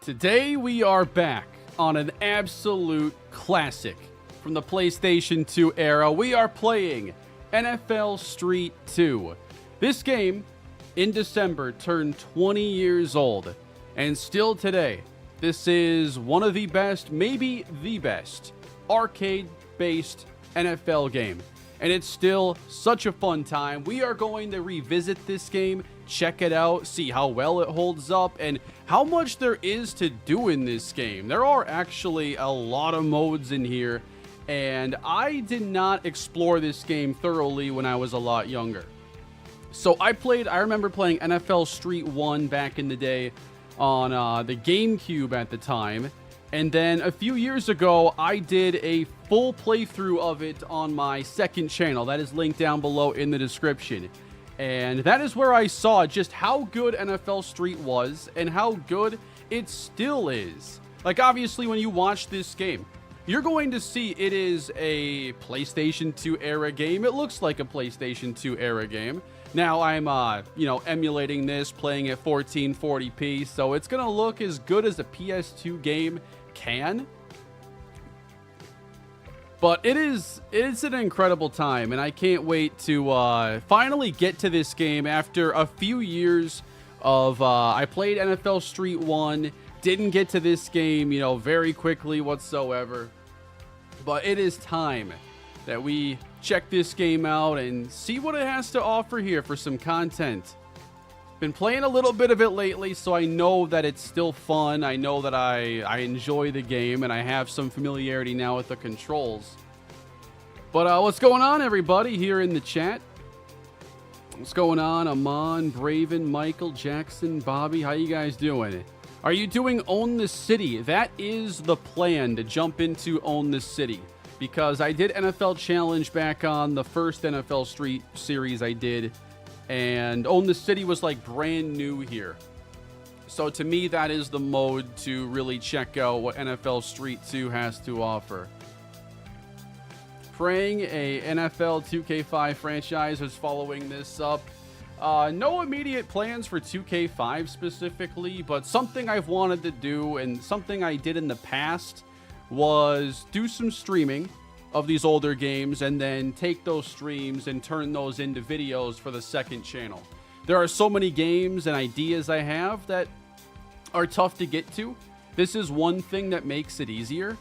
Today we are back on an absolute classic from the PlayStation 2 era. We are playing NFL Street 2. This game, in December, turned 20 years old. And still today, this is one of the best, maybe the best, arcade-based NFL game. And it's still such a fun time. We are going to revisit this game, check it out, see how well it holds up, and how much there is to do in this game. There are actually a lot of modes in here, and I did not explore this game thoroughly when I was a lot younger. So I remember playing NFL Street 1 back in the day on the GameCube at the time. And then a few years ago, I did a full playthrough of it on my second channel. That is linked down below in the description. And that is where I saw just how good NFL Street was and how good it still is. Like, obviously, when you watch this game, you're going to see it is a PlayStation 2 era game. It looks like a PlayStation 2 era game. Now, I'm, emulating this, playing at 1440p, so it's going to look as good as a PS2 game can. But it's an incredible time, and I can't wait to finally get to this game after a few years of, I played NFL Street 1, didn't get to this game, very quickly whatsoever. But it is time that we check this game out and see what it has to offer here for some content. Been playing a little bit of it lately, so I know that it's still fun. I know that I enjoy the game, and I have some familiarity now with the controls. But what's going on, everybody, here in the chat? What's going on? Amon, Braven, Michael, Jackson, Bobby, how you guys doing? Are you doing Own the City? That is the plan, to jump into Own the City. Because I did NFL Challenge back on the first NFL Street series I did. And Own the City was like brand new here. So to me, that is the mode to really check out what NFL Street 2 has to offer. Praying a NFL 2K5 franchise is following this up. No immediate plans for 2K5 specifically, but something I've wanted to do and something I did in the past was do some streaming of these older games and then take those streams and turn those into videos for the second channel. There are so many games and ideas I have that are tough to get to. This is one thing that makes it easier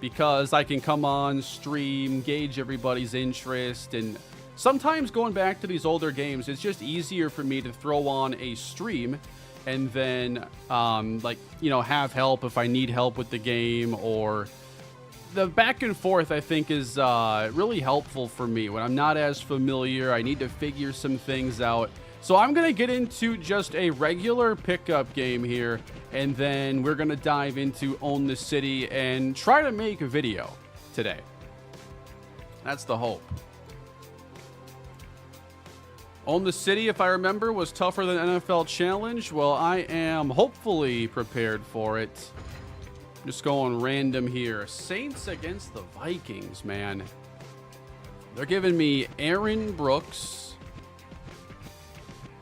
because I can come on, stream, gauge everybody's interest, and sometimes going back to these older games, it's just easier for me to throw on a stream and then have help if I need help with the game, or the back and forth I think is really helpful for me when I'm not as familiar. I need to figure some things out. So I'm going to get into just a regular pickup game here, and then we're going to dive into Own the City and try to make a video today. That's the hope. Own the City, if I remember, was tougher than NFL Challenge. Well, I am hopefully prepared for it. Just going random here. Saints against the Vikings, man. They're giving me Aaron Brooks.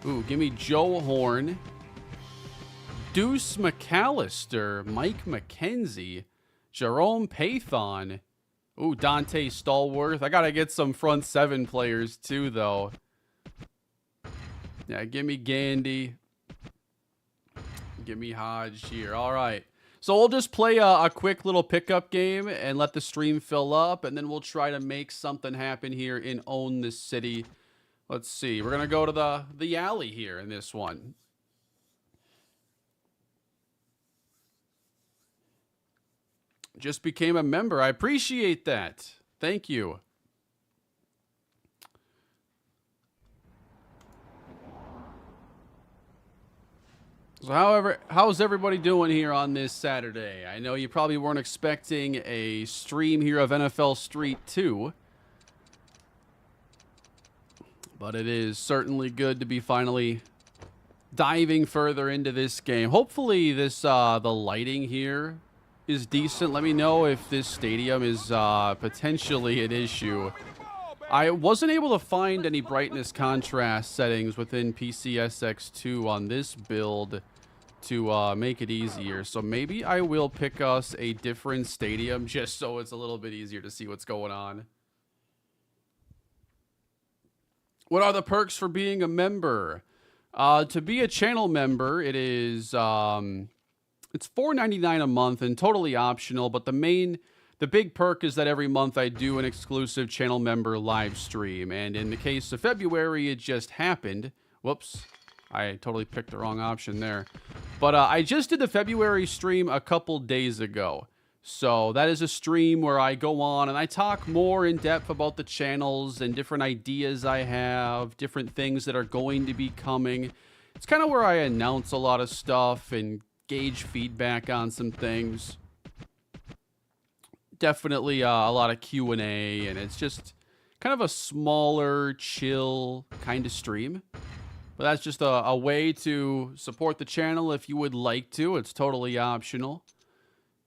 Ooh, give me Joe Horn. Deuce McAllister. Mike McKenzie. Jerome Pathon. Ooh, Dante Stallworth. I got to get some front seven players too, though. Yeah, give me Gandy. Give me Hodge here. All right. So we'll just play a quick little pickup game and let the stream fill up, and then we'll try to make something happen here in Own the City. Let's see. We're going to go to the alley here in this one. Just became a member. I appreciate that. Thank you. So how's everybody doing here on this Saturday? I know you probably weren't expecting a stream here of NFL Street 2. But it is certainly good to be finally diving further into this game. Hopefully this the lighting here is decent. Let me know if this stadium is potentially an issue. I wasn't able to find any brightness contrast settings within PCSX2 on this build. to make it easier. So maybe I will pick us a different stadium just so it's a little bit easier to see what's going on. What are the perks for being a member? To be a channel member, it is it's $4.99 a month and totally optional. But the big perk is that every month I do an exclusive channel member live stream. And in the case of February, it just happened. Whoops, I totally picked the wrong option there. But I just did the February stream a couple days ago. So that is a stream where I go on and I talk more in depth about the channels and different ideas I have, different things that are going to be coming. It's kind of where I announce a lot of stuff and gauge feedback on some things. Definitely a lot of Q&A, and it's just kind of a smaller, chill kind of stream. But that's just a way to support the channel if you would like to. It's totally optional.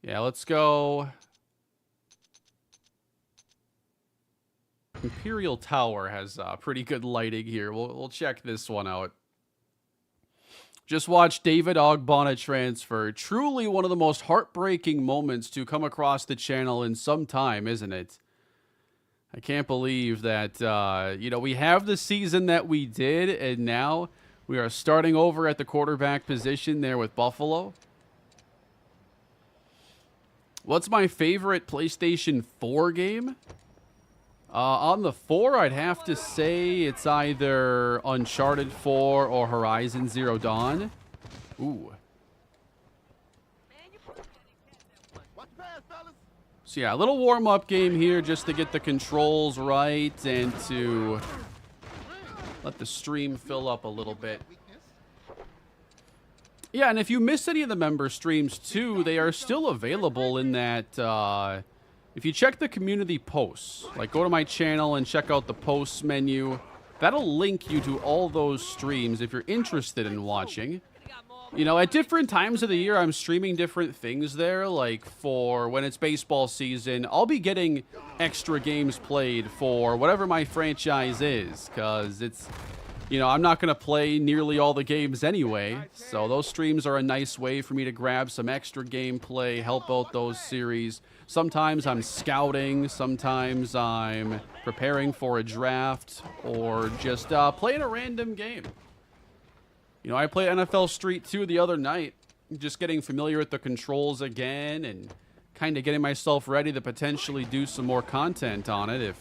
Yeah, let's go. Imperial Tower has pretty good lighting here. We'll check this one out. Just watched David Ogbonna transfer. Truly one of the most heartbreaking moments to come across the channel in some time, isn't it? I can't believe that, we have the season that we did, and now we are starting over at the quarterback position there with Buffalo. What's my favorite PlayStation 4 game? On the 4, I'd have to say it's either Uncharted 4 or Horizon Zero Dawn. Ooh. So yeah, a little warm-up game here just to get the controls right and to let the stream fill up a little bit. Yeah, and if you miss any of the member streams too, they are still available in that, if you check the community posts, like go to my channel and check out the posts menu, that'll link you to all those streams if you're interested in watching. You know, at different times of the year, I'm streaming different things there. Like for when it's baseball season, I'll be getting extra games played for whatever my franchise is, because it's, I'm not going to play nearly all the games anyway. So those streams are a nice way for me to grab some extra gameplay, help out those series. Sometimes I'm scouting, sometimes I'm preparing for a draft, or just playing a random game. I played NFL Street 2 the other night, just getting familiar with the controls again and kind of getting myself ready to potentially do some more content on it if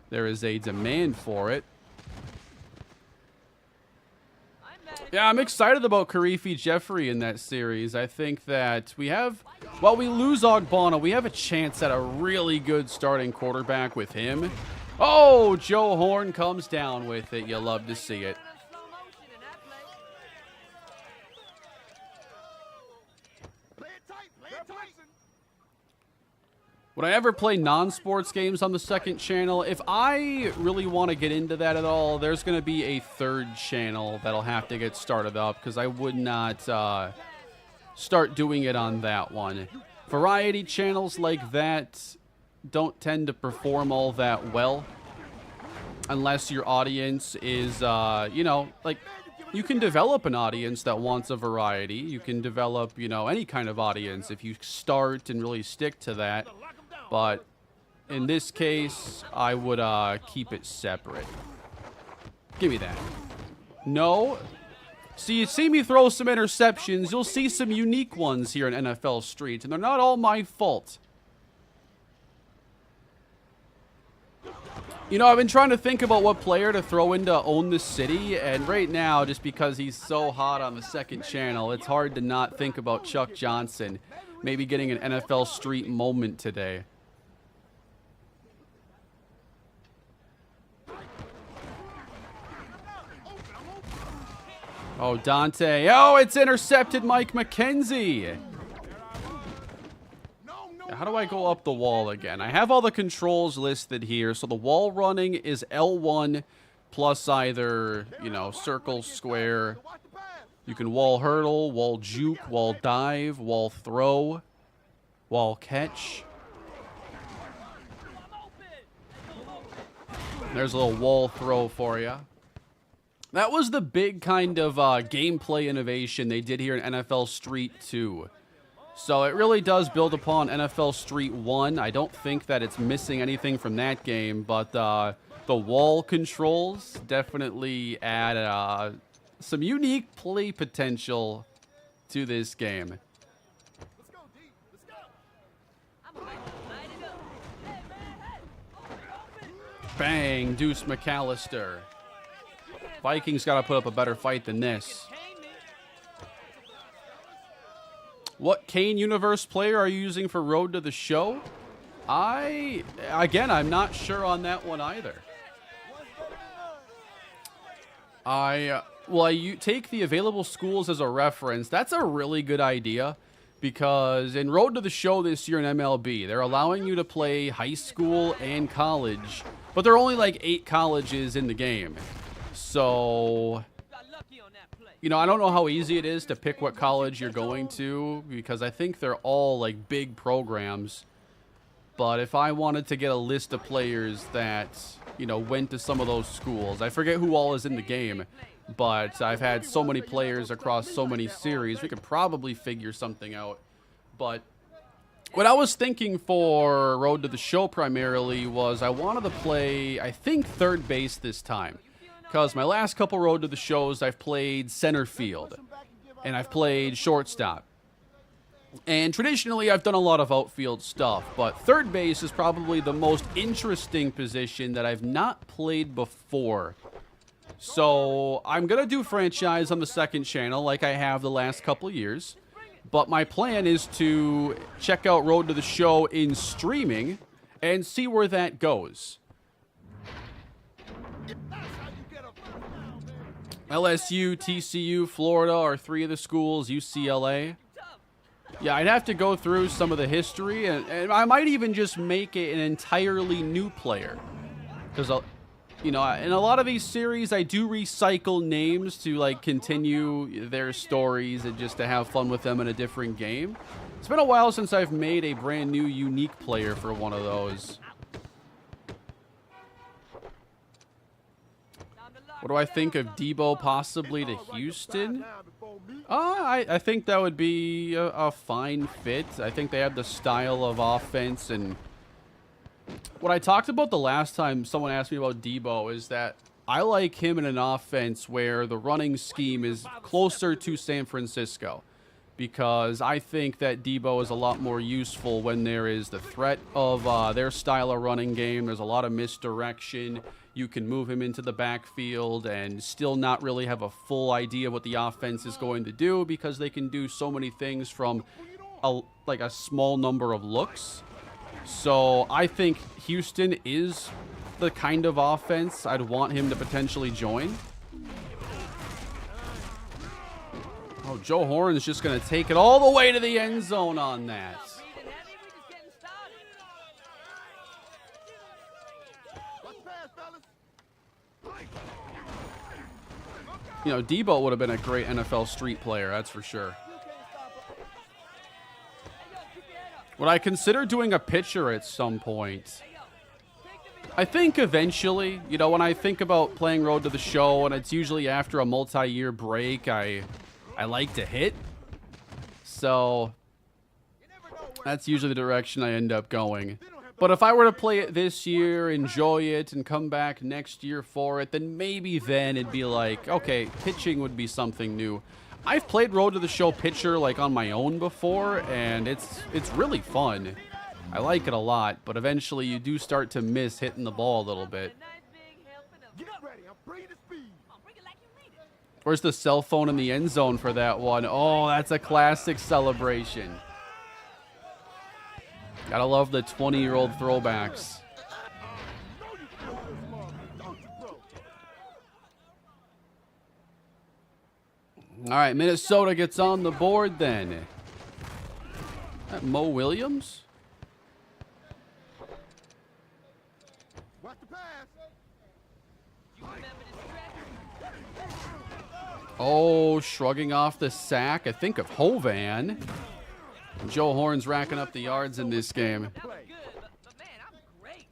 there is a demand for it. Yeah, I'm excited about Karifi Jeffrey in that series. I think that we have, while we lose Ogbonna, we have a chance at a really good starting quarterback with him. Oh, Joe Horn comes down with it. You love to see it. Would I ever play non-sports games on the second channel? If I really want to get into that at all, there's going to be a third channel that'll have to get started up, because I would not start doing it on that one. Variety channels like that don't tend to perform all that well unless your audience is, like, you can develop an audience that wants a variety. You can develop, any kind of audience if you start and really stick to that. But in this case, I would keep it separate. Give me that. No. See, you see me throw some interceptions. You'll see some unique ones here in NFL Street, and they're not all my fault. I've been trying to think about what player to throw in to own the city, and right now, just because he's so hot on the second channel, it's hard to not think about Chuck Johnson maybe getting an NFL Street moment today. Oh, Dante. Oh, it's intercepted Mike McKenzie. How do I go up the wall again? I have all the controls listed here. So the wall running is L1 plus either, circle, square. You can wall hurdle, wall juke, wall dive, wall throw, wall catch. There's a little wall throw for you. That was the big kind of gameplay innovation they did here in NFL Street 2. So it really does build upon NFL Street 1. I don't think that it's missing anything from that game, but the wall controls definitely add some unique play potential to this game. Bang, Deuce McAllister. Vikings got to put up a better fight than this. What Kane Universe player are you using for Road to the Show? I'm not sure on that one either. You take the available schools as a reference. That's a really good idea because in Road to the Show this year in MLB, they're allowing you to play high school and college, but there are only like 8 colleges in the game. So, you know, I don't know how easy it is to pick what college you're going to because I think they're all like big programs. But if I wanted to get a list of players that, you know, went to some of those schools, I forget who all is in the game, but I've had so many players across so many series, we could probably figure something out. But what I was thinking for Road to the Show primarily was I wanted to play, I think, third base this time. Because my last couple Road to the Shows, I've played center field, and I've played shortstop. And traditionally, I've done a lot of outfield stuff, but third base is probably the most interesting position that I've not played before. So I'm going to do franchise on the second channel like I have the last couple years. But my plan is to check out Road to the Show in streaming and see where that goes. LSU, TCU, Florida are 3 of the schools, UCLA. Yeah, I'd have to go through some of the history, and I might even just make it an entirely new player. Because, you know, in a lot of these series, I do recycle names to, like, continue their stories and just to have fun with them in a different game. It's been a while since I've made a brand new, unique player for one of those. What do I think of Debo possibly to Houston? I think that would be a fine fit. I think they have the style of offense. And what I talked about the last time someone asked me about Debo is that I like him in an offense where the running scheme is closer to San Francisco. Because I think that Debo is a lot more useful when there is the threat of their style of running game. There's a lot of misdirection. You can move him into the backfield and still not really have a full idea what the offense is going to do because they can do so many things from a small number of looks. So I think Houston is the kind of offense I'd want him to potentially join. Oh, Joe Horn's just going to take it all the way to the end zone on that. You know, Debo would have been a great NFL Street player, that's for sure. Would I consider doing a pitcher at some point? I think eventually, you know, when I think about playing Road to the Show, and it's usually after a multi-year break, I like to hit. So that's usually the direction I end up going. But if I were to play it this year, enjoy it, and come back next year for it, then maybe then it'd be like, okay, pitching would be something new. I've played Road to the Show pitcher like on my own before, and it's really fun. I like it a lot, but eventually you do start to miss hitting the ball a little bit. Where's the cell phone in the end zone for that one? Oh, that's a classic celebration. Gotta love the 20-year-old throwbacks. All right, Minnesota gets on the board then. Is that Mo Williams? Oh, shrugging off the sack. I think of Hovan. Joe Horn's racking up the yards in this game.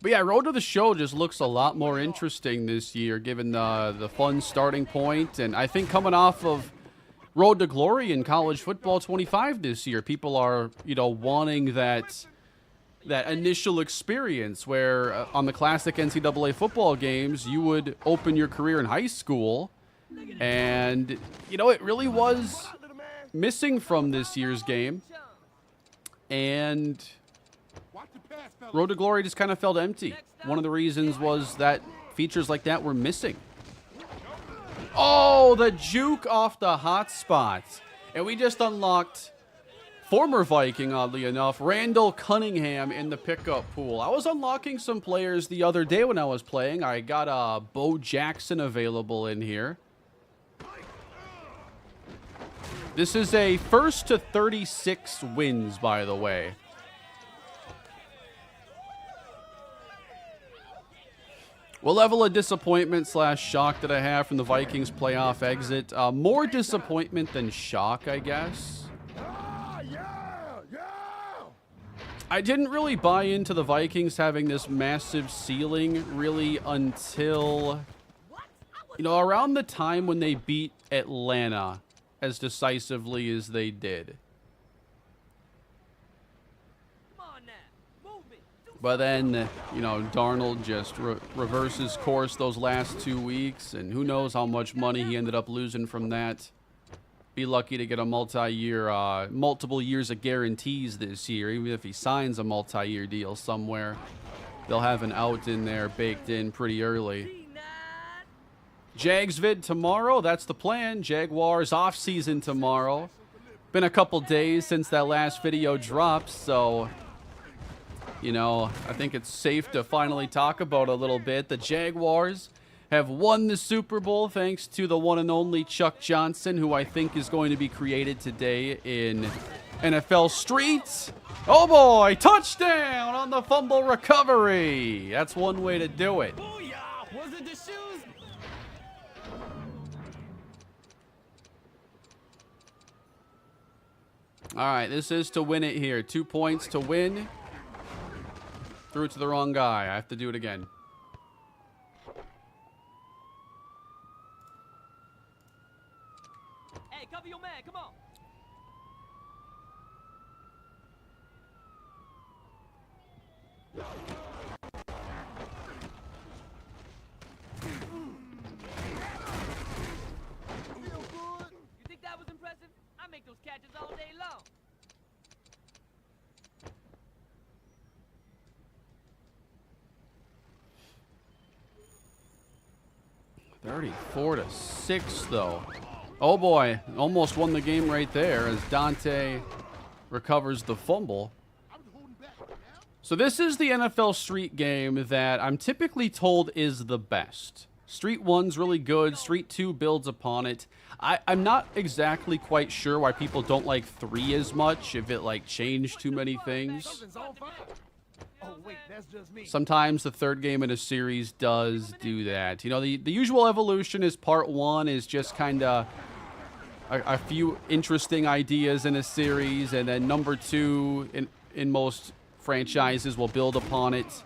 But yeah, Road to the Show just looks a lot more interesting this year, given the fun starting point. And I think coming off of Road to Glory in College Football 25 this year, people are, wanting that initial experience where on the classic NCAA football games, you would open your career in high school. And, it really was missing from this year's game. And Road to Glory just kind of felt empty. One of the reasons was that features like that were missing. Oh, the juke off the hot spot. And we just unlocked former Viking, oddly enough, Randall Cunningham in the pickup pool. I was unlocking some players the other day when I was playing. I got Bo Jackson available in here. This is a first to 36 wins, by the way. What level of disappointment / shock did I have from the Vikings playoff exit? More disappointment than shock, I guess. I didn't really buy into the Vikings having this massive ceiling really until, around the time when they beat Atlanta as decisively as they did. But then, Darnold just reverses course those last 2 weeks, and who knows how much money he ended up losing from that. Be lucky to get a multiple years of guarantees this year. Even if he signs a multi-year deal somewhere, they'll have an out in there baked in pretty early. Jags vid tomorrow, that's the plan. Jaguars off-season tomorrow. Been a couple days since that last video dropped, so I think it's safe to finally talk about it a little bit. The Jaguars have won the Super Bowl thanks to the one and only Chuck Johnson, who I think is going to be created today in NFL Street. Oh boy, touchdown on the fumble recovery. That's one way to do it. Was it the shoes? All right, this is to win it here. 2 points to win. Threw it to the wrong guy. I have to do it again. Hey, cover your man. Come on. You think that was impressive? I make those catches all day long. 34-6, though. Oh boy, almost won the game right there as Dante recovers the fumble. So this is the NFL Street game that I'm typically told is the best. Street 1's really good. Street 2 builds upon it. I'm not exactly quite sure why people don't like 3 as much, if it changed too many things. Sometimes the third game in a series does do that. The usual evolution is part 1 is just kind of a few interesting ideas in a series, and then number 2 in most franchises will build upon it.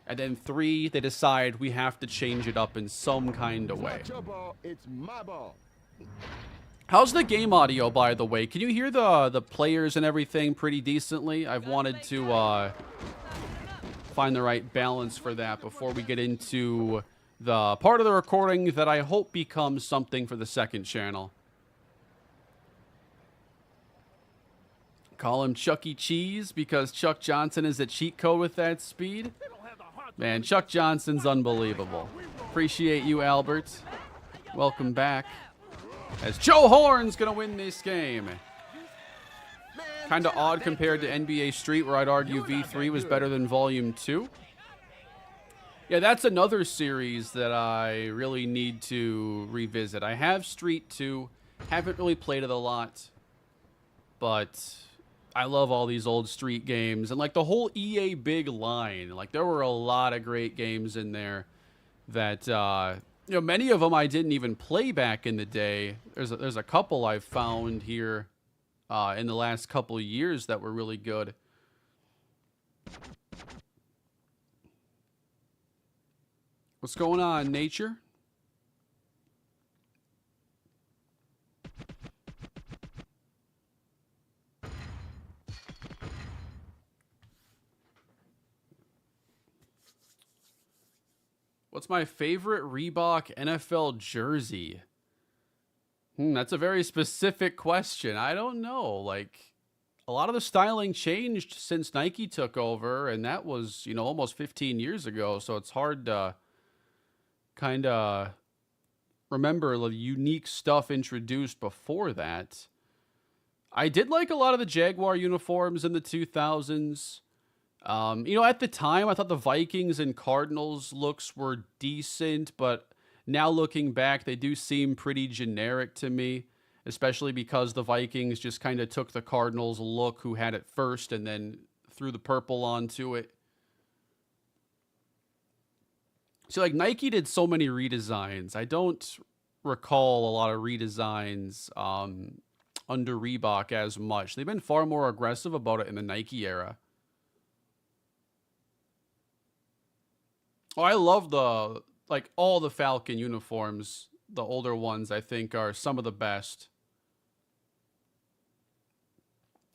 And then 3, they decide we have to change it up in some kind of way. It's my ball. How's the game audio, by the way? Can you hear the players and everything pretty decently? I've wanted to find the right balance for that before we get into the part of the recording that I hope becomes something for the second channel. Call him Chuck E. Cheese because Chuck Johnson is a cheat code with that speed. Man, Chuck Johnson's unbelievable. Appreciate you, Albert. Welcome back. As Joe Horn's going to win this game. Kind of odd compared to NBA Street, where I'd argue V3 was better than Volume 2. Yeah, that's another series that I really need to revisit. I have Street 2. Haven't really played it a lot. But I love all these old Street games. And the whole EA big line. There were a lot of great games in there that, many of them I didn't even play back in the day. There's a couple I've found here in the last couple of years that were really good. What's going on, nature? What's my favorite Reebok NFL jersey? That's a very specific question. I don't know. Like, a lot of the styling changed since Nike took over, and that was, almost 15 years ago. So it's hard to kind of remember the unique stuff introduced before that. I did like a lot of the Jaguar uniforms in the 2000s. At the time, I thought the Vikings and Cardinals looks were decent, but now looking back, they do seem pretty generic to me, especially because the Vikings just kind of took the Cardinals look, who had it first, and then threw the purple onto it. So, like, Nike did so many redesigns. I don't recall a lot of redesigns under Reebok as much. They've been far more aggressive about it in the Nike era. Oh, I love all the Falcon uniforms. The older ones, I think, are some of the best.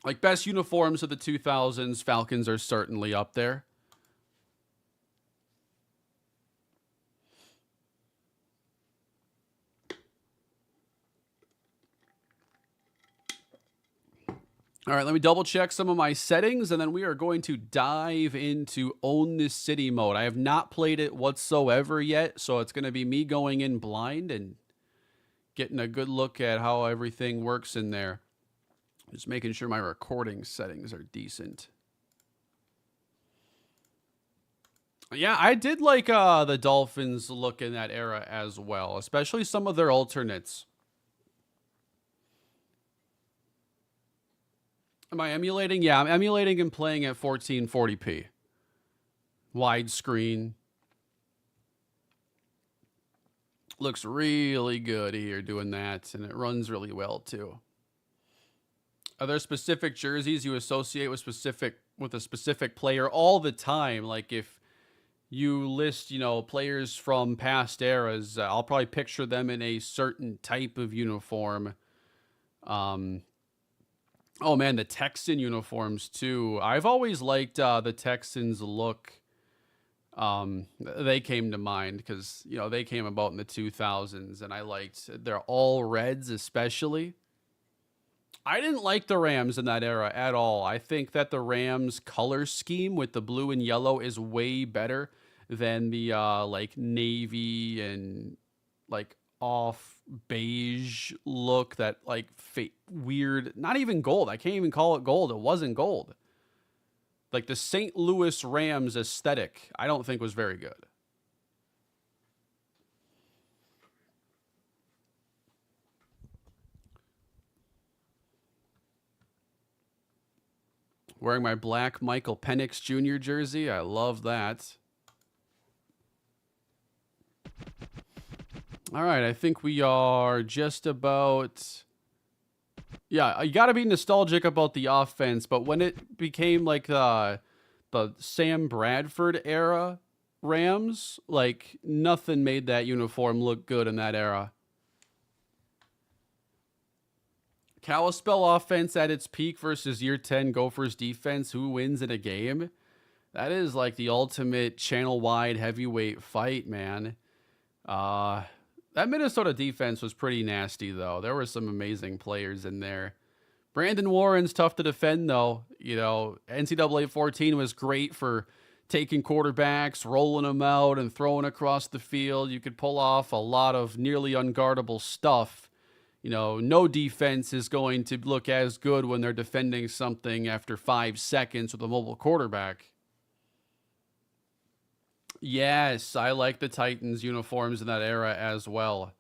Like, best uniforms of the 2000s, Falcons are certainly up there. All right, let me double check some of my settings, and then we are going to dive into Own This City mode. I have not played it whatsoever yet, so it's going to be me going in blind and getting a good look at how everything works in there. Just making sure my recording settings are decent. Yeah, I did like the Dolphins look in that era as well, especially some of their alternates. Am I emulating? Yeah, I'm emulating and playing at 1440p. Widescreen. Looks really good here doing that, and it runs really well too. Are there specific jerseys you associate with a specific player all the time? Like, if you list, players from past eras, I'll probably picture them in a certain type of uniform. Oh man, the Texan uniforms too. I've always liked the Texans look. They came to mind because they came about in the 2000s, and I liked they're all reds especially. I didn't like the Rams in that era at all. I think that the Rams color scheme with the blue and yellow is way better than the like navy and like off beige look, that like weird, not even gold. I can't even call it gold. It wasn't gold. Like the St. Louis Rams aesthetic, I don't think was very good. Wearing my black Michael Penix Jr. jersey. I love that. All right, I think we are just about... Yeah, you got to be nostalgic about the offense, but when it became like the Sam Bradford era Rams, like nothing made that uniform look good in that era. Kalispell offense at its peak versus year 10 Gophers defense. Who wins in a game? That is like the ultimate channel-wide heavyweight fight, man. That Minnesota defense was pretty nasty, though. There were some amazing players in there. Brandon Warren's tough to defend, though. NCAA 14 was great for taking quarterbacks, rolling them out, and throwing across the field. You could pull off a lot of nearly unguardable stuff. No defense is going to look as good when they're defending something after 5 seconds with a mobile quarterback. Yes, I like the Titans uniforms in that era as well.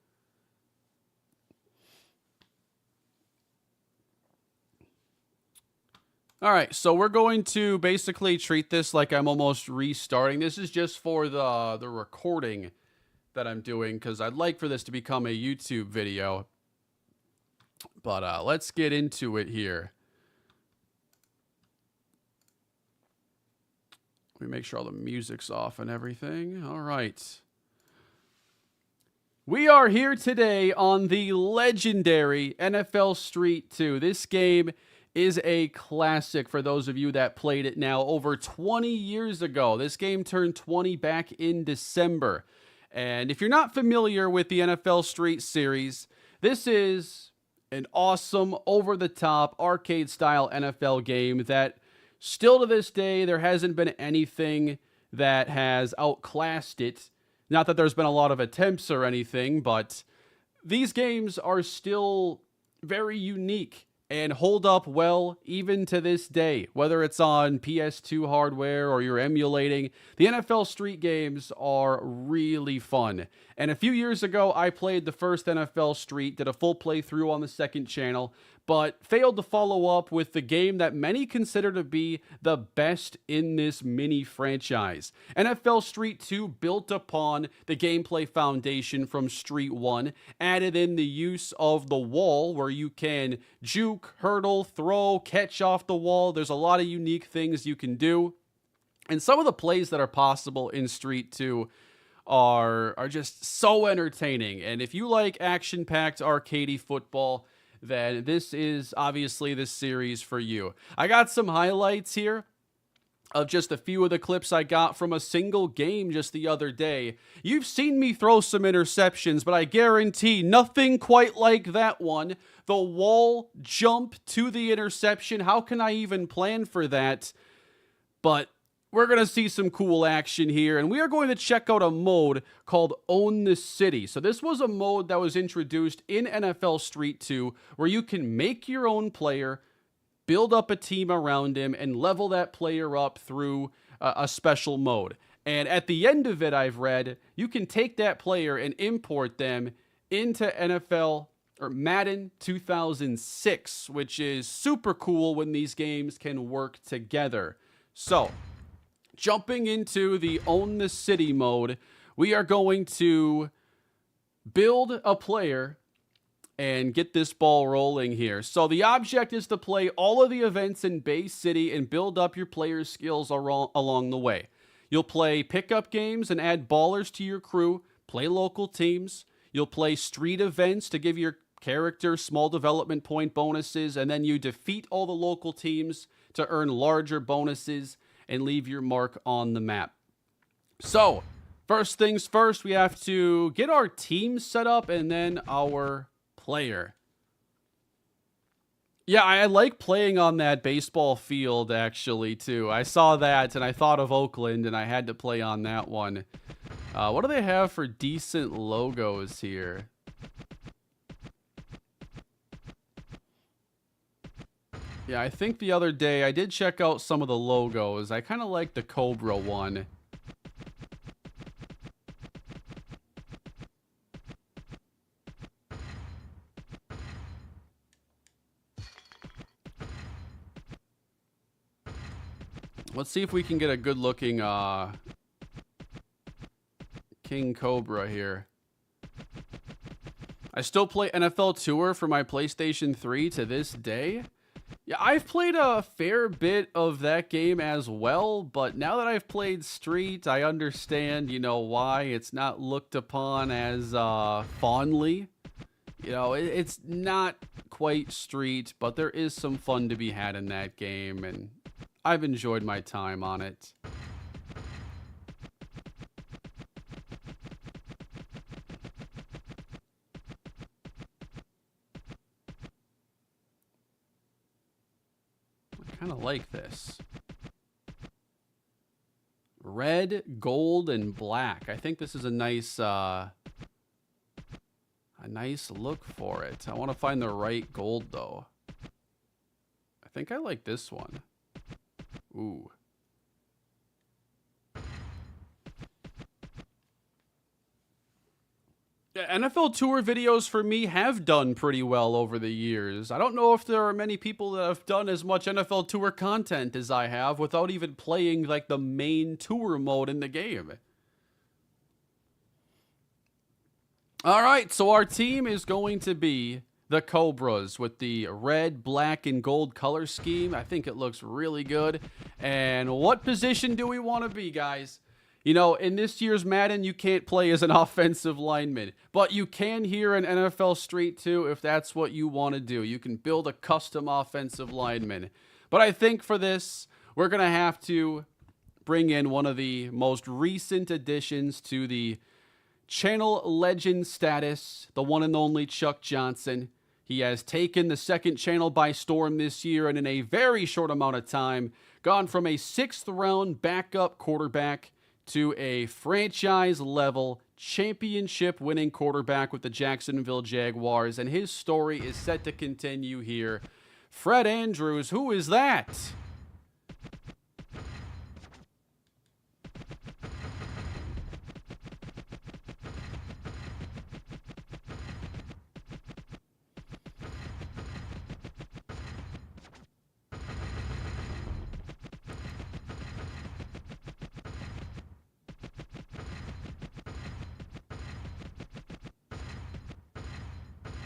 All right, so we're going to basically treat this like I'm almost restarting. This is just for the recording that I'm doing because I'd like for this to become a YouTube video. But let's get into it here. Let me make sure all the music's off and everything. All right. We are here today on the legendary NFL Street 2. This game is a classic for those of you that played it now over 20 years ago. This game turned 20 back in December. And if you're not familiar with the NFL Street series, this is an awesome, over-the-top, arcade-style NFL game that still to this day, there hasn't been anything that has outclassed it. Not that there's been a lot of attempts or anything, but these games are still very unique and hold up well even to this day. Whether it's on PS2 hardware or you're emulating, the NFL Street games are really fun. And a few years ago, I played the first NFL Street, did a full playthrough on the second channel, but failed to follow up with the game that many consider to be the best in this mini franchise. NFL Street 2 built upon the gameplay foundation from Street 1, added in the use of the wall where you can juke, hurdle, throw, catch off the wall. There's a lot of unique things you can do. And some of the plays that are possible in Street 2 are just so entertaining. And if you like action-packed arcadey football, then this is obviously the series for you. I got some highlights here of just a few of the clips I got from a single game just the other day. You've seen me throw some interceptions, but I guarantee nothing quite like that one. The wall jump to the interception. How can I even plan for that? But we're going to see some cool action here, and we are going to check out a mode called Own the City. So this was a mode that was introduced in NFL Street 2 where you can make your own player, build up a team around him, and level that player up through a special mode. And at the end of it, I've read, you can take that player and import them into NFL or Madden 2006, which is super cool when these games can work together. So jumping into the Own the City mode, we are going to build a player and get this ball rolling here. So the object is to play all of the events in Bay City and build up your player's skills along the way. You'll play pickup games and add ballers to your crew, play local teams. You'll play street events to give your character small development point bonuses, and then you defeat all the local teams to earn larger bonuses and leave your mark on the map. So, first things first, we have to get our team set up and then our player. Yeah, I like playing on that baseball field, actually, too. I saw that, and I thought of Oakland, and I had to play on that one. What do they have for decent logos here? Yeah, I think the other day I did check out some of the logos. I kind of like the Cobra one. Let's see if we can get a good looking King Cobra here. I still play NFL Tour for my PlayStation 3 to this day. Yeah, I've played a fair bit of that game as well, but now that I've played Street, I understand, why it's not looked upon as fondly. It's not quite Street, but there is some fun to be had in that game, and I've enjoyed my time on it. I kind of like this. Red, gold, and black. I think this is a nice look for it. I want to find the right gold, though. I think I like this one. Ooh. Yeah, NFL Tour videos for me have done pretty well over the years. I don't know if there are many people that have done as much NFL Tour content as I have without even playing like the main tour mode in the game. All right, so our team is going to be the Cobras with the red, black, and gold color scheme. I think it looks really good. And what position do we want to be, guys? You know, in this year's Madden, you can't play as an offensive lineman, but you can here in NFL Street 2 if that's what you want to do. You can build a custom offensive lineman. But I think for this, we're going to have to bring in one of the most recent additions to the channel legend status, the one and only Chuck Johnson. He has taken the second channel by storm this year, and in a very short amount of time, gone from a 6th-round backup quarterback to a franchise-level championship-winning quarterback with the Jacksonville Jaguars, and his story is set to continue here. Fred Andrews, who is that?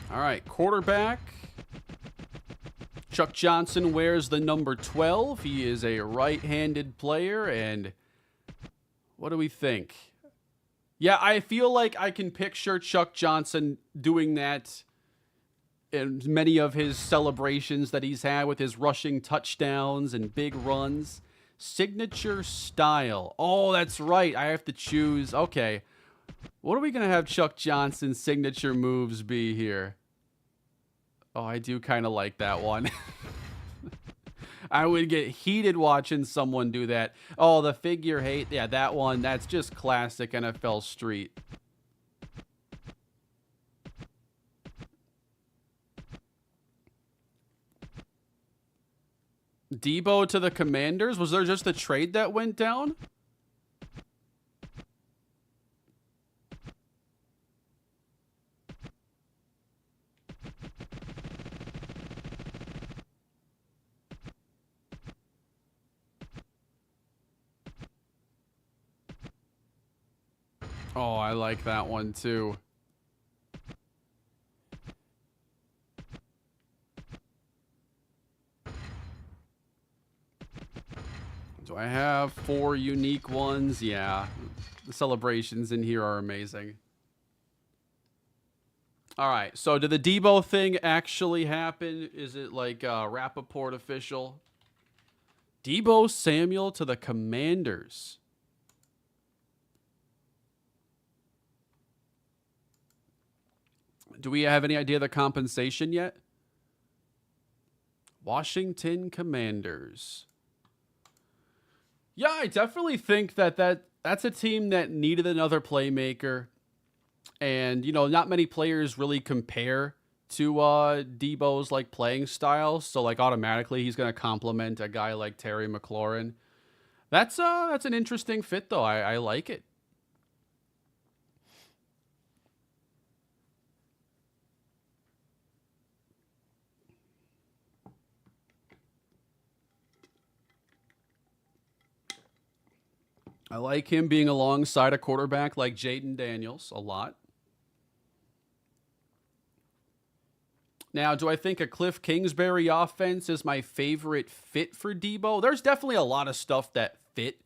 All right, quarterback. Chuck Johnson wears the number 12. He is a right-handed player, and what do we think? Yeah, I feel like I can picture Chuck Johnson doing that in many of his celebrations that he's had with his rushing touchdowns and big runs. Signature style. Oh, that's right. I have to choose. Okay. What are we going to have Chuck Johnson's signature moves be here? Oh, I do kind of like that one. I would get heated watching someone do that. Oh, the figure eight. Yeah, that one. That's just classic NFL Street. Debo to the Commanders? Was there just a trade that went down? Oh, I like that one too. Do I have 4 unique ones? Yeah. The celebrations in here are amazing. All right. So did the Debo thing actually happen? Is it like Rappaport official? Debo Samuel to the Commanders. Do we have any idea of the compensation yet? Washington Commanders. Yeah, I definitely think that's a team that needed another playmaker. And, you know, not many players really compare to Debo's like playing style. So like automatically he's going to complement a guy like Terry McLaurin. That's an interesting fit though. I like it. I like him being alongside a quarterback like Jaden Daniels a lot. Now, do I think a Cliff Kingsbury offense is my favorite fit for Debo? There's definitely a lot of stuff that fit.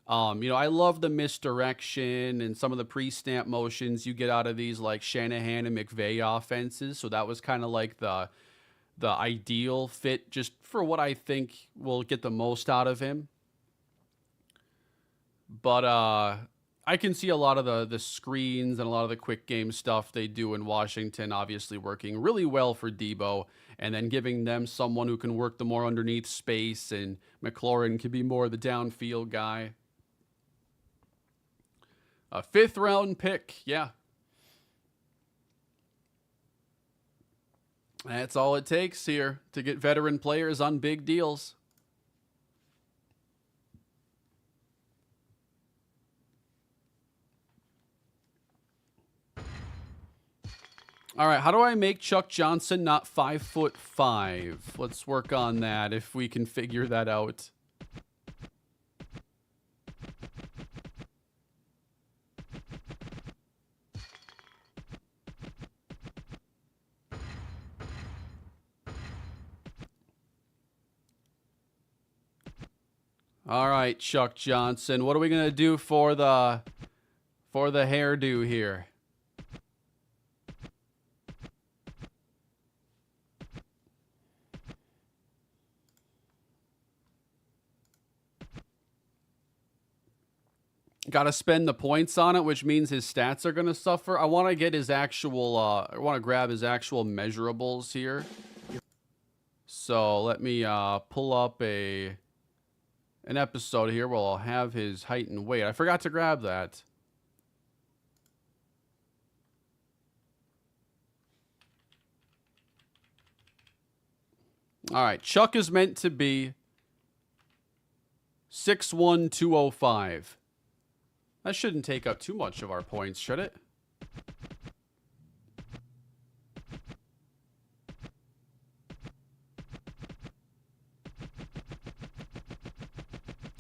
You know, I love the misdirection and some of the pre-snap motions you get out of these like Shanahan and McVay offenses. So that was kind of like the ideal fit just for what I think will get the most out of him. But I can see a lot of the screens and a lot of the quick game stuff they do in Washington obviously working really well for Debo, and then giving them someone who can work the more underneath space, and McLaurin can be more the downfield guy. A 5th-round pick, yeah. That's all it takes here to get veteran players on big deals. All right, how do I make Chuck Johnson not 5'5"? Let's work on that if we can figure that out. All right, Chuck Johnson. What are we going to do for the hairdo here? Got to spend the points on it, which means his stats are going to suffer. I want to get his actual, I want to grab his actual measurables here. So let me pull up an episode here where I'll have his height and weight. I forgot to grab that. All right, Chuck is meant to be 6'1", 205. That shouldn't take up too much of our points, should it?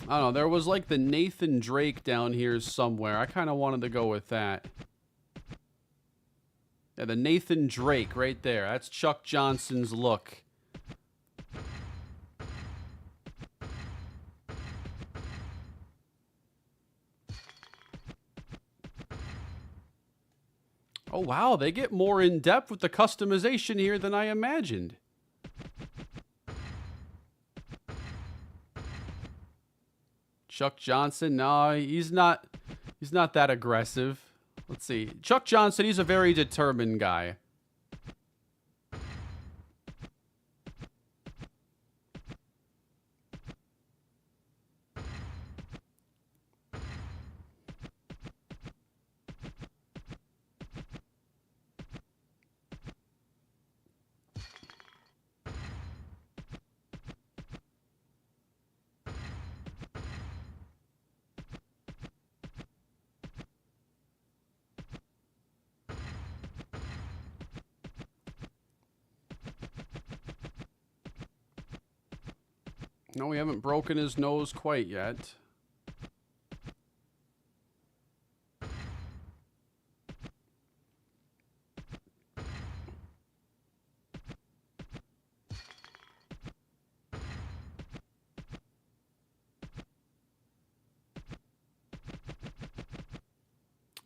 I don't know. There was like the Nathan Drake down here somewhere. I kind of wanted to go with that. Yeah, the Nathan Drake right there. That's Chuck Johnson's look. Oh, wow. They get more in-depth with the customization here than I imagined. Chuck Johnson, no, he's not that aggressive. Let's see. Chuck Johnson, he's a very determined guy. No, we haven't broken his nose quite yet.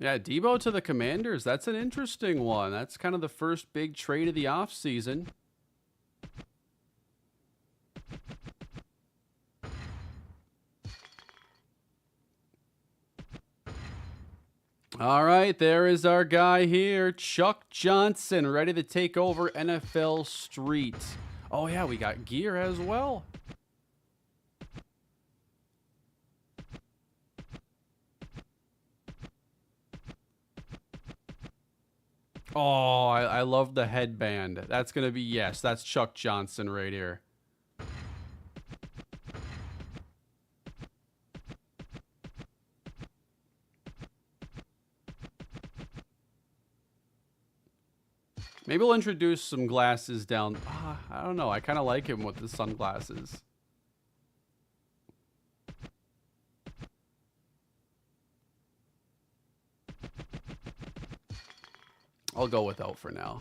Yeah, Debo to the Commanders. That's an interesting one. That's kind of the first big trade of the offseason. All right, there is our guy here, Chuck Johnson, ready to take over NFL Street. Oh, yeah, we got gear as well. Oh, I love the headband. That's going to be, yes, that's Chuck Johnson right here. Maybe we'll introduce some glasses down. I don't know. I kind of like him with the sunglasses. I'll go without for now.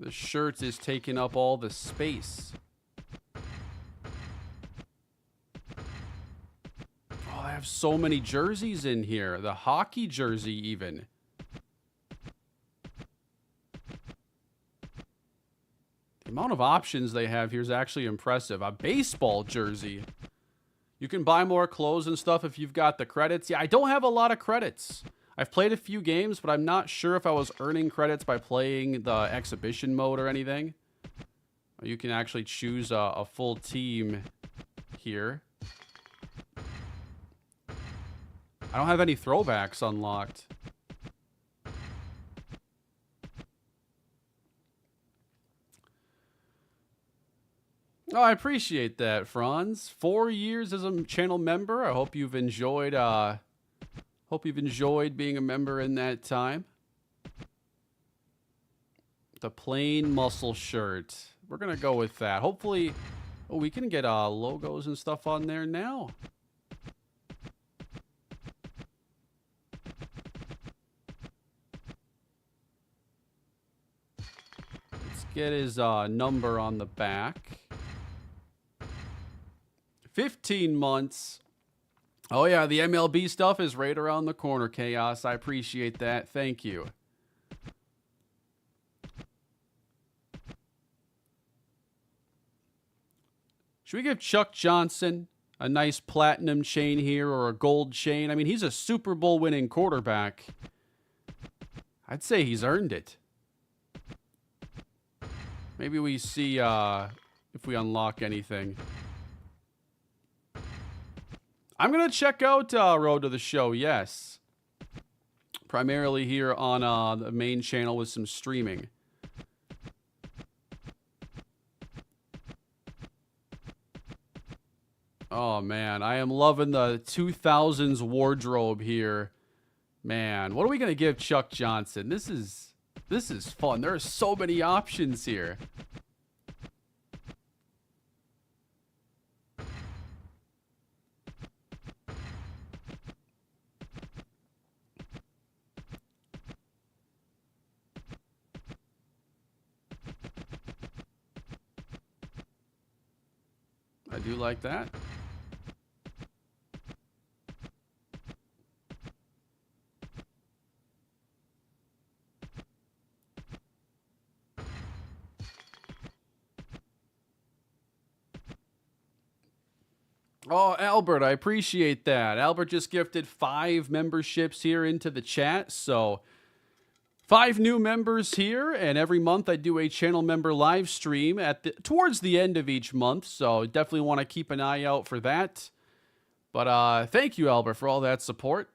The shirt is taking up all the space. Oh, I have so many jerseys in here. The hockey jersey even. The amount of options they have here is actually impressive. A baseball jersey. You can buy more clothes and stuff if you've got the credits. Yeah, I don't have a lot of credits. I've played a few games, but I'm not sure if I was earning credits by playing the exhibition mode or anything. You can actually choose a full team here. I don't have any throwbacks unlocked. Oh, I appreciate that, Franz. 4 years as a channel member. I hope you've enjoyed being a member in that time. The plain muscle shirt. We're gonna go with that. Hopefully, oh, we can get logos and stuff on there now. Let's get his number on the back. 15 months. Oh, yeah, the MLB stuff is right around the corner, Chaos. I appreciate that. Thank you. Should we give Chuck Johnson a nice platinum chain here or a gold chain? I mean, he's a Super Bowl winning quarterback. I'd say he's earned it. Maybe we see if we unlock anything. I'm going to check out Road to the Show, yes. Primarily here on the main channel with some streaming. Oh, man. I am loving the 2000s wardrobe here. Man, what are we going to give Chuck Johnson? This is fun. There are so many options here. I do like that. Oh, Albert, I appreciate that. Albert just gifted 5 memberships here into the chat. So 5 new members here, and every month I do a channel member live stream towards the end of each month. So definitely want to keep an eye out for that. But thank you, Albert, for all that support.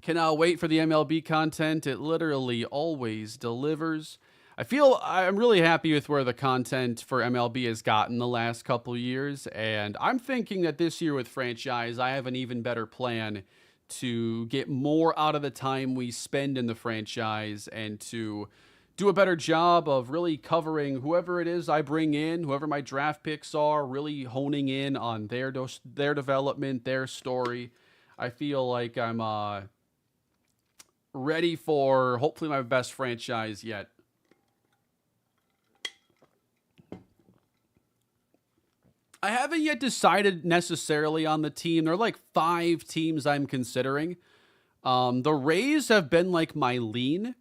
Cannot wait for the MLB content. It literally always delivers. I'm really happy with where the content for MLB has gotten the last couple years, and I'm thinking that this year with franchise, I have an even better plan to get more out of the time we spend in the franchise and to do a better job of really covering whoever it is I bring in, whoever my draft picks are, really honing in on their development, their story. I feel like I'm ready for hopefully my best franchise yet. I haven't yet decided necessarily on the team. There are like 5 teams I'm considering. The Rays have been like my lean,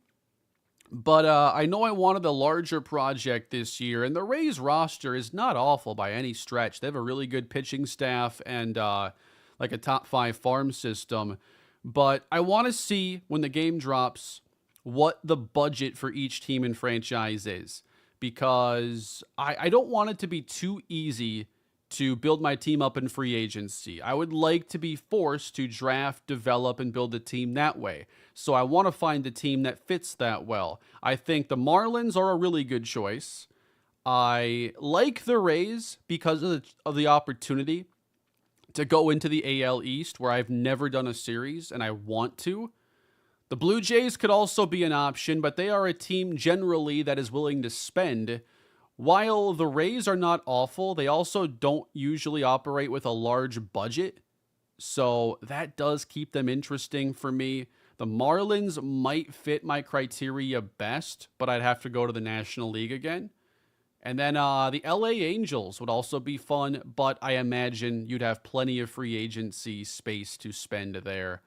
but I know I wanted a larger project this year, and the Rays roster is not awful by any stretch. They have a really good pitching staff and like a top 5 farm system, but I want to see when the game drops what the budget for each team and franchise is, because I don't want it to be too easy to build my team up in free agency. I would like to be forced to draft, develop, and build a team that way. So I want to find a team that fits that well. I think the Marlins are a really good choice. I like the Rays because of the opportunity to go into the AL East, where I've never done a series, and I want to. The Blue Jays could also be an option, but they are a team generally that is willing to spend. While the Rays are not awful, they also don't usually operate with a large budget. So that does keep them interesting for me. The Marlins might fit my criteria best, but I'd have to go to the National League again. And then the LA Angels would also be fun, but I imagine you'd have plenty of free agency space to spend there.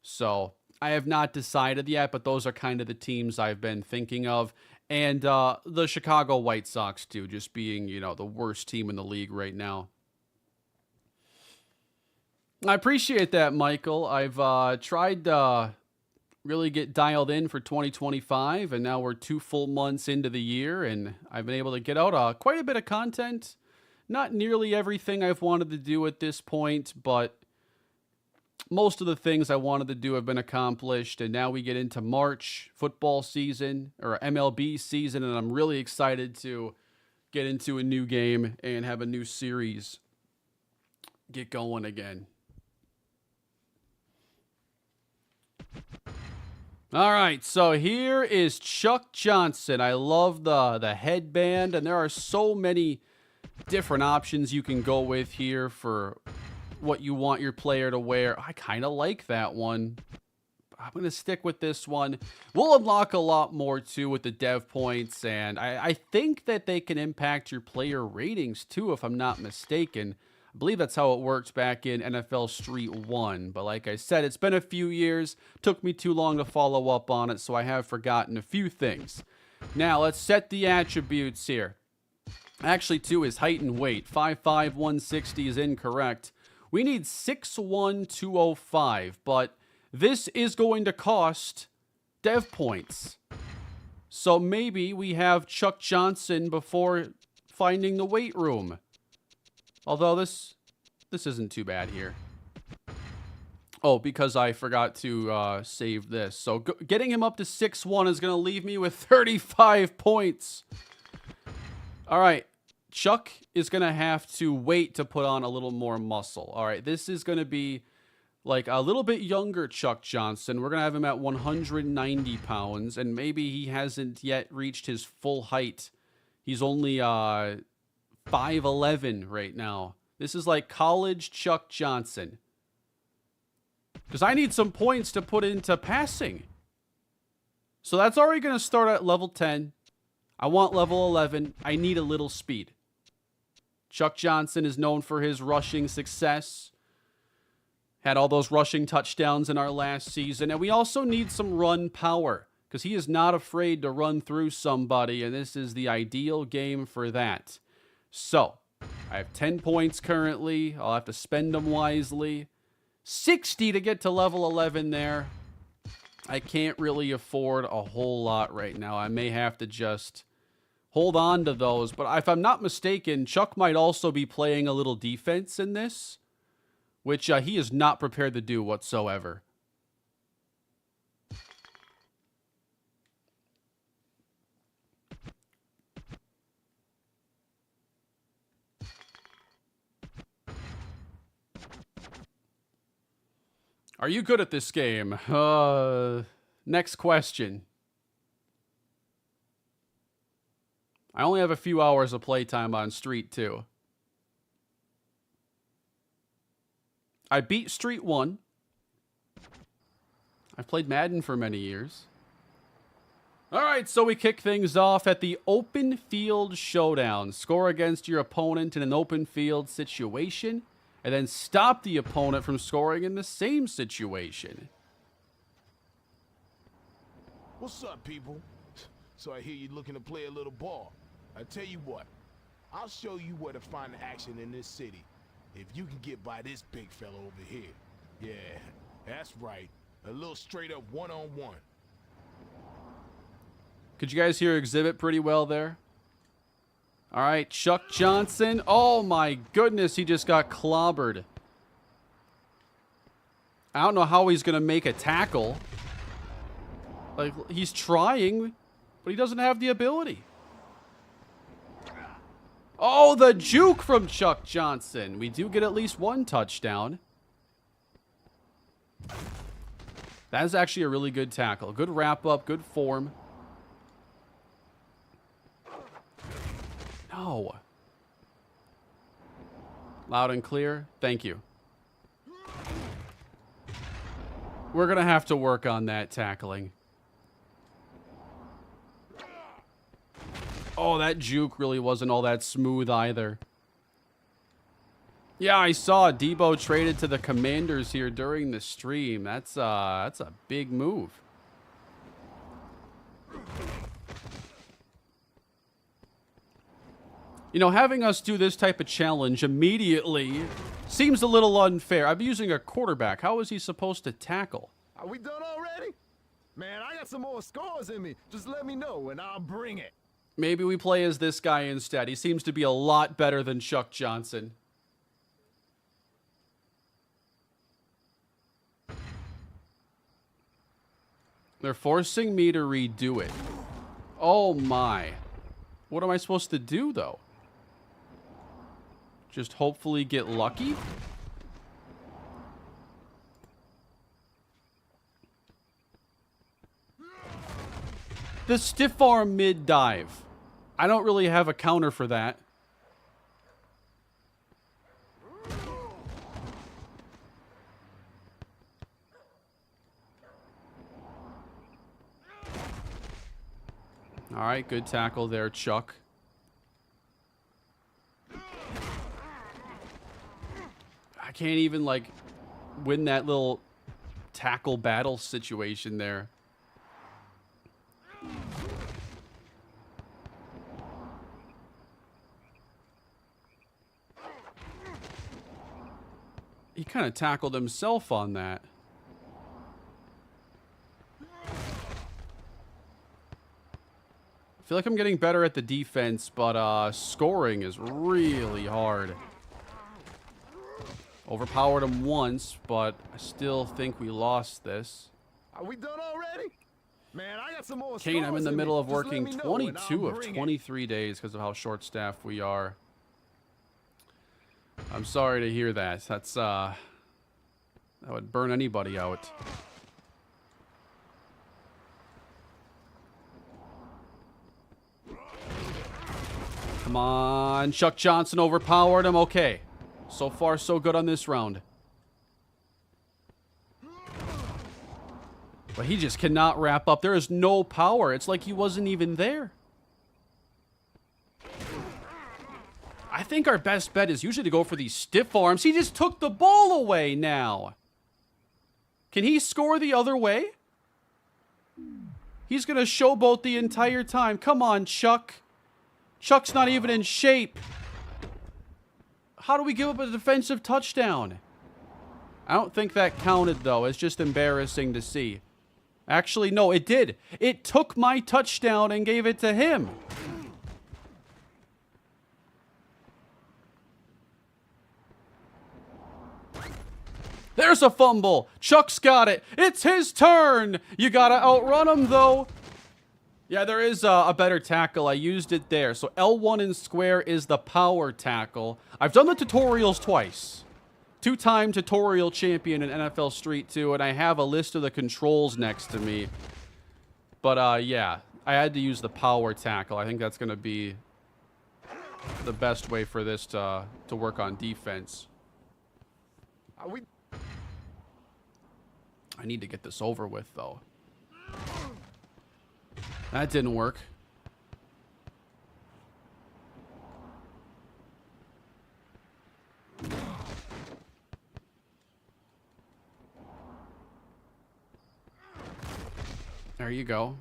So I have not decided yet, but those are kind of the teams I've been thinking of. And the Chicago White Sox, too, just being, the worst team in the league right now. I appreciate that, Michael. I've tried to really get dialed in for 2025, and now we're 2 full months into the year, and I've been able to get out quite a bit of content. Not nearly everything I've wanted to do at this point, but most of the things I wanted to do have been accomplished, and now we get into March football season, or MLB season, and I'm really excited to get into a new game and have a new series get going again. All right, so here is Chuck Johnson. I love the headband, and there are so many different options you can go with here for what you want your player to wear. I kind of like that one. I'm going to stick with this one. We'll unlock a lot more, too, with the dev points, and I think that they can impact your player ratings, too, if I'm not mistaken. I believe that's how it worked back in NFL Street 1. But like I said, it's been a few years. Took me too long to follow up on it, so I have forgotten a few things. Now, let's set the attributes here. Actually, too, his height and weight. 5'5", 160 is incorrect. We need 6'1", 205, but this is going to cost dev points. So maybe we have Chuck Johnson before finding the weight room. Although this isn't too bad here. Oh, because I forgot to save this. So getting him up to 6'1" is going to leave me with 35 points. All right. Chuck is going to have to wait to put on a little more muscle. All right. This is going to be like a little bit younger Chuck Johnson. We're going to have him at 190 pounds. And maybe he hasn't yet reached his full height. He's only 5'11" right now. This is like college Chuck Johnson. Because I need some points to put into passing. So that's already going to start at level 10. I want level 11. I need a little speed. Chuck Johnson is known for his rushing success. Had all those rushing touchdowns in our last season. And we also need some run power. Because he is not afraid to run through somebody. And this is the ideal game for that. So, I have 10 points currently. I'll have to spend them wisely. 60 to get to level 11 there. I can't really afford a whole lot right now. I may have to just hold on to those. But if I'm not mistaken, Chuck might also be playing a little defense in this, which he is not prepared to do whatsoever. Are you good at this game? Next question. I only have a few hours of playtime on Street 2. I beat Street 1. I've played Madden for many years. Alright, so we kick things off at the open field showdown. Score against your opponent in an open field situation, and then stop the opponent from scoring in the same situation. What's up, people? So I hear you looking to play a little ball. I tell you what, I'll show you where to find the action in this city. If you can get by this big fella over here. Yeah, that's right. A little straight up one-on-one. Could you guys hear Exhibit pretty well there? All right, Chuck Johnson. Oh my goodness, he just got clobbered. I don't know how he's going to make a tackle. Like, he's trying, but he doesn't have the ability. Oh, the juke from Chuck Johnson. We do get at least one touchdown. That is actually a really good tackle. Good wrap up, good form. No. Loud and clear. Thank you. We're going to have to work on that tackling. Oh, that juke really wasn't all that smooth either. Yeah, I saw Debo traded to the Commanders here during the stream. That's a big move. You know, having us do this type of challenge immediately seems a little unfair. I'm using a quarterback. How is he supposed to tackle? Are we done already? Man, I got some more scores in me. Just let me know and I'll bring it. Maybe we play as this guy instead. He seems to be a lot better than Chuck Johnson. They're forcing me to redo it. Oh my. What am I supposed to do though? Just hopefully get lucky? The stiff arm mid dive. I don't really have a counter for that. All right, good tackle there, Chuck. can't even, like, win that little tackle battle situation there. He kind of tackled himself on that. I feel like I'm getting better at the defense, but scoring is really hard. Overpowered him once, but I still think we lost this. Are we done already? Man, I got some more Kane, I'm in the scores middle me. of Just let working me know and I'll 22 of bring it. 23 days because of how short-staffed we are. I'm sorry to hear that. That's, that would burn anybody out. Come on. Chuck Johnson overpowered him. Okay. So far, so good on this round. But he just cannot wrap up. There is no power. It's like he wasn't even there. I think our best bet is usually to go for these stiff arms. He just took the ball away now. Can he score the other way? He's going to showboat the entire time. Come on, Chuck. Chuck's not even in shape. How do we give up a defensive touchdown? I don't think that counted, though. It's just embarrassing to see. Actually, no, it did. It took my touchdown and gave it to him. There's a fumble. Chuck's got it. It's his turn. You gotta outrun him, though. Yeah, there is a better tackle. I used it there. So L1 in square is the power tackle. I've done the tutorials twice. 2-time tutorial champion in NFL Street 2, and I have a list of the controls next to me. But, yeah, I had to use the power tackle. I think that's going to be the best way for this to work on defense. Are we? I need to get this over with, though. That didn't work. There you go.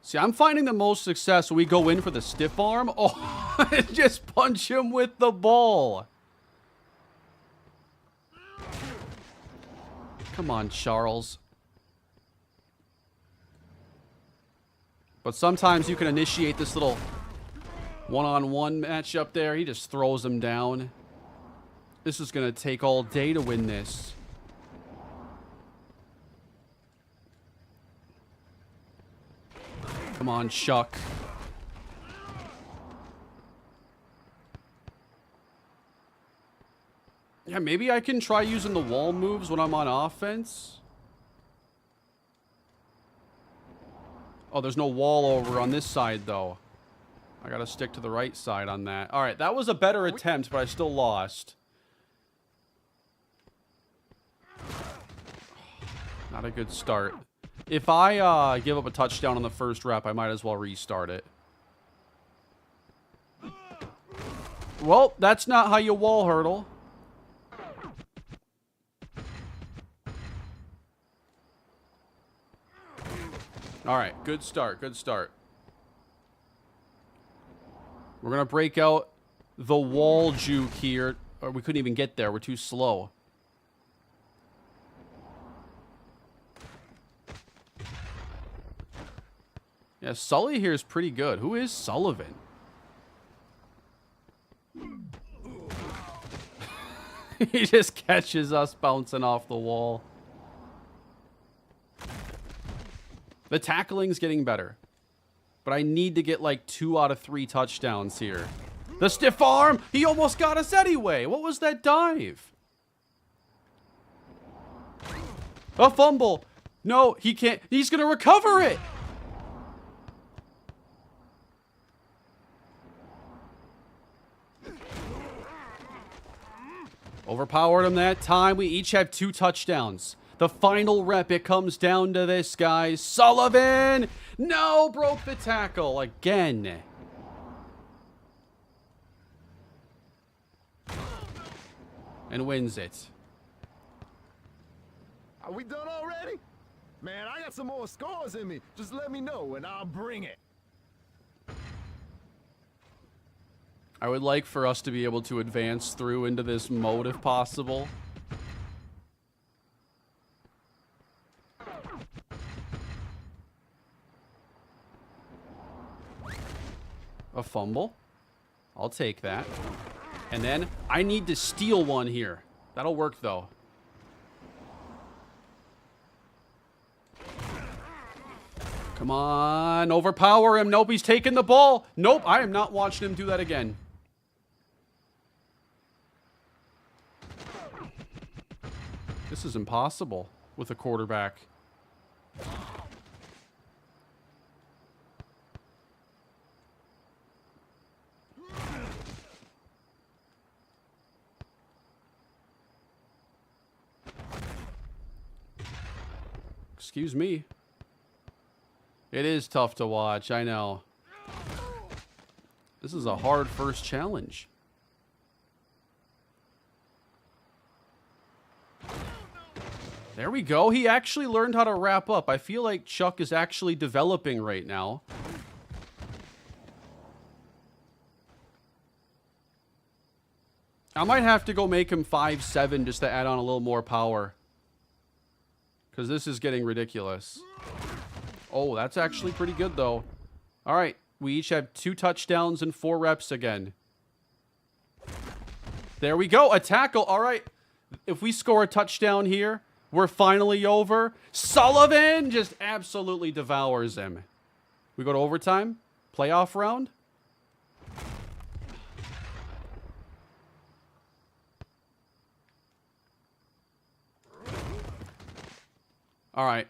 See, I'm finding the most success when we go in for the stiff arm. Oh, and just punch him with the ball. Come on, Charles. But sometimes you can initiate this little one-on-one matchup there. He just throws him down. This is going to take all day to win this. Come on, Chuck. Yeah, maybe I can try using the wall moves when I'm on offense. Oh, there's no wall over on this side, though. I gotta stick to the right side on that. All right, that was a better attempt, but I still lost. Not a good start. If I give up a touchdown on the first rep, I might as well restart it. Well, that's not how you wall hurdle. All right, good start, good start. We're going to break out the wall juke here. Or we couldn't even get there. We're too slow. Yeah, Sully here is pretty good. Who is Sullivan? He just catches us bouncing off the wall. The tackling's getting better. But I need to get like 2 out of 3 touchdowns here. The stiff arm! He almost got us anyway! What was that dive? A fumble! No, he can't. He's gonna recover it! Overpowered him that time. We each have 2 touchdowns. The final rep, it comes down to this, guys. Sullivan! No, broke the tackle again. and wins it. Are we done already? Man, I got some more scores in me. Just let me know and I'll bring it. I would like for us to be able to advance through into this mode if possible. A fumble. I'll take that. And then I need to steal one here. That'll work though. Come on, overpower him. Nope, he's taking the ball. Nope, I am not watching him do that again. This is impossible with a quarterback. Excuse me. It is tough to watch, I know. This is a hard first challenge. There we go. He actually learned how to wrap up. I feel like Chuck is actually developing right now. I might have to go make him 5'7" just to add on a little more power. Because this is getting ridiculous. Oh, that's actually pretty good, though. All right. We each have 2 touchdowns and 4 reps again. There we go. A tackle. All right. If we score a touchdown here, we're finally over. Sullivan just absolutely devours him. We go to overtime. Playoff round. All right.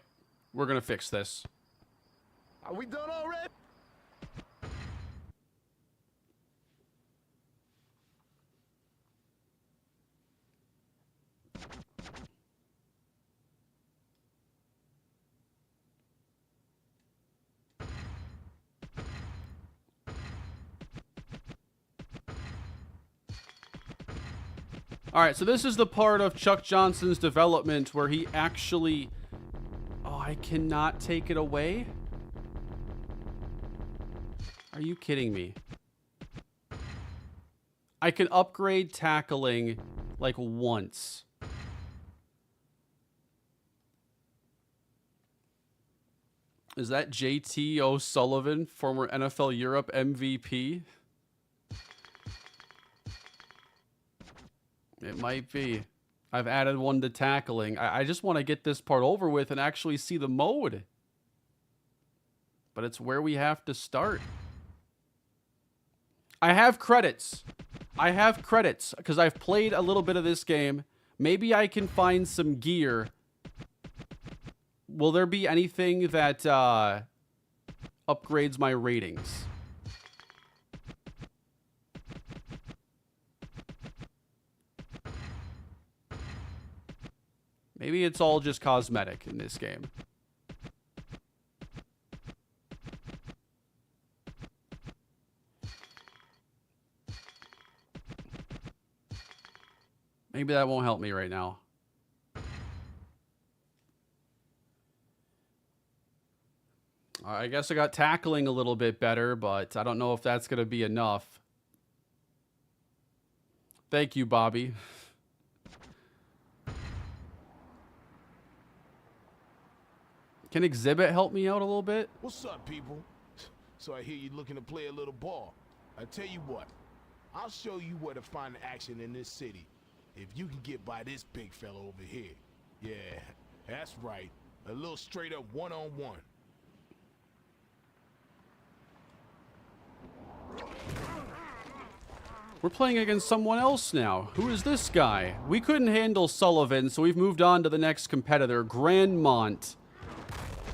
We're going to fix this. Are we done already? All right, so this is the part of Chuck Johnson's development where he actually... Oh, I cannot take it away? Are you kidding me? I can upgrade tackling like once. Is that JT O'Sullivan, former NFL Europe MVP? It might be. I've added one to tackling. I just want to get this part over with and actually see the mode. But it's where we have to start. I have credits. I have credits because I've played a little bit of this game. Maybe I can find some gear. Will there be anything that upgrades my ratings? Maybe it's all just cosmetic in this game. Maybe that won't help me right now. I guess I got tackling a little bit better, but I don't know if that's going to be enough. Thank you, Bobby. Can Exhibit help me out a little bit? What's up, people? So I hear you looking to play a little ball. I tell you what, I'll show you where to find action in this city. If you can get by this big fella over here. Yeah, that's right. A little straight up one-on-one. We're playing against someone else now. Who is this guy? We couldn't handle Sullivan, so we've moved on to the next competitor, Grandmont.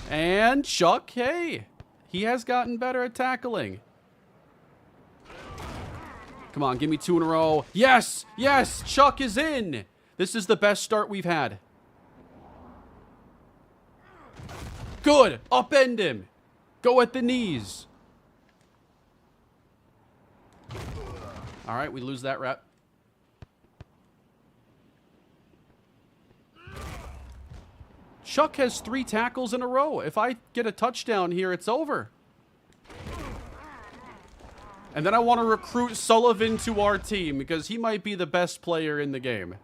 And Chuck, hey, he has gotten better at tackling. Come on, give me 2 in a row. Yes, yes, Chuck is in. This is the best start we've had. Good, upend him. Go at the knees. All right, we lose that rep. Chuck has 3 tackles in a row. If I get a touchdown here, it's over. And then I want to recruit Sullivan to our team because he might be the best player in the game.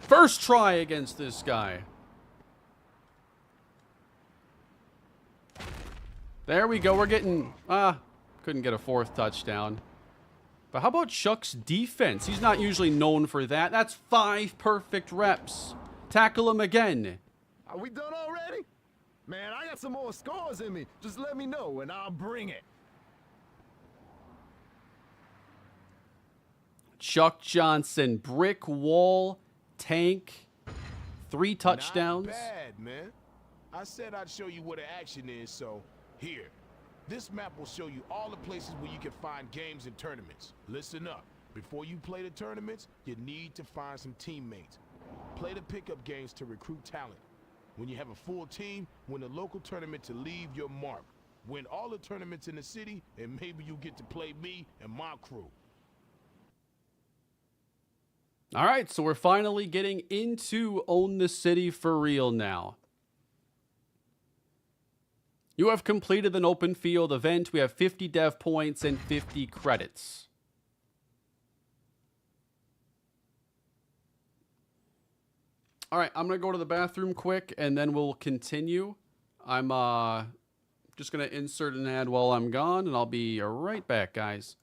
First try against this guy. There we go. We're getting... couldn't get a 4th touchdown. But how about Chuck's defense? He's not usually known for that. That's 5 perfect reps. Tackle him again. Are we done already? Man, I got some more scores in me. Just let me know and I'll bring it. Chuck Johnson, brick wall, tank, 3 touchdowns. Not bad, man. I said I'd show you where the action is, so here. This map will show you all the places where you can find games and tournaments. Listen up. Before you play the tournaments, you need to find some teammates. Play the pickup games to recruit talent. When you have a full team, win the local tournament to leave your mark. Win all the tournaments in the city, and maybe you get to play me and my crew. All right, so we're finally getting into Own the City for real now. You have completed an open field event. We have 50 dev points and 50 credits. All right, I'm going to go to the bathroom quick, and then we'll continue. I'm just going to insert an ad while I'm gone, and I'll be right back, guys.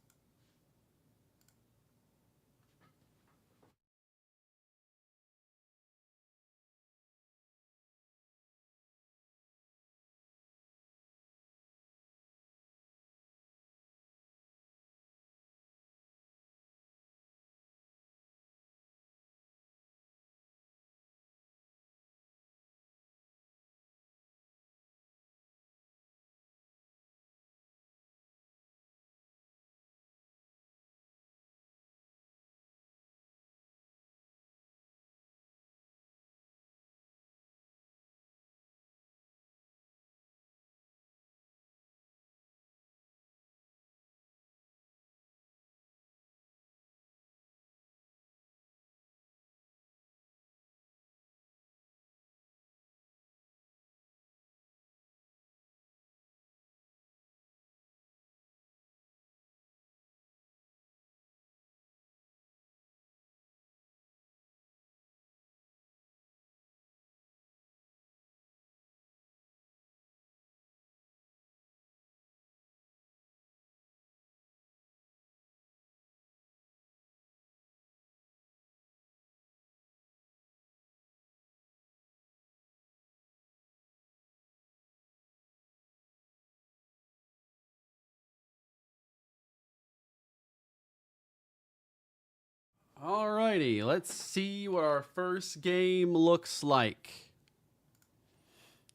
Alrighty, let's see what our first game looks like.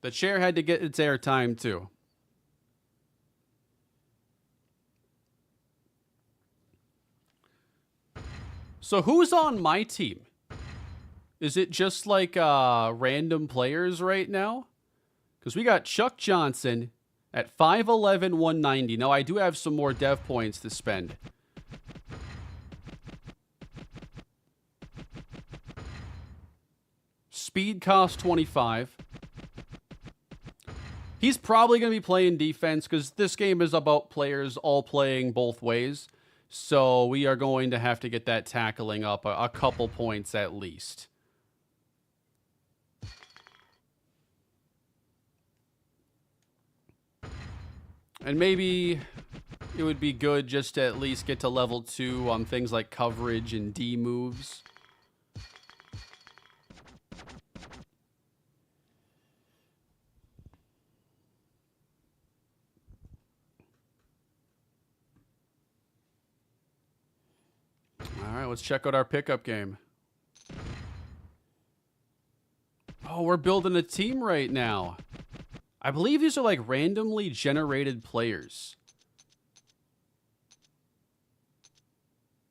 The chair had to get its airtime too. So who's on my team? Is it just like random players right now? Because we got Chuck Johnson at 5'11", 190. Now I do have some more dev points to spend. Speed costs 25. He's probably going to be playing defense because this game is about players all playing both ways. So we are going to have to get that tackling up a couple points at least. And maybe it would be good just to at least get to level 2 on things like coverage and D moves. All right, let's check out our pickup game. Oh, we're building a team right now. I believe these are like randomly generated players.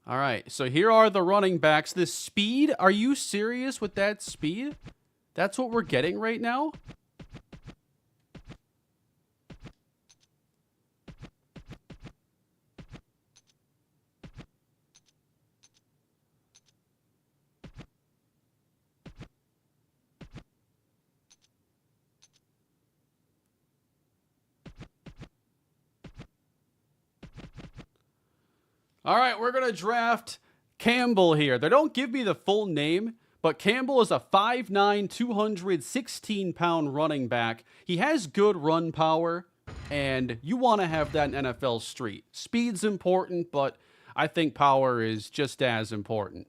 All right, so here are the running backs. The speed, are you serious with that speed? That's what we're getting right now? All right, we're going to draft Campbell here. They don't give me the full name, but Campbell is a 5'9", 216-pound running back. He has good run power, and you want to have that in NFL Street. Speed's important, but I think power is just as important.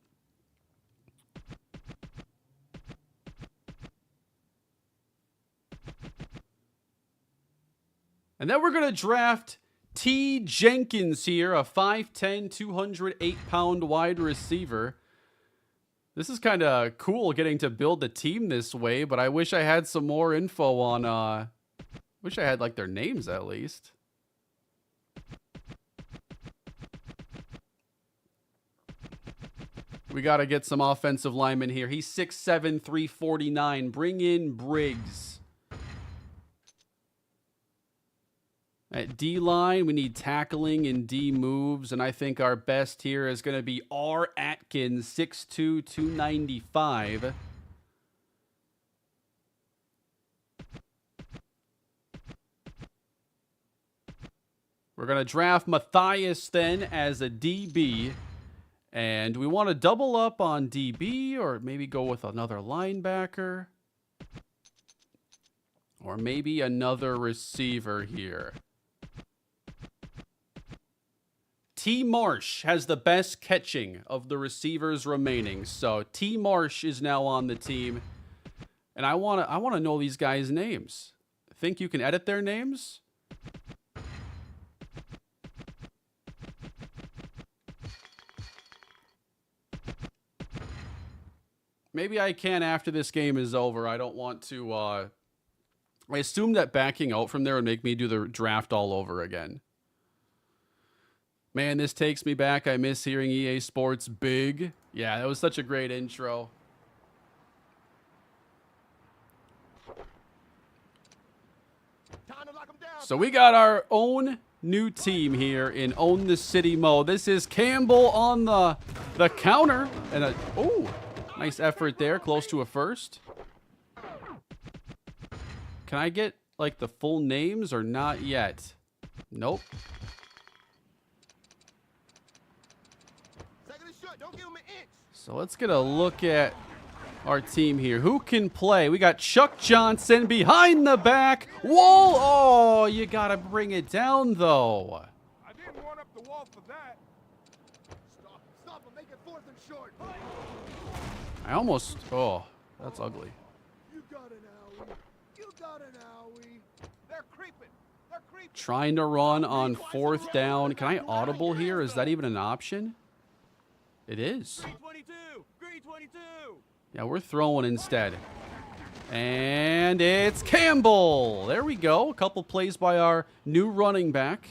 And then we're going to draft T. Jenkins here, a 5'10", 208-pound wide receiver. This is kind of cool getting to build the team this way, but I wish I had some more info on, wish I had like their names at least. We got to get some offensive linemen here. He's 6'7", 349. Bring in Briggs. At D-line, we need tackling and D moves, and I think our best here is going to be R. Atkins, 6'2", 295. We're going to draft Matthias then as a DB, and we want to double up on DB or maybe go with another linebacker or maybe another receiver here. T. Marsh has the best catching of the receivers remaining. So T. Marsh is now on the team. And I want to know these guys' names. Think you can edit their names? Maybe I can after this game is over. I don't want to I assume that backing out from there would make me do the draft all over again. Man, this takes me back. I miss hearing EA Sports big. Yeah, that was such a great intro. So we got our own new team here in Own the City mode. This is Campbell on the counter. And oh, nice effort there. Close to a first. Can I get like the full names or not yet? Nope. So let's get a look at our team here. Who can play? We got Chuck Johnson behind the back. Whoa! Oh, you got to bring it down, though. I didn't run up the wall for that. Stop him. Make it 4th and short. I almost... Oh, that's ugly. You got an owie. You got an owie. They're creeping. They're creeping. Trying to run on 4th down. Can I audible here? Is that even an option? It is. Green 22! Green 22! Yeah, we're throwing instead. And it's Campbell. There we go. A couple plays by our new running back.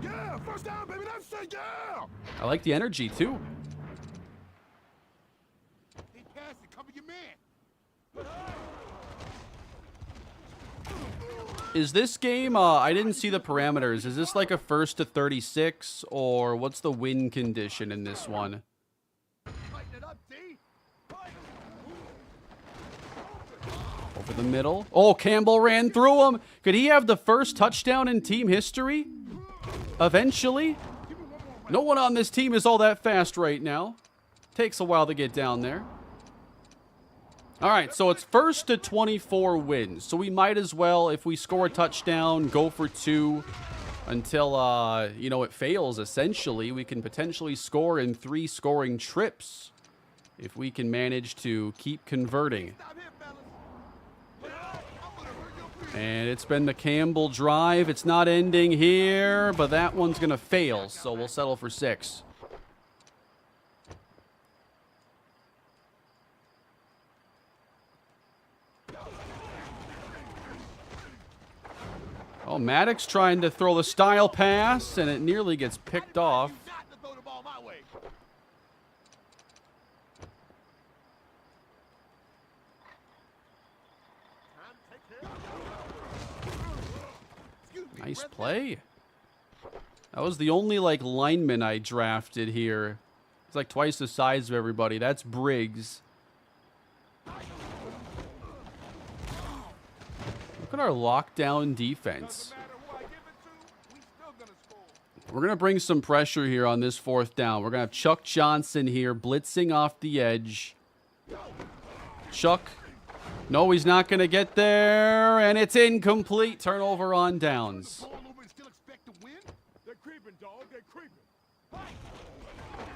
Yeah, first down, baby. That's it, yeah. I like the energy, too. He passed it. Cover your man. Is this game, I didn't see the parameters. Is this like a 1st to 36, or what's the win condition in this one? Over the middle. Oh, Campbell ran through him. Could he have the first touchdown in team history? Eventually? No one on this team is all that fast right now. Takes a while to get down there. All right, so it's 1st to 24 wins. So we might as well, if we score a touchdown, go for 2 until, you know, it fails, essentially. We can potentially score in 3 scoring trips if we can manage to keep converting. And it's been the Campbell drive. It's not ending here, but that one's going to fail, so we'll settle for 6. Oh, Maddox trying to throw the style pass, and it nearly gets picked off. Nice play. That was the only, like, lineman I drafted here. He's like twice the size of everybody. That's Briggs. Look at our lockdown defense. We're going to bring some pressure here on this 4th down. We're going to have Chuck Johnson here blitzing off the edge. Chuck. No, he's not going to get there. And it's incomplete. Turnover on downs.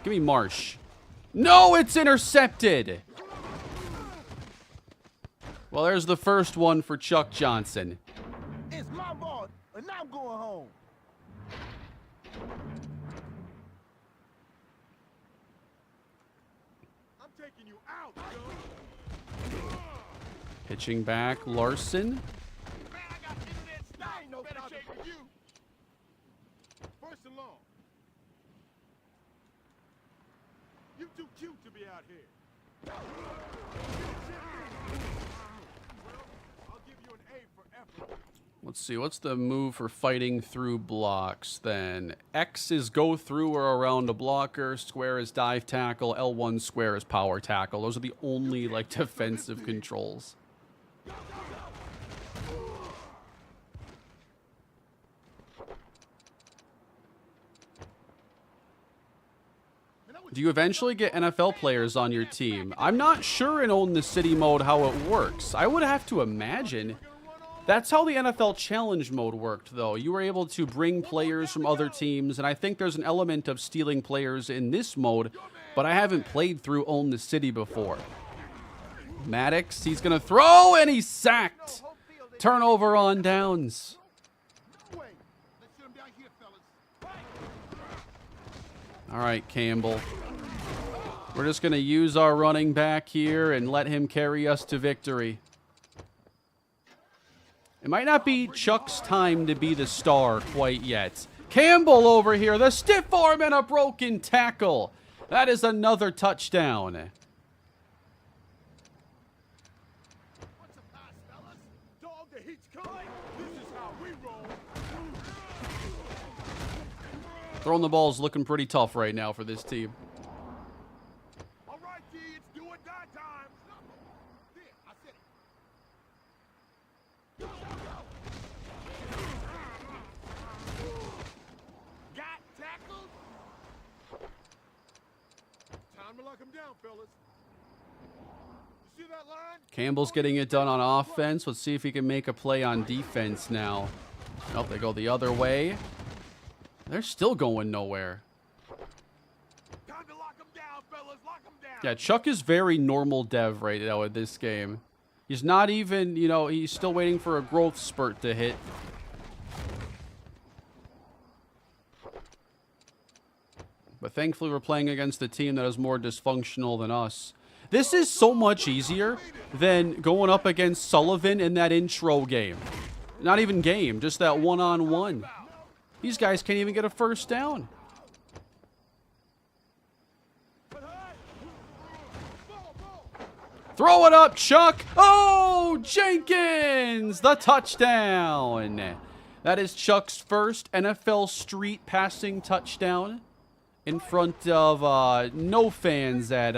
Give me Marsh. No, it's intercepted. Well, there's the first one for Chuck Johnson. It's my ball, and I'm going home. I'm taking you out, Joe. Pitching back, Larson. Man, I got internet style. I ain't no better shape than you. First and long. You too cute to be out here. Well, I'll give you an A for effort. Let's see, what's the move for fighting through blocks then? X is go through or around a blocker, square is dive tackle, L1 square is power tackle. Those are the only, like, defensive controls. Do you eventually get NFL players on your team? I'm not sure in Own the City mode how it works. I would have to imagine. That's how the NFL Challenge mode worked, though. You were able to bring players from other teams, and I think there's an element of stealing players in this mode, but I haven't played through Own the City before. Maddox, he's going to throw, and he's sacked. Turnover on downs. All right, Campbell. We're just going to use our running back here and let him carry us to victory. It might not be Chuck's time to be the star quite yet. Campbell over here, the stiff arm and a broken tackle. That is another touchdown. What's the pass, fellas? Dog, the heat's coming. This is how we roll. Throwing the ball is looking pretty tough right now for this team. All right, D, it's do or die time. There, I said it. Go, go, go. Got tackled. Time to lock him down, fellas. You see that line? Campbell's getting it done on offense. Let's see if he can make a play on defense now. Nope, they go the other way. They're still going nowhere. Time to lock him down, fellas. Lock him down. Yeah, Chuck is very normal dev right now in this game. He's not even, you know, he's still waiting for a growth spurt to hit. But thankfully we're playing against a team that is more dysfunctional than us. This is so much easier than going up against Sullivan in that intro game. Not even game, just that one-on-one. These guys can't even get a first down. Throw it up, Chuck. Oh, Jenkins, the touchdown. That is Chuck's first NFL Street passing touchdown in front of no fans at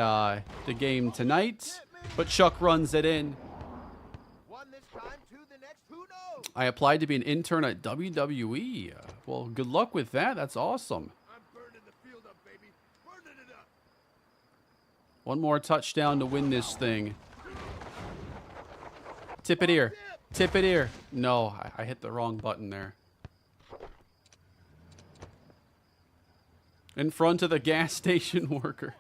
the game tonight. But Chuck runs it in. I applied to be an intern at WWE. Well, good luck with that. That's awesome. I'm burning the field up, baby. Burning it up. One more touchdown to win this thing. Tip it here. Tip it here. No, I hit the wrong button there. In front of the gas station worker.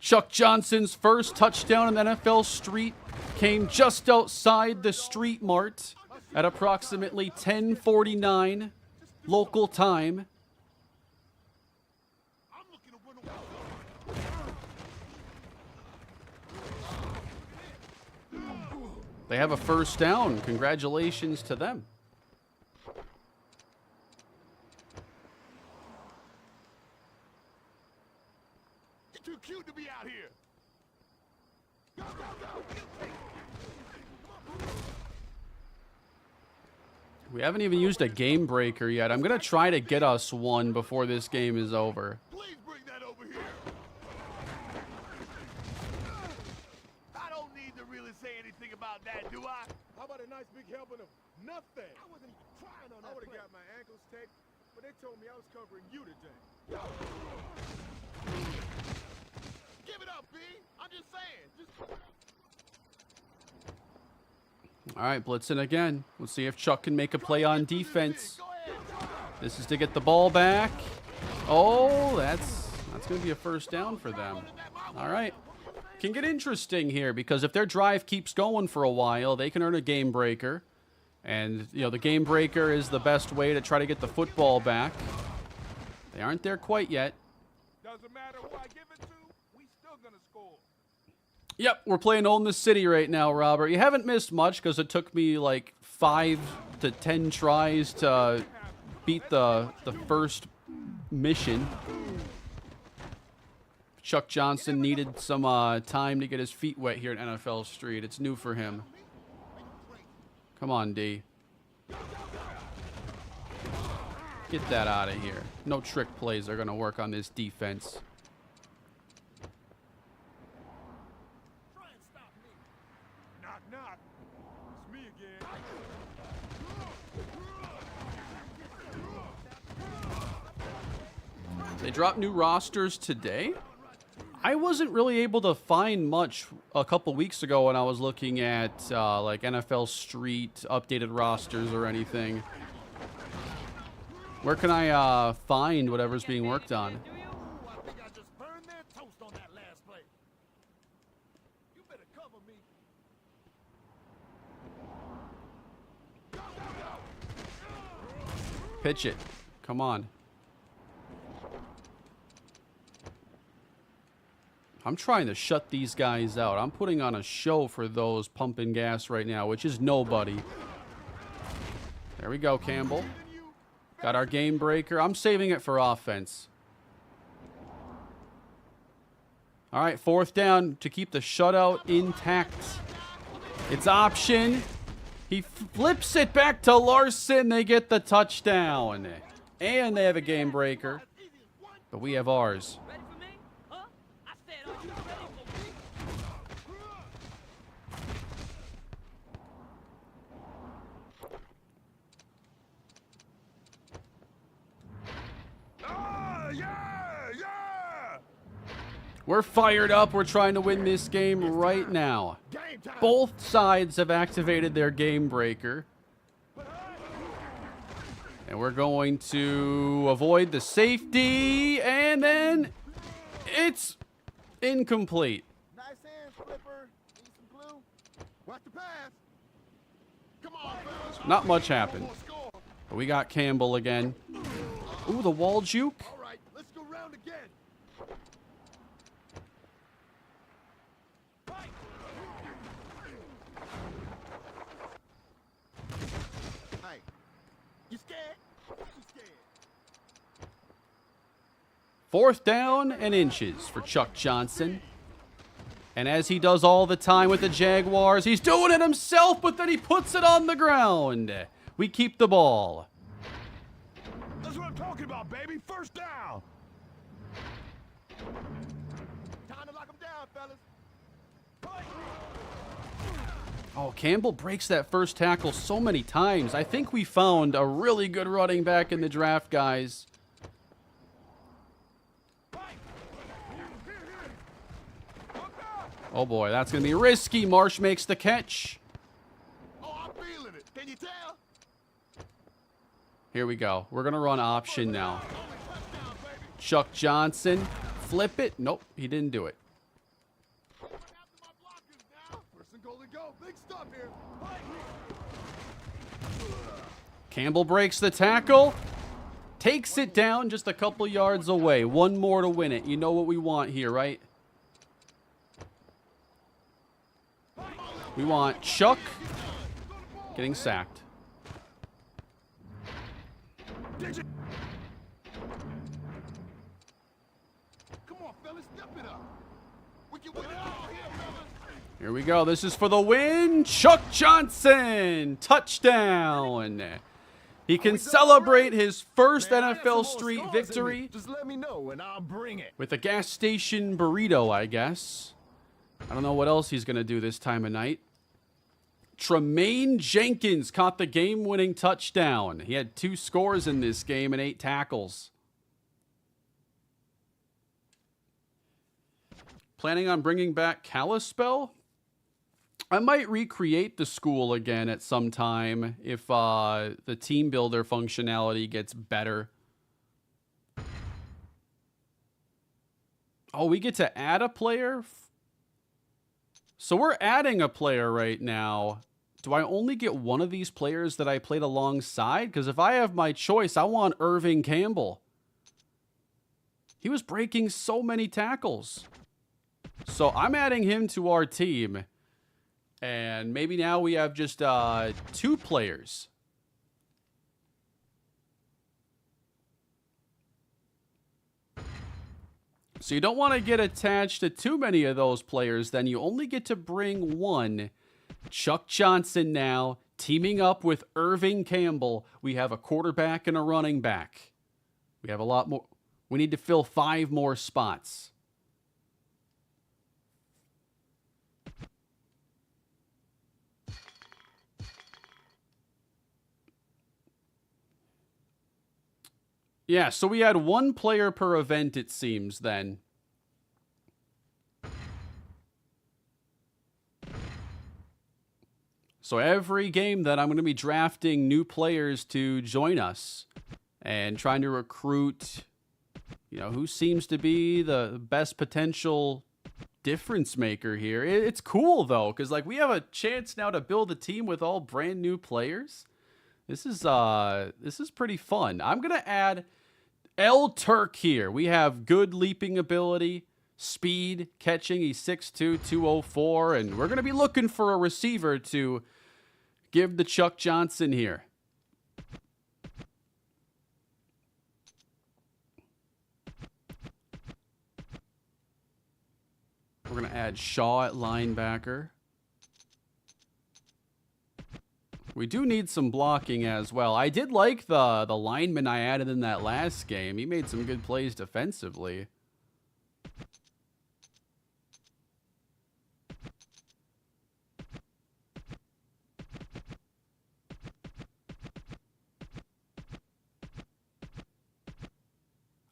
Chuck Johnson's first touchdown in the NFL Street came just outside the Street Mart at approximately 10:49 local time. They have a first down. Congratulations to them. You're too cute to be out here. Go, go, go. We haven't even used a game breaker yet. I'm going to try to get us one before this game is over. Please bring that over here. I don't need to really say anything about that, do I? How about a nice big helping of nothing? I wasn't even trying on that. I would have got my ankles taped But they told me I was covering you today. Give it up, B. I'm just saying. All right, blitzing again. Let's see if Chuck can make a play on defense. This is to get the ball back. Oh, that's going to be a first down for them. All right. Can get interesting here because if their drive keeps going for a while, they can earn a game breaker. And, you know, the game breaker is the best way to try to get the football back. They aren't there quite yet. Doesn't matter who I give it to, we still gonna score. Yep, we're playing Own the City right now, Robert. You haven't missed much because it took me like 5 to 10 tries to beat the first mission. Chuck Johnson needed some time to get his feet wet here at NFL Street. It's new for him. Come on, D. Get that out of here. No trick plays are going to work on this defense. Try and stop me. Knock, knock. It's me again. They dropped new rosters today. I wasn't really able to find much a couple weeks ago when I was looking at like NFL Street updated rosters or anything. Where can I find whatever's being worked on? I think I just burned their toast on that last play. You better cover me. Pitch it. Come on. I'm trying to shut these guys out. I'm putting on a show for those pumping gas right now, which is nobody. There we go, Campbell. Got our game breaker. I'm saving it for offense. All right, fourth down to keep the shutout intact. It's option. He flips it back to Larson. They get the touchdown. And they have a game breaker. But we have ours. Ready for me? Huh? I said, are you ready for me? Ah, yeah, yeah. We're fired up. We're trying to win this game right now. Game time. Both sides have activated their game breaker. And we're going to avoid the safety. And then it's incomplete. Nice hands, Flipper. Need some glue? Watch the pass. Come on, fellas. Not much happened. Score. But we got Campbell again. Ooh, the wall juke. All right, let's go round again. Hey, you scared? You scared? Fourth down and inches for Chuck Johnson. And as he does all the time with the Jaguars, he's doing it himself, but then he puts it on the ground. We keep the ball. That's what I'm talking about, baby. First down. Time to lock him down, fellas. Oh, Campbell breaks that first tackle so many times. I think we found a really good running back in the draft, guys. Oh boy, that's going to be risky. Marsh makes the catch. Oh, I'm feeling it. Can you tell? Here we go. We're going to run option now. Only touchdown, baby. Chuck Johnson, flip it. Nope, he didn't do it. Going after my blockers now. First and goal to go. Big stop here. Campbell breaks the tackle. Takes it down just a couple yards away. One more to win it. You know what we want here, right? We want Chuck getting sacked. Did you? Come on, fellas, step it up. We can win it all here, fellas. Here we go. This is for the win. Chuck Johnson. Touchdown. He can celebrate his first Man, I got some NFL more Street scores in me. victory Just let me know and I'll bring it. with a gas station burrito, I guess. I don't know what else he's going to do this time of night. Tremaine Jenkins caught the game-winning touchdown. He had 2 scores in this game and 8 tackles. Planning on bringing back Kalispell? I might recreate the school again at some time if the team builder functionality gets better. Oh, we get to add a player? So we're adding a player right now. Do I only get one of these players that I played alongside? Because if I have my choice, I want Irving Campbell. He was breaking so many tackles. So I'm adding him to our team. And maybe now we have just 2 players. So you don't want to get attached to too many of those players. Then you only get to bring one. Chuck Johnson now teaming up with Irving Campbell. We have a quarterback and a running back. We have a lot more. We need to fill 5 more spots. Yeah, so we had 1 player per event, it seems, then. So every game that I'm going to be drafting new players to join us and trying to recruit, you know, who seems to be the best potential difference maker here. It's cool, though, because, like, we have a chance now to build a team with all brand new players. This is pretty fun. I'm going to add L. Turk here. We have good leaping ability, speed, catching. He's 6'2", 204, and we're going to be looking for a receiver to give the Chuck Johnson here. We're going to add Shaw at linebacker. We do need some blocking as well. I did like the lineman I added in that last game. He made some good plays defensively.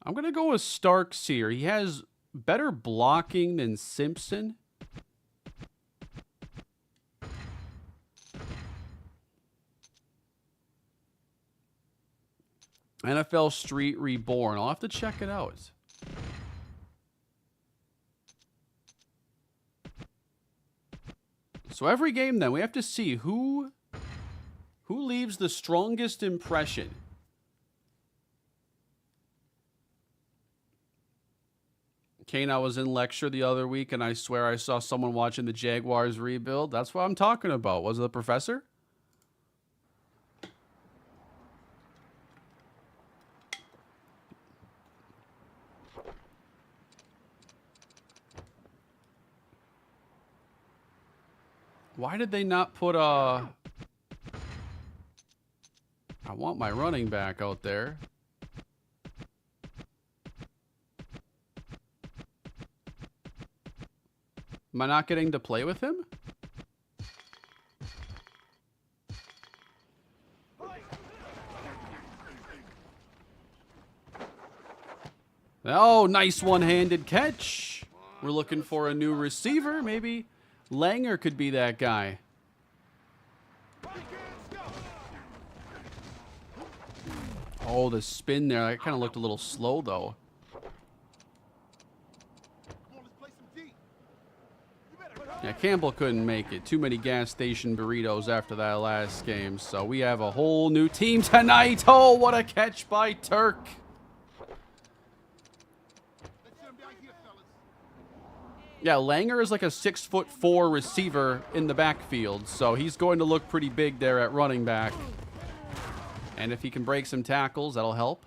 I'm going to go with Starks here. He has better blocking than Simpson. NFL Street Reborn. I'll have to check it out. So every game then, we have to see who leaves the strongest impression. Kane, I was in lecture the other week, and I swear I saw someone watching the Jaguars rebuild. That's what I'm talking about. Was it the professor? Why did they not put I want my running back out there. Am I not getting to play with him? Oh, nice one-handed catch. We're looking for a new receiver. Maybe Langer could be that guy. Oh, the spin there. That kind of looked a little slow, though. Yeah, Campbell couldn't make it. Too many gas station burritos after that last game. So we have a whole new team tonight. Oh, what a catch by Turk. Yeah, Langer is like a 6'4" receiver in the backfield. So he's going to look pretty big there at running back. And if he can break some tackles, that'll help.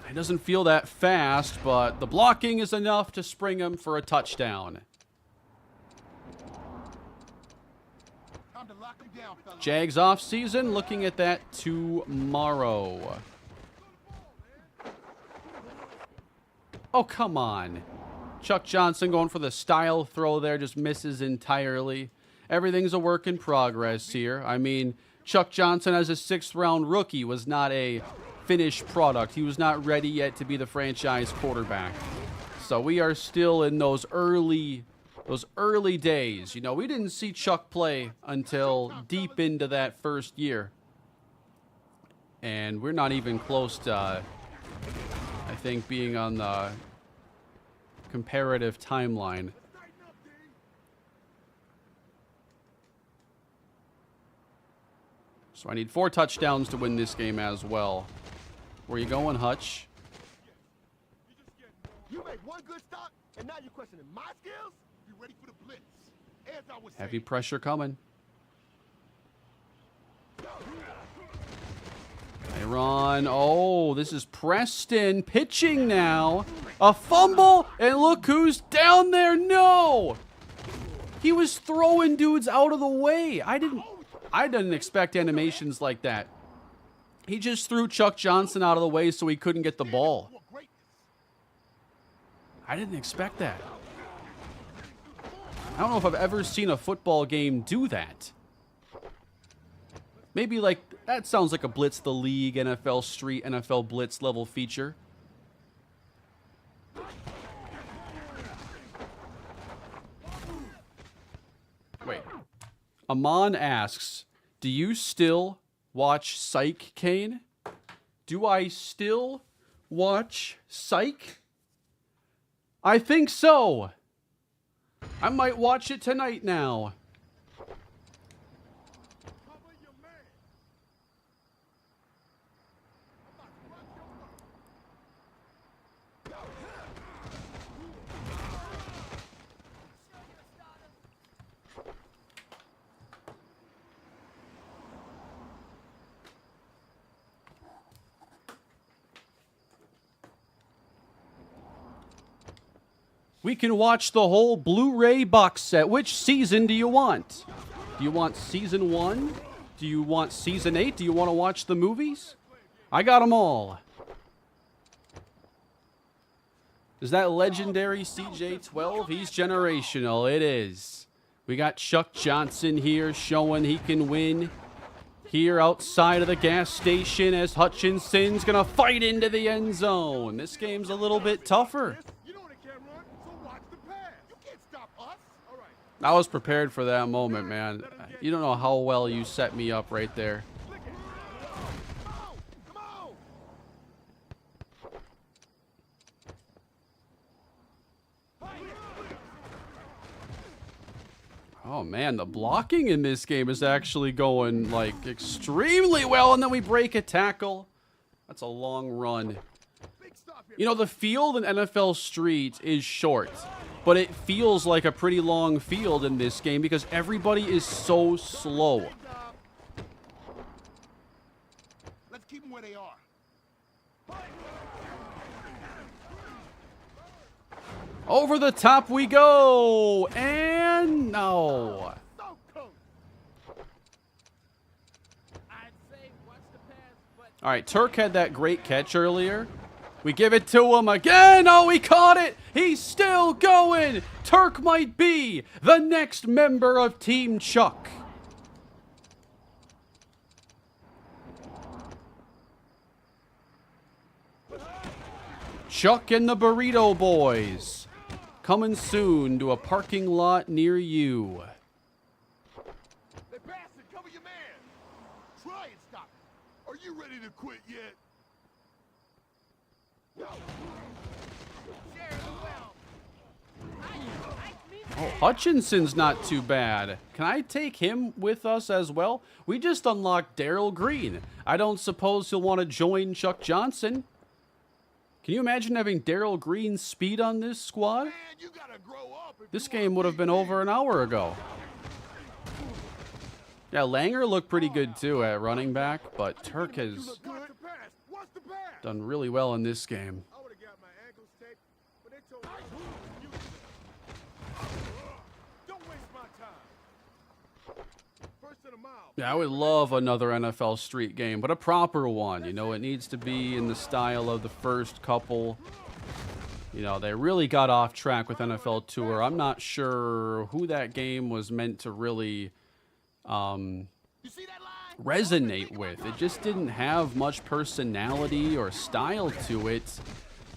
He doesn't feel that fast, but the blocking is enough to spring him for a touchdown. Jags off season, looking at that tomorrow. Oh, come on. Chuck Johnson going for the style throw there, just misses entirely. Everything's a work in progress here. I mean, Chuck Johnson as a 6th-round rookie was not a finished product. He was not ready yet to be the franchise quarterback. So we are still in those early days. You know, we didn't see Chuck play until deep into that first year. And we're not even close to, I think, being on the comparative timeline. So I need 4 touchdowns to win this game as well. Where you going, Hutch? You make one good stop, and now you're questioning my skills? You ready for the blitz? As I was Heavy pressure coming. They run. Oh, this is Preston pitching now. A fumble, and look who's down there. No! He was throwing dudes out of the way. I didn't expect animations like that. He just threw Chuck Johnson out of the way so he couldn't get the ball. I didn't expect that. I don't know if I've ever seen a football game do that. Maybe like, that sounds like a Blitz the League, NFL Street, NFL Blitz level feature. Wait. Amon asks, do you still watch Psych, Kane? Do I still watch Psych? I think so. I might watch it tonight now. We can watch the whole Blu-ray box set. Which season do you want? Do you want season 1? Do you want season 8? Do you want to watch the movies? I got them all. Is that legendary CJ12? He's generational. It is. We got Chuck Johnson here showing he can win here outside of the gas station as Hutchinson's going to fight into the end zone. This game's a little bit tougher. I was prepared for that moment, man. You don't know how well you set me up right there. Oh, man, the blocking in this game is actually going, like, extremely well, and then we break a tackle. That's a long run. You know, the field in NFL Street is short, but it feels like a pretty long field in this game because everybody is so slow. Let's keep them where they are. Over the top we go, and no. All right, Turk had that great catch earlier. We give it to him again. Oh, he caught it. He's still going. Turk might be the next member of Team Chuck. Chuck and the Burrito Boys. Coming soon to a parking lot near you. They passed it. Cover your man. Try and stop it. Are you ready to quit yet? Oh, Hutchinson's not too bad. Can I take him with us as well? We just unlocked Darryl Green. I don't suppose he'll want to join Chuck Johnson. Can you imagine having Darryl Green's speed on this squad? Man, you gotta grow up This game would have been over an hour ago. Yeah, Langer looked pretty good too at running back, but Turk has done really well in this game. I would have got my ankles taped, but they told me don't waste my time. First of the mile. Yeah, I would love another NFL Street game, but a proper one. You know, it needs to be in the style of the first couple. You know, they really got off track with NFL Tour. I'm not sure who that game was meant to really resonate with. It just didn't have much personality or style to it.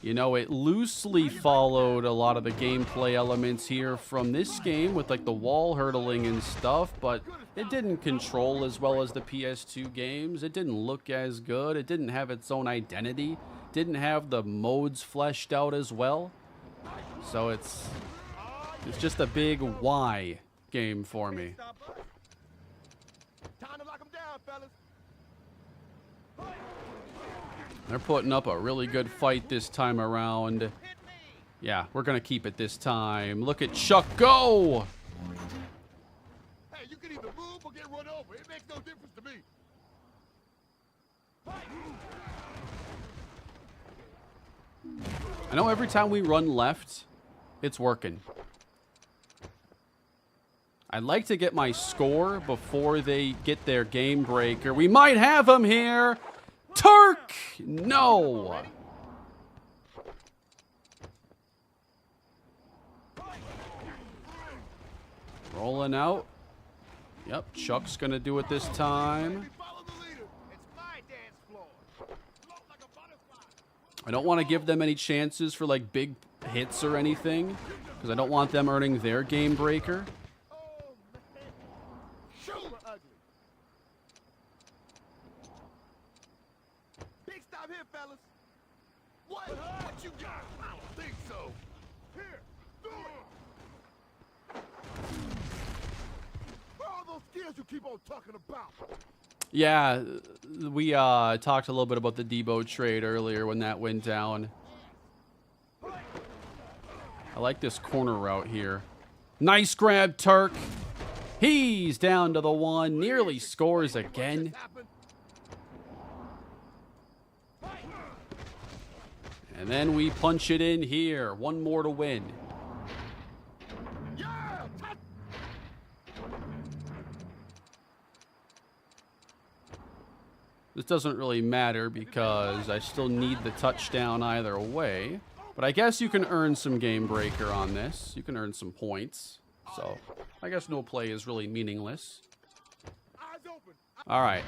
You know, it loosely followed a lot of the gameplay elements here from this game with like the wall hurdling and stuff, but it didn't control as well as the PS2 games. It didn't look as good. It didn't have its own identity. Didn't have the modes fleshed out as well. So it's just a big why game for me. Time to lock 'em down, fellas. They're putting up a really good fight this time around. Yeah, we're going to keep it this time. Look at Chuck go! Hey, you can either move or get run over. It makes no difference to me. I know every time we run left, it's working. I'd like to get my score before they get their game breaker. We might have him here. Turk! No! Rolling out. Yep, Chuck's gonna do it this time. I don't want to give them any chances for like big hits or anything, because I don't want them earning their game breaker. Big stop here, fellas. What? What you got? I don't think so. Here, do it. Where are those skills you keep on talking about? Yeah, we talked a little bit about the Debo trade earlier when that went down. I like this corner route here. Nice grab, Turk. He's down to the one. Nearly scores again. And then we punch it in here. One more to win. This doesn't really matter because I still need the touchdown either way. But I guess you can earn some game breaker on this. You can earn some points. So I guess no play is really meaningless. All right.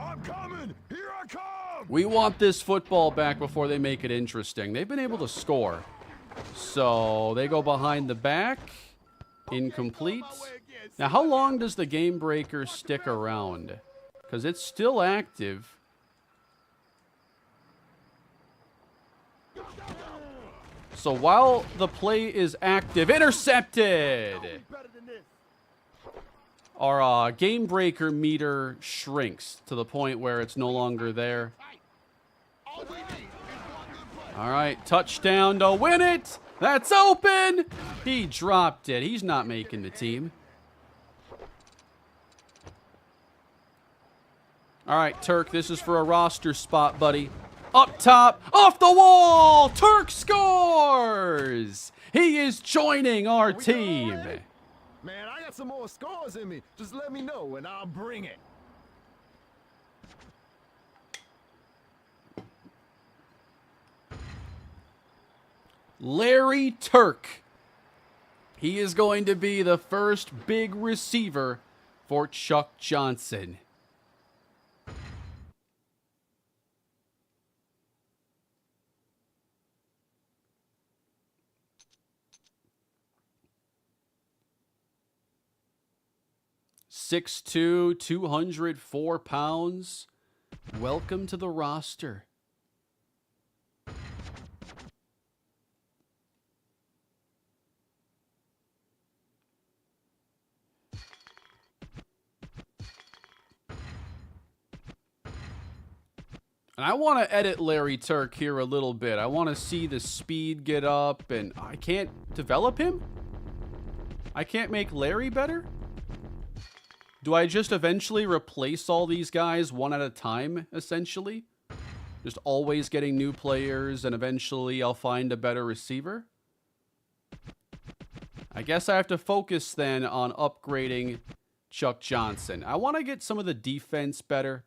I'm coming. Here I come. We want this football back before they make it interesting. They've been able to score. So they go behind the back. Incomplete. Now, how long does the game breaker stick around? Because it's still active. So while the play is active, intercepted! Our game breaker meter shrinks to the point where it's no longer there. All right, touchdown to win it. That's open. He dropped it. He's not making the team. All right, Turk, this is for a roster spot, buddy. Up top, off the wall, Turk scores! He is joining our team. Man, I got some more scores in me. Just let me know and I'll bring it. Larry Turk. He is going to be the first big receiver for Chuck Johnson. (6'2", 204 pounds. Welcome to the roster. And I want to edit Larry Turk here a little bit. I want to see the speed get up, and I can't develop him? I can't make Larry better? Do I just eventually replace all these guys one at a time, essentially? Just always getting new players, and eventually I'll find a better receiver? I guess I have to focus then on upgrading Chuck Johnson. I want to get some of the defense better.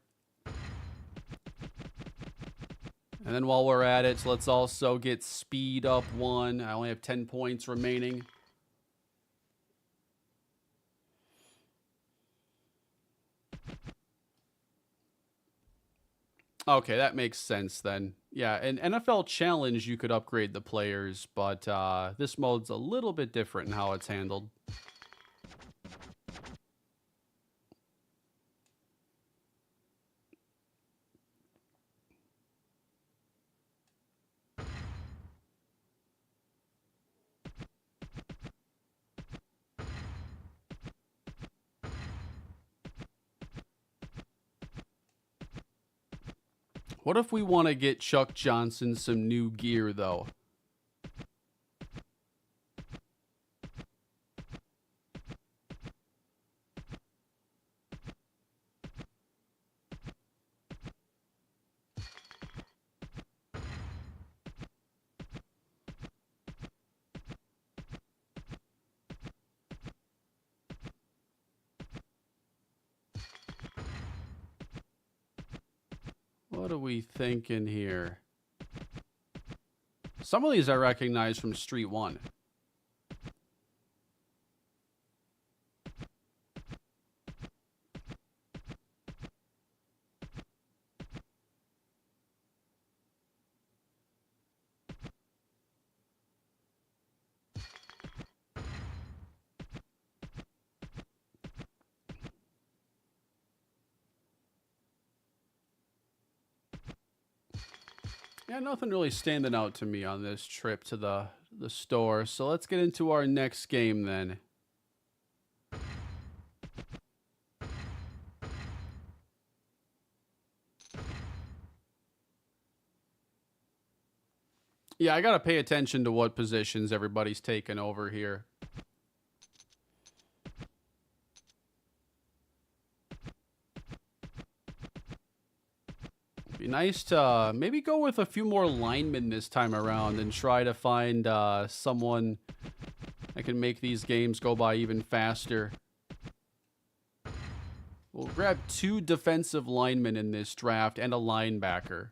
And then while we're at it, let's also get speed up 1. I only have 10 points remaining. Okay, that makes sense then. Yeah, in NFL Challenge, you could upgrade the players, but this mode's a little bit different in how it's handled. What if we want to get Chuck Johnson some new gear, though? What are we thinking here? Some of these I recognize from Street 1. Yeah, nothing really standing out to me on this trip to the store. So let's get into our next game then. Yeah, I got to pay attention to what positions everybody's taking over here. Be nice to maybe go with a few more linemen this time around and try to find someone that can make these games go by even faster. We'll grab 2 defensive linemen in this draft and a linebacker.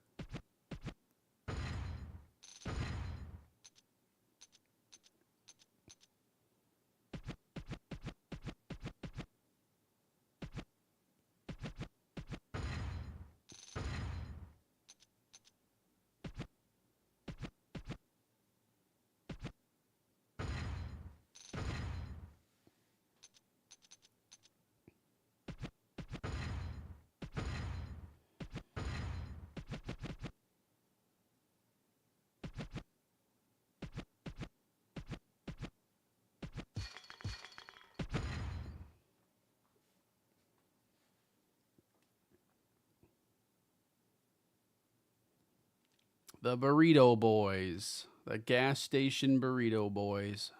The Burrito Boys. The gas station Burrito Boys.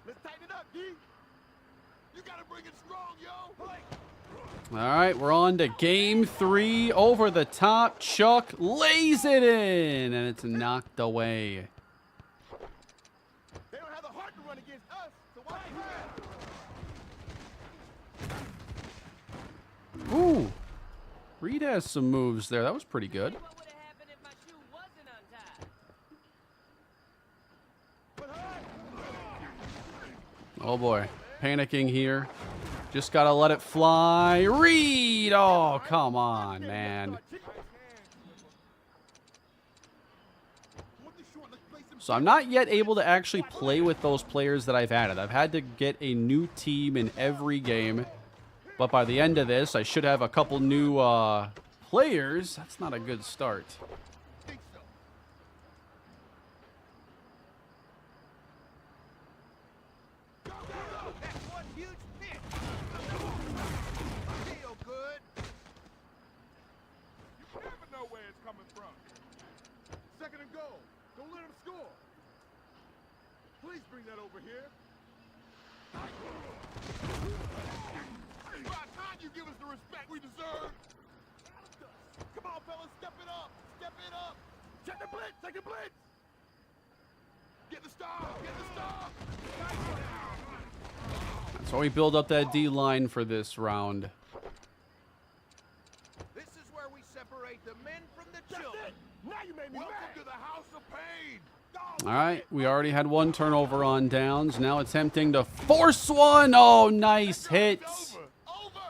Let's tighten it up, D. You gotta bring it strong, yo. All right, we're on to game 3. Over the top, Chuck lays it in, and it's knocked away. They don't have the heart to run against us, so why Ooh, Reed has some moves there. That was pretty good. What would have happened if my shoe wasn't untied? Oh boy, panicking here. Just gotta let it fly. Reed! Oh, come on, man. So I'm not yet able to actually play with those players that I've added. I've had to get a new team in every game. But by the end of this, I should have a couple new players. That's not a good start. Second and goal. Don't let him score. Please bring that over here. It's about time you give us the respect we deserve. Come on, fellas, step it up. Step it up. Check the blitz. Take the blitz. Get the stop. Get the stop. So we build up that D line for this round. This is where we separate the men from the children. Now you made me Welcome to the house of pain. All right, we already had one turnover on downs. Now attempting to force one. Oh, nice hit.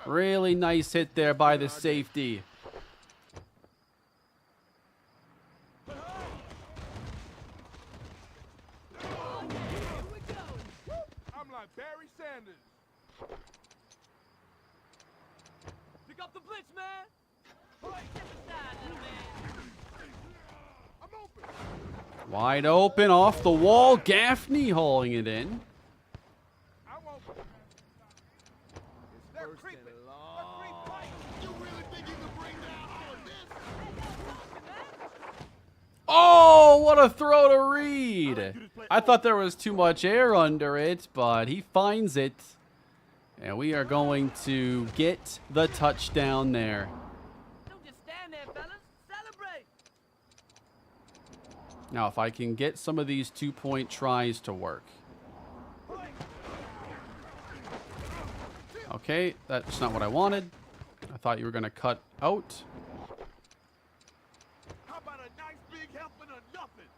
Really nice hit there by the safety. I'm like Barry Sanders. Pick up the blitz, man. All right, step aside, little man. I'm open. Wide open off the wall. Gaffney hauling it in. I won't. They're creeping. You really think you can bring down all of this? Oh, what a throw to Reed. I thought there was too much air under it, but he finds it. And we are going to get the touchdown there. Don't just stand there, fellas. Celebrate. Now, if I can get some of these 2-point tries to work. Okay, that's not what I wanted. I thought you were going to cut out. How about a nice big helping of nothing?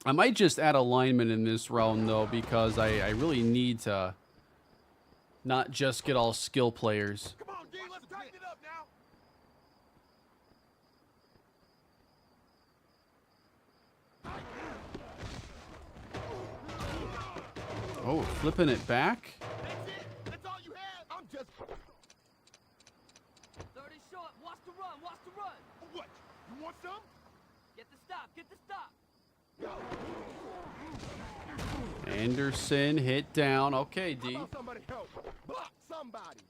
I might just add a lineman in this round, though, because I really need to not just get all skill players. Come on, D, let's tighten it up now. Oh, flipping it back. That's it. That's all you have. I'm just. 30 short. Watch the run. Watch the run. What? You want some? Get the stop. Get the stop. Anderson hit down. Okay, How D. about somebody help? Block somebody.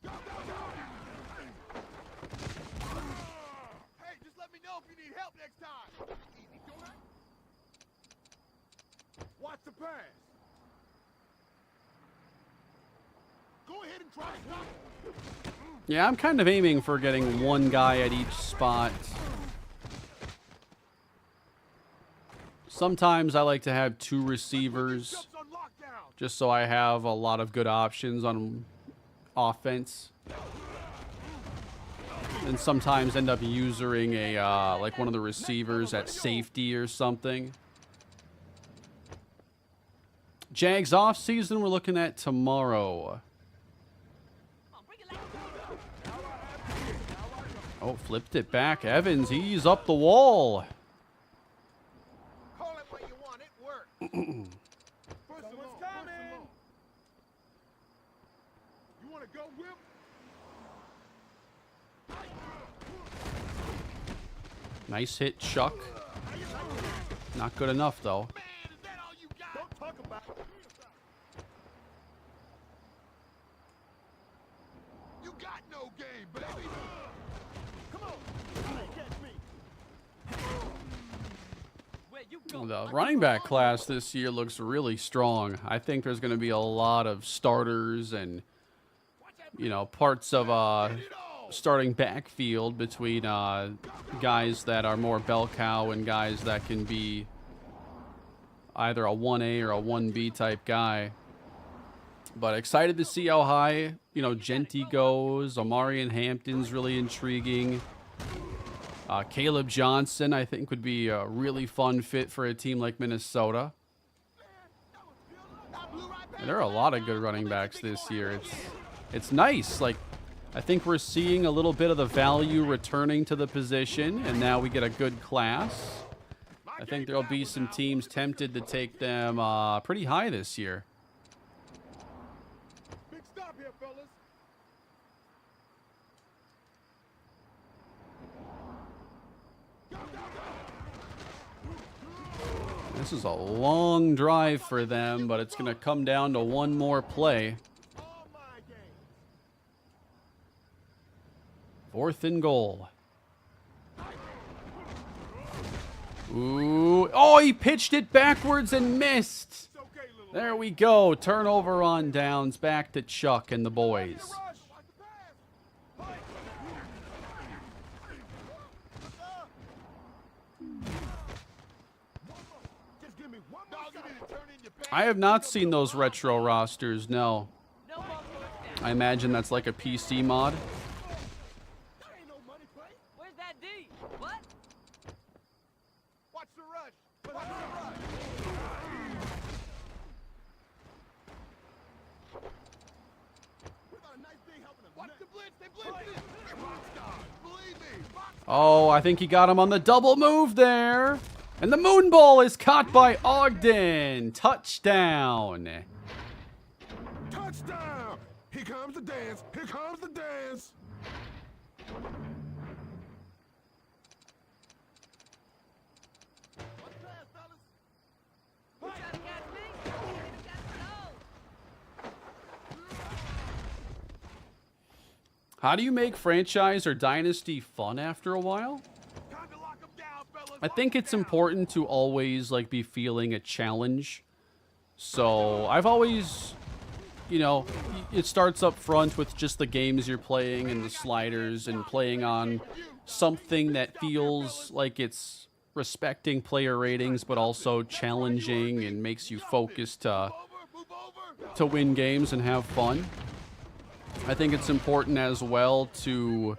Hey, just let me know if you need help next time. Easy, don't I? Watch the pass. Go ahead and try to stop it. Yeah, I'm kind of aiming for getting one guy at each spot. Sometimes I like to have 2 receivers Jumps on lockdown. just so I have a lot of good options on offense. And sometimes end up using a like one of the receivers at safety or something. Jags off season we're looking at tomorrow. Come on, bring it like Oh, flipped it back. Evans, he's up the wall. Call it what you want. It worked. First of all, coming. You want to go, Whip? Nice hit, Chuck. Not good enough, though. Man, is that all you got? Don't talk about it. You got no game, baby. Come on. Hey, catch me. where you go. The running back class this year looks really strong. I think there's going to be a lot of starters and, you know, parts of starting backfield between guys that are more bell cow and guys that can be either a 1A or a 1B type guy. But excited to see how high, you know, Genty goes. Omarion Hampton's really intriguing. Caleb Johnson, I think, would be a really fun fit for a team like Minnesota. And there are a lot of good running backs this year. It's nice. Like, I think we're seeing a little bit of the value returning to the position, and now we get a good class. I think there'll be some teams tempted to take them pretty high this year. Big stop here, fellas. This is a long drive for them, but it's going to come down to one more play. All my game. 4th and goal. Ooh. Oh, he pitched it backwards and missed. It's okay, little There we go. Turnover on downs. Back to Chuck and the boys. rush. Watch the pass. I have not seen those retro rosters, no. No more first down. I imagine that's like a PC mod. Where's that D? What? Watch the rush. Watch the rush. We got a nice thing helping them. Watch the blitz. They blitz. Rock stars. Believe me. Oh, I think he got him on the double move there. And the moon ball is caught by Ogden. Touchdown. Touchdown. Here comes the dance. Here comes the dance. What's that, fellas? You trying to catch me? You gotta go. How do you make franchise or dynasty fun after a while? Time to lock 'em down, fellas. I think it's important to always like be feeling a challenge. So I've always, you know, it starts up front with just the games you're playing and the sliders and playing on something that feels like it's respecting player ratings but also challenging and makes you focus to win games and have fun. I think it's important as well to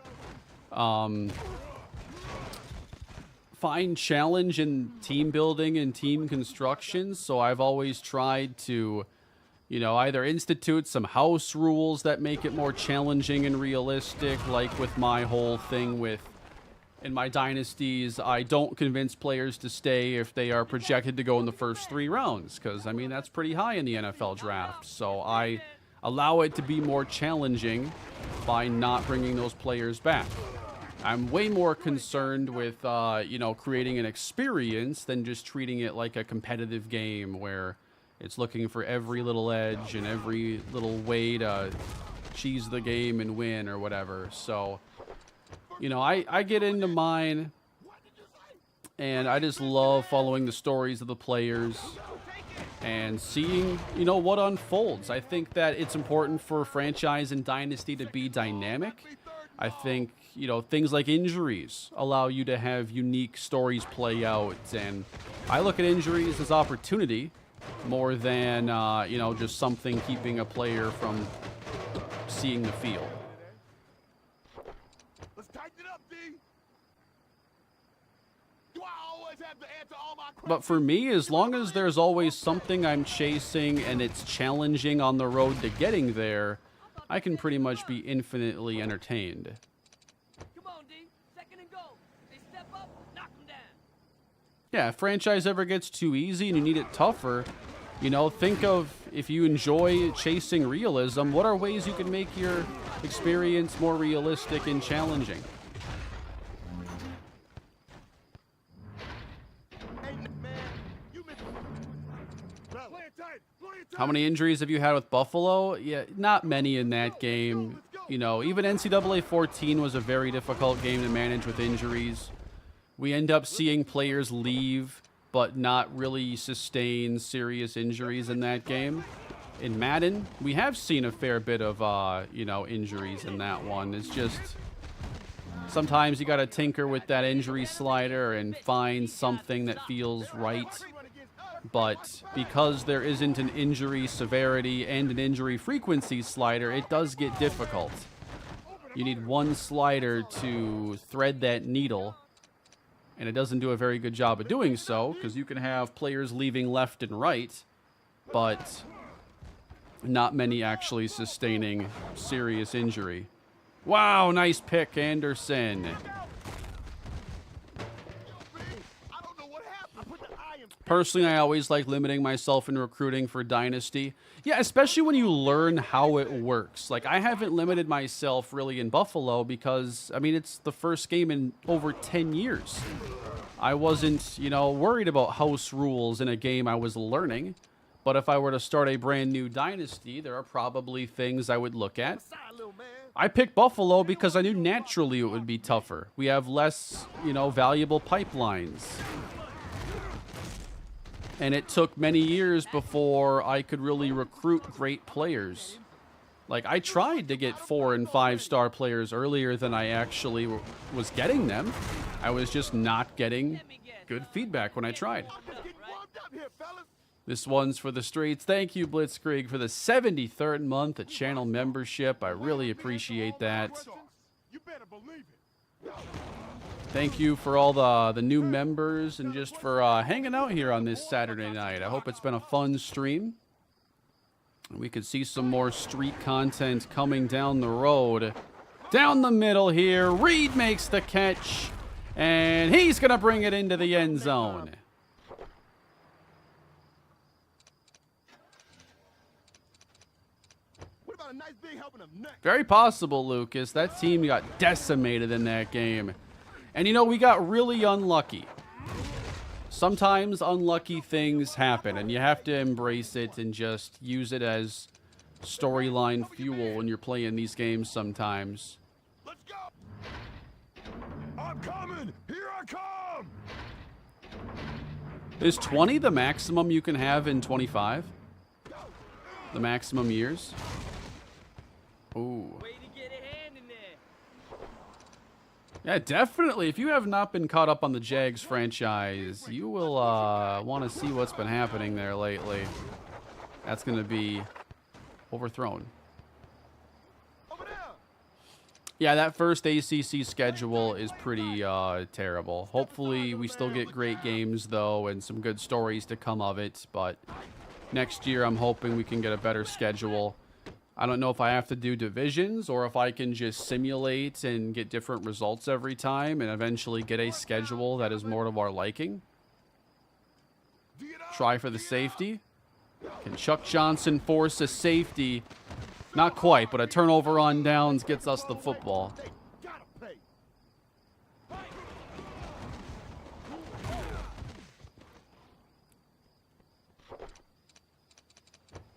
find challenge in team building and team construction. So I've always tried to, you know, either institute some house rules that make it more challenging and realistic, like with my whole thing with, in my dynasties, I don't convince players to stay if they are projected to go in the first 3 rounds, because, I mean, that's pretty high in the NFL draft. So I allow it to be more challenging by not bringing those players back. I'm way more concerned with, you know, creating an experience than just treating it like a competitive game where it's looking for every little edge and every little way to cheese the game and win or whatever. So, you know, I get into mine, and I just love following the stories of the players and seeing, you know, what unfolds. I think that it's important for franchise and dynasty to be dynamic. I think, you know, things like injuries allow you to have unique stories play out, and I look at injuries as opportunity more than, you know, just something keeping a player from seeing the field. Let's tighten it up, D. Do I always have to answer all my questions? But for me, as long as there's always something I'm chasing and it's challenging on the road to getting there, I can pretty much be infinitely entertained. Come on, D. Second and goal. They step up, knock them down. Yeah, if franchise ever gets too easy and you need it tougher, you know, think of, if you enjoy chasing realism, what are ways you can make your experience more realistic and challenging? Hey, man, you missed. Play it tight. Play it tight. How many injuries have you had with Buffalo? Yeah, not many in that game. You know, even NCAA 14 was a very difficult game to manage with injuries. We end up seeing players leave but not really sustain serious injuries in that game. In Madden, we have seen a fair bit of, you know, injuries in that one. It's just sometimes you got to tinker with that injury slider and find something that feels right. But because there isn't an injury severity and an injury frequency slider, it does get difficult. You need one slider to thread that needle, and it doesn't do a very good job of doing so, because you can have players leaving left and right, but not many actually sustaining serious injury. Wow, nice pick, Anderson. I don't know what happened. I put the eye in. Personally, I always like limiting myself in recruiting for Dynasty. Yeah, especially when you learn how it works. Like, I haven't limited myself really in Buffalo because, I mean, it's the first game in over 10 years. I wasn't, you know, worried about house rules in a game I was learning. But if I were to start a brand new Dynasty, there are probably things I would look at. Side, little man. I picked Buffalo because I knew naturally it would be tougher. We have less, you know, valuable pipelines. And it took many years before I could really recruit great players. Like, I tried to get 4- and 5-star players earlier than I actually was getting them. I was just not getting good feedback when I tried. Just get warmed up. here, fellas. This one's for the streets. Thank you, Blitzkrieg, for the 73rd month of channel membership. I really appreciate that. You better believe it. Thank you for all the new members and just for hanging out here on this Saturday night. I hope it's been a fun stream. We could see some more street content coming down the road. Down the middle here, Reed makes the catch, and he's going to bring it into the end zone. What about a nice big helping of neck? Very possible, Lucas. That team got decimated in that game. And, you know, we got really unlucky. Sometimes unlucky things happen, and you have to embrace it and just use it as storyline fuel when you're playing these games sometimes. Let's go. I'm coming. Here I come. Is 20 the maximum you can have in 25? The maximum years? Ooh. Way to get a hand in there. Yeah, definitely. If you have not been caught up on the Jags franchise, you will want to see what's been happening there lately. That's going to be overthrown. Over there. Yeah, that first ACC schedule is pretty terrible. Hopefully, we still get great games, though, and some good stories to come of it. But next year, I'm hoping we can get a better schedule. I don't know if I have to do divisions or if I can just simulate and get different results every time and eventually get a schedule that is more to our liking. Try for the safety. Can Chuck Johnson force a safety? Not quite, but a turnover on downs gets us the football. They gotta pay.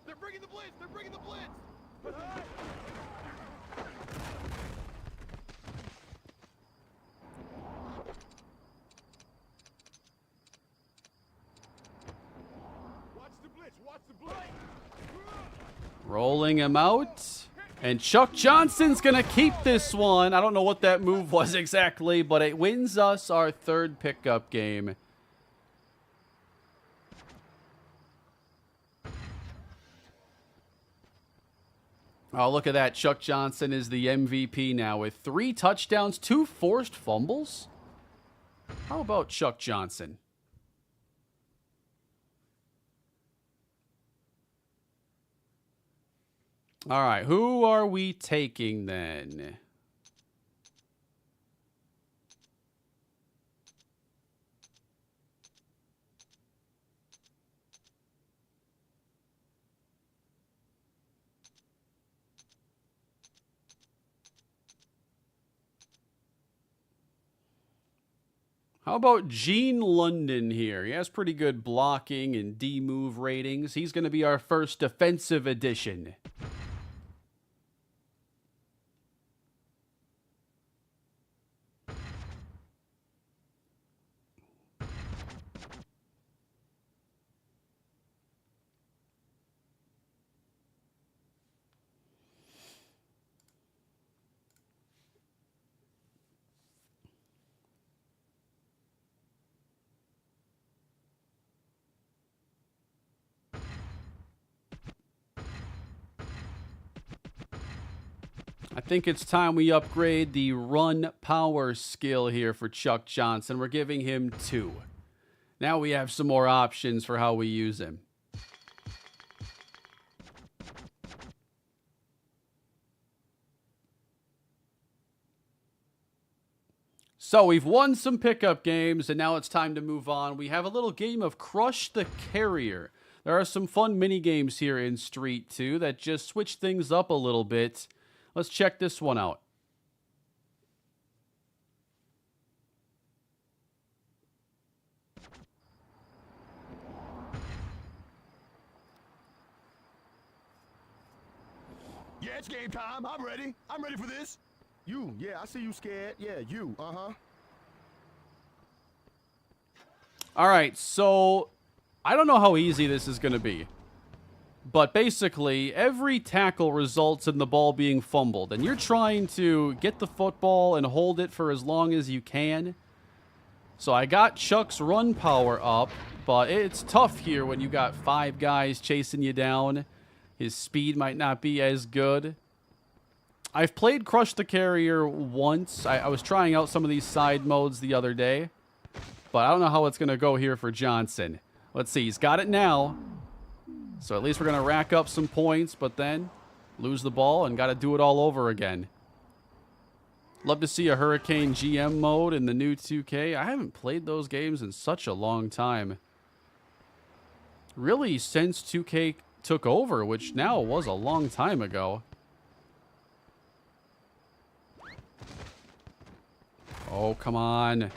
They're bringing the blitz. They're bringing the blitz. Watch the blitz. Watch the blitz. Rolling him out. And Chuck Johnson's going to keep this one. I don't know what that move was exactly, but it wins us our third pickup game. Oh, look at that. Chuck Johnson is the MVP now with 3 touchdowns, 2 forced fumbles. How about Chuck Johnson? All right, who are we taking then? How about Gene London here? He has pretty good blocking and D-move ratings. He's going to be our first defensive addition. I think it's time we upgrade the run power skill here for Chuck Johnson. We're giving him 2. Now we have some more options for how we use him. So we've won some pickup games, and now it's time to move on. We have a little game of Crush the Carrier. There are some fun mini games here in Street 2 that just switch things up a little bit. Let's check this one out. Yeah, it's game time. I'm ready. I'm ready for this. You, yeah, I see you scared. Yeah, you, uh-huh. All right, so I don't know how easy this is going to be. But basically, every tackle results in the ball being fumbled. And you're trying to get the football and hold it for as long as you can. So I got Chuck's run power up. but it's tough here when you got 5 guys chasing you down. His speed might not be as good. I've played Crush the Carrier once. I was trying out some of these side modes the other day, but I don't know how it's going to go here for Johnson. Let's see. He's got it now, so at least we're going to rack up some points, but then lose the ball and got to do it all over again. Love to see a Hurricane GM mode in the new 2K. I haven't played those games in such a long time. Really, since 2K took over, which now was a long time ago. Oh, come on.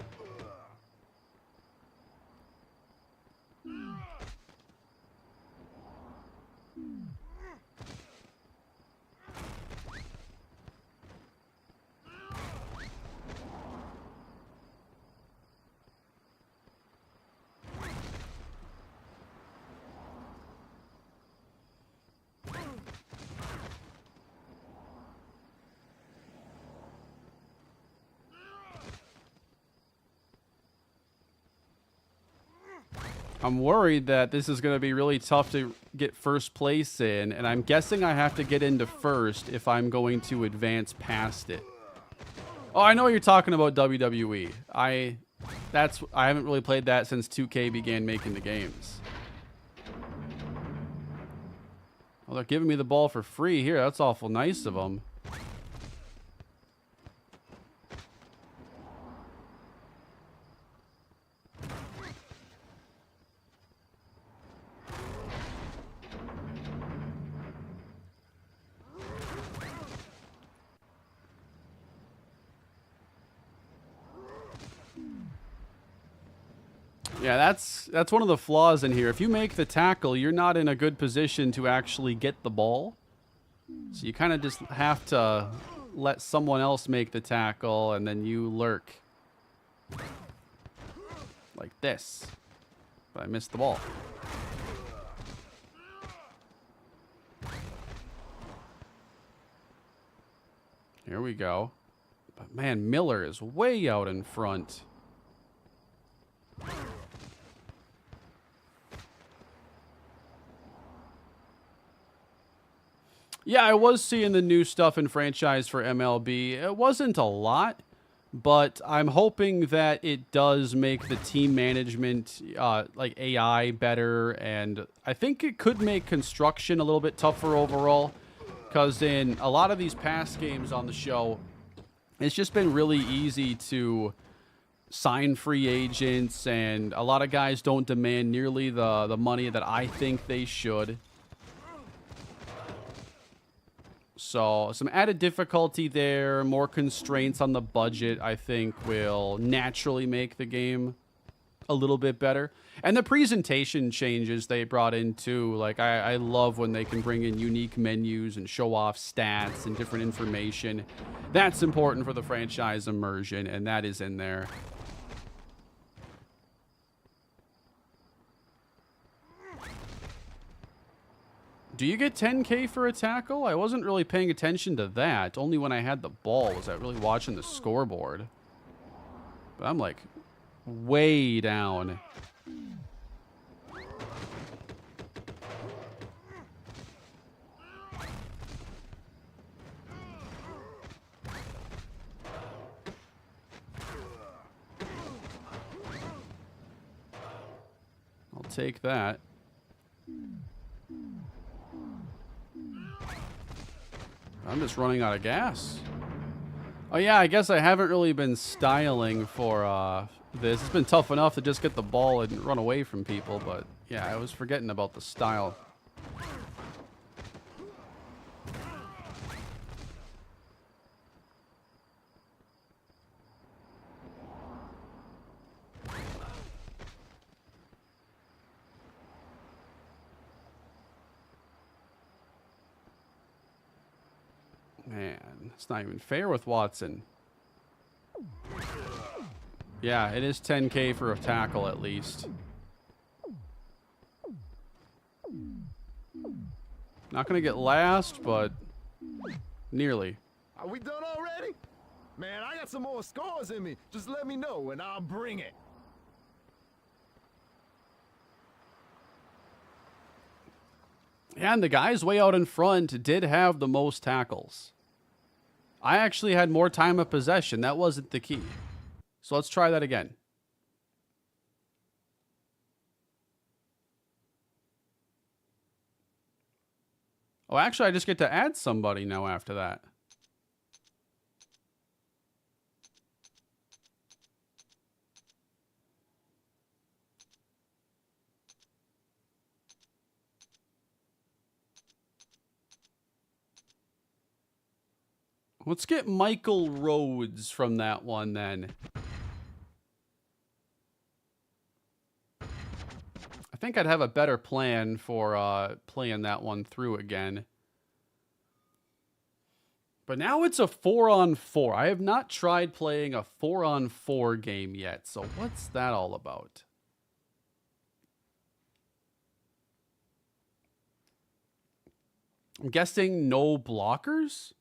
I'm worried that this is going to be really tough to get first place in, and I'm guessing I have to get into first if I'm going to advance past it. Oh, I know what you're talking about, WWE. I haven't really played that since 2K began making the games. Well, they're giving me the ball for free here. That's awful nice of them. Yeah, that's one of the flaws in here. If you make the tackle, you're not in a good position to actually get the ball. So you kind of just have to let someone else make the tackle, and then you lurk. Like this. But I missed the ball. Here we go. But man, Miller is way out in front. Yeah, I was seeing the new stuff in franchise for MLB. It wasn't a lot, but I'm hoping that it does make the team management, like AI, better, and I think it could make construction a little bit tougher overall, because in a lot of these past games on the show, it's just been really easy to sign free agents, and a lot of guys don't demand nearly the money that I think they should. So some added difficulty there, more constraints on the budget, I think will naturally make the game a little bit better. And the presentation changes they brought in too. Like I love when they can bring in unique menus and show off stats and different information. That's important for the franchise immersion, and that is in there. Do you get 10K for a tackle? I wasn't really paying attention to that. Only when I had the ball was I really watching the scoreboard. But I'm like way down. I'll take that. I'm just running out of gas. Oh yeah, I guess I haven't really been styling for this. It's been tough enough to just get the ball and run away from people, but yeah, I was forgetting about the style. Man, it's not even fair with Watson. Yeah, it is 10K for a tackle at least. Not gonna get last, but nearly. Are we done already? Man, I got some more scores in me. Just let me know and I'll bring it. And the guys way out in front did have the most tackles. I actually had more time of possession. That wasn't the key. So let's try that again. Oh, actually, I just get to add somebody now after that. Let's get Michael Rhodes from that one then. I think I'd have a better plan for playing that one through again. But now it's a 4-on-4. I have not tried playing a 4-on-4 game yet. So what's that all about? I'm guessing no blockers?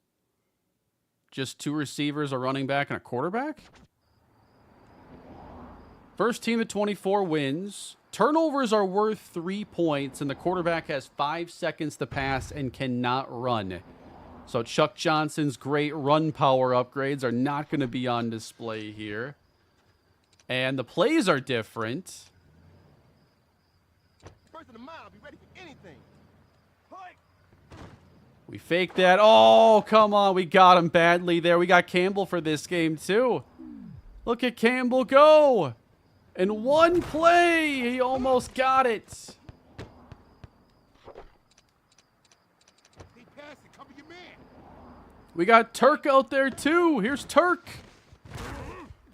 Just 2 receivers, a running back, and a quarterback? First team of 24 wins. Turnovers are worth 3 points, and the quarterback has 5 seconds to pass and cannot run. So Chuck Johnson's great run power upgrades are not going to be on display here. And the plays are different. First of the mile, be ready for anything. We faked that. Oh, come on. We got him badly there. We got Campbell for this game, too. Look at Campbell go. In one play, he almost got it. He passed it. Cover your man. We got Turk out there, too. Here's Turk.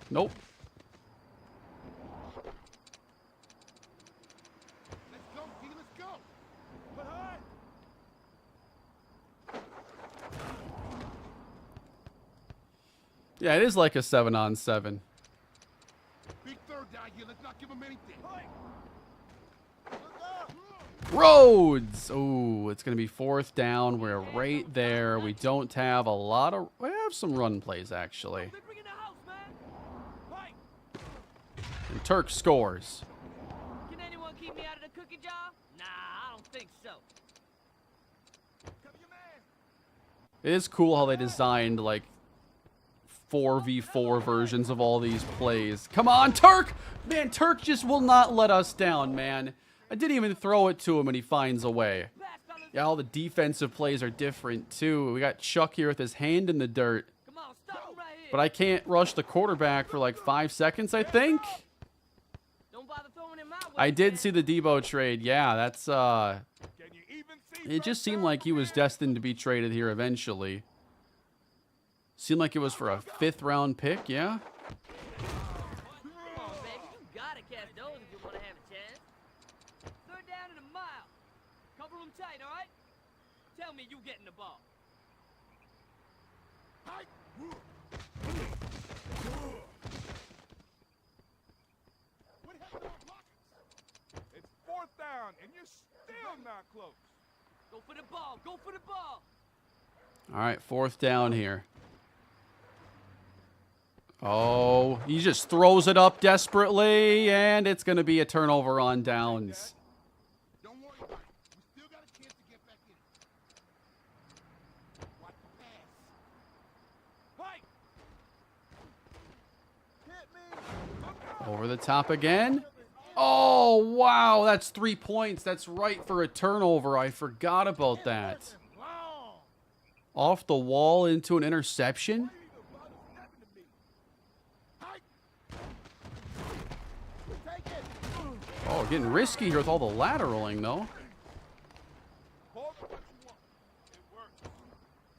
Nope. Let's go, G. Let's go. But hard. Yeah, it is like a 7-on-7. Big third down here. Let's not give him anything. Rhodes. Oh, it's going to be 4th down. We're right there. We don't have a lot of... We have some run plays, actually. They're bringing the house, man. And Turk scores. Can anyone keep me out of the cookie jar? Nah, I don't think so. Cover your man. It is cool how they designed, like, 4v4 versions of all these plays. Come on, Turk! Man, Turk just will not let us down, man. I didn't even throw it to him, and he finds a way. Yeah, all the defensive plays are different, too. We got Chuck here with his hand in the dirt. Come on, stop him right here. But I can't rush the quarterback for, like, 5 seconds, I think. Don't bother throwing him my way, I did man. see the Debo trade. Yeah, that's, Can you even see? It just seemed like he was destined to be traded here eventually. Seemed like it was for a 5th-round pick, yeah? Come on, baby. You gotta catch those if you want to have a chance. 3rd down and a mile. Cover him tight, all right? Tell me you getting the ball. What happened to our blockers? It's 4th down, and you're still not close. Go for the ball. Go for the ball. All right, 4th down here. Oh, he just throws it up desperately, and it's going to be a turnover on downs. Don't worry about it. We still got a chance to get back in. Watch the pass. Hit me. Over the top again. Oh, wow, that's 3 points. That's right for a turnover. I forgot about that. Long. Off the wall into an interception. Take it. Oh, getting risky here with all the lateraling, though. Hold what you want. It works.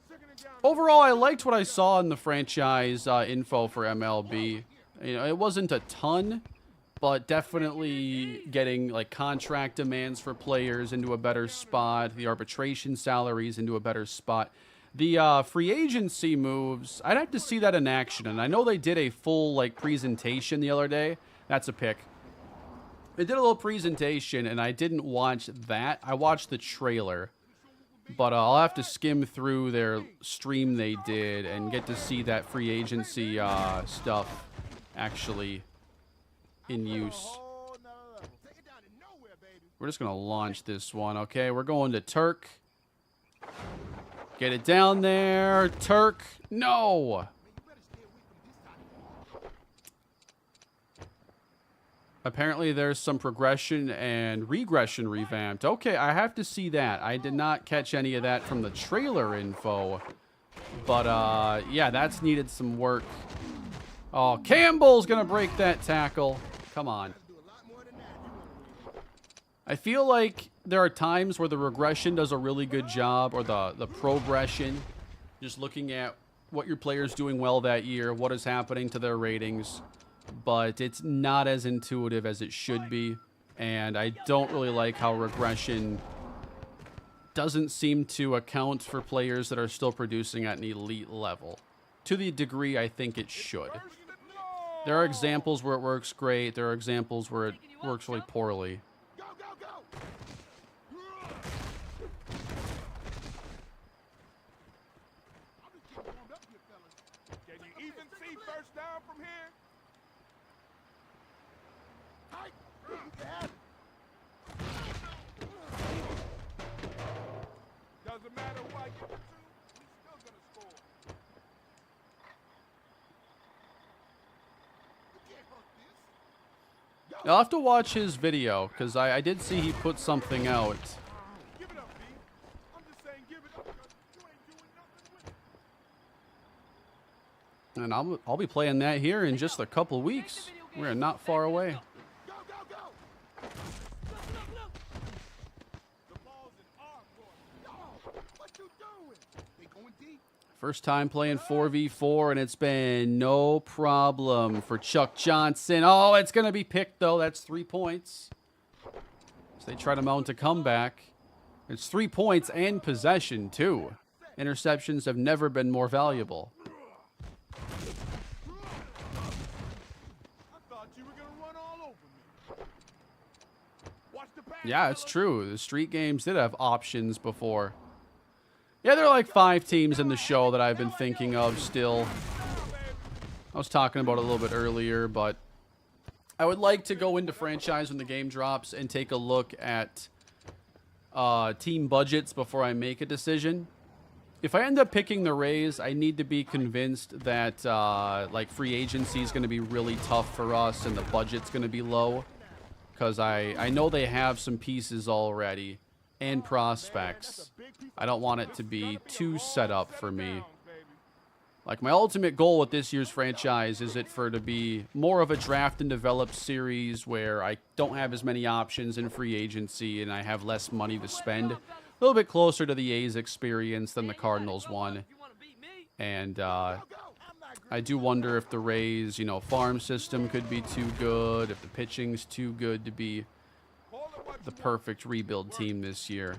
Second and down. Overall, I liked what I saw in the franchise info for MLB. You know, it wasn't a ton, but definitely getting like contract demands for players into a better spot, the arbitration salaries into a better spot. The free agency moves, I'd have to see that in action, and I know they did a full like presentation the other day. That's a pick. They did a little presentation, and I didn't watch that. I watched the trailer. But I'll have to skim through their stream they did and get to see that free agency stuff actually in use. Whole nother level. Take it down to nowhere, baby. We're just going to launch this one, okay? We're going to Turk. Get it down there. Turk. No. Apparently there's some progression and regression revamped. Okay, I have to see that. I did not catch any of that from the trailer info. But, yeah, that's needed some work. Oh, Campbell's going to break that tackle. Come on. I feel like there are times where the regression does a really good job, or the progression. Just looking at what your player's doing well that year, what is happening to their ratings. But it's not as intuitive as it should be. And I don't really like how regression doesn't seem to account for players that are still producing at an elite level. To the degree I think it should. There are examples where it works great. There are examples where it works really poorly. Go, go, go! I'm just getting warmed up here, fellas. Can you even see first down from here? Tight! You can have it. Doesn't matter who I get it to, he's still gonna score. You can't hurt this. I'll have to watch his video, because I did see he put something out. Give it up, B. I'm just saying give it up because you ain't doing nothing with it. And I'll be playing that here in just a couple weeks. We're not far away. Go, go, go! Look. The ball's in our court. Yo, what you doing? They going deep. First time playing 4v4, and it's been no problem for Chuck Johnson. Oh, it's going to be picked, though. That's 3 points. So they try to mount a comeback. It's 3 points and possession, too. Interceptions have never been more valuable. I thought you were gonna run all over me. Watch the pass. Yeah, it's true. The street games did have options before. Yeah, there are like 5 teams in the show that I've been thinking of still. I was talking about it a little bit earlier, but I would like to go into franchise when the game drops and take a look at team budgets before I make a decision. If I end up picking the Rays, I need to be convinced that like free agency is going to be really tough for us and the budget's going to be low. Because I know they have some pieces already and prospects. I don't want it to be too set up for me. Like, my ultimate goal with this year's franchise is it for to be more of a draft and develop series where I don't have as many options in free agency and I have less money to spend. A little bit closer to the A's experience than the Cardinals one. And I do wonder if the Rays, farm system could be too good, if the pitching's too good to be the perfect rebuild team this year.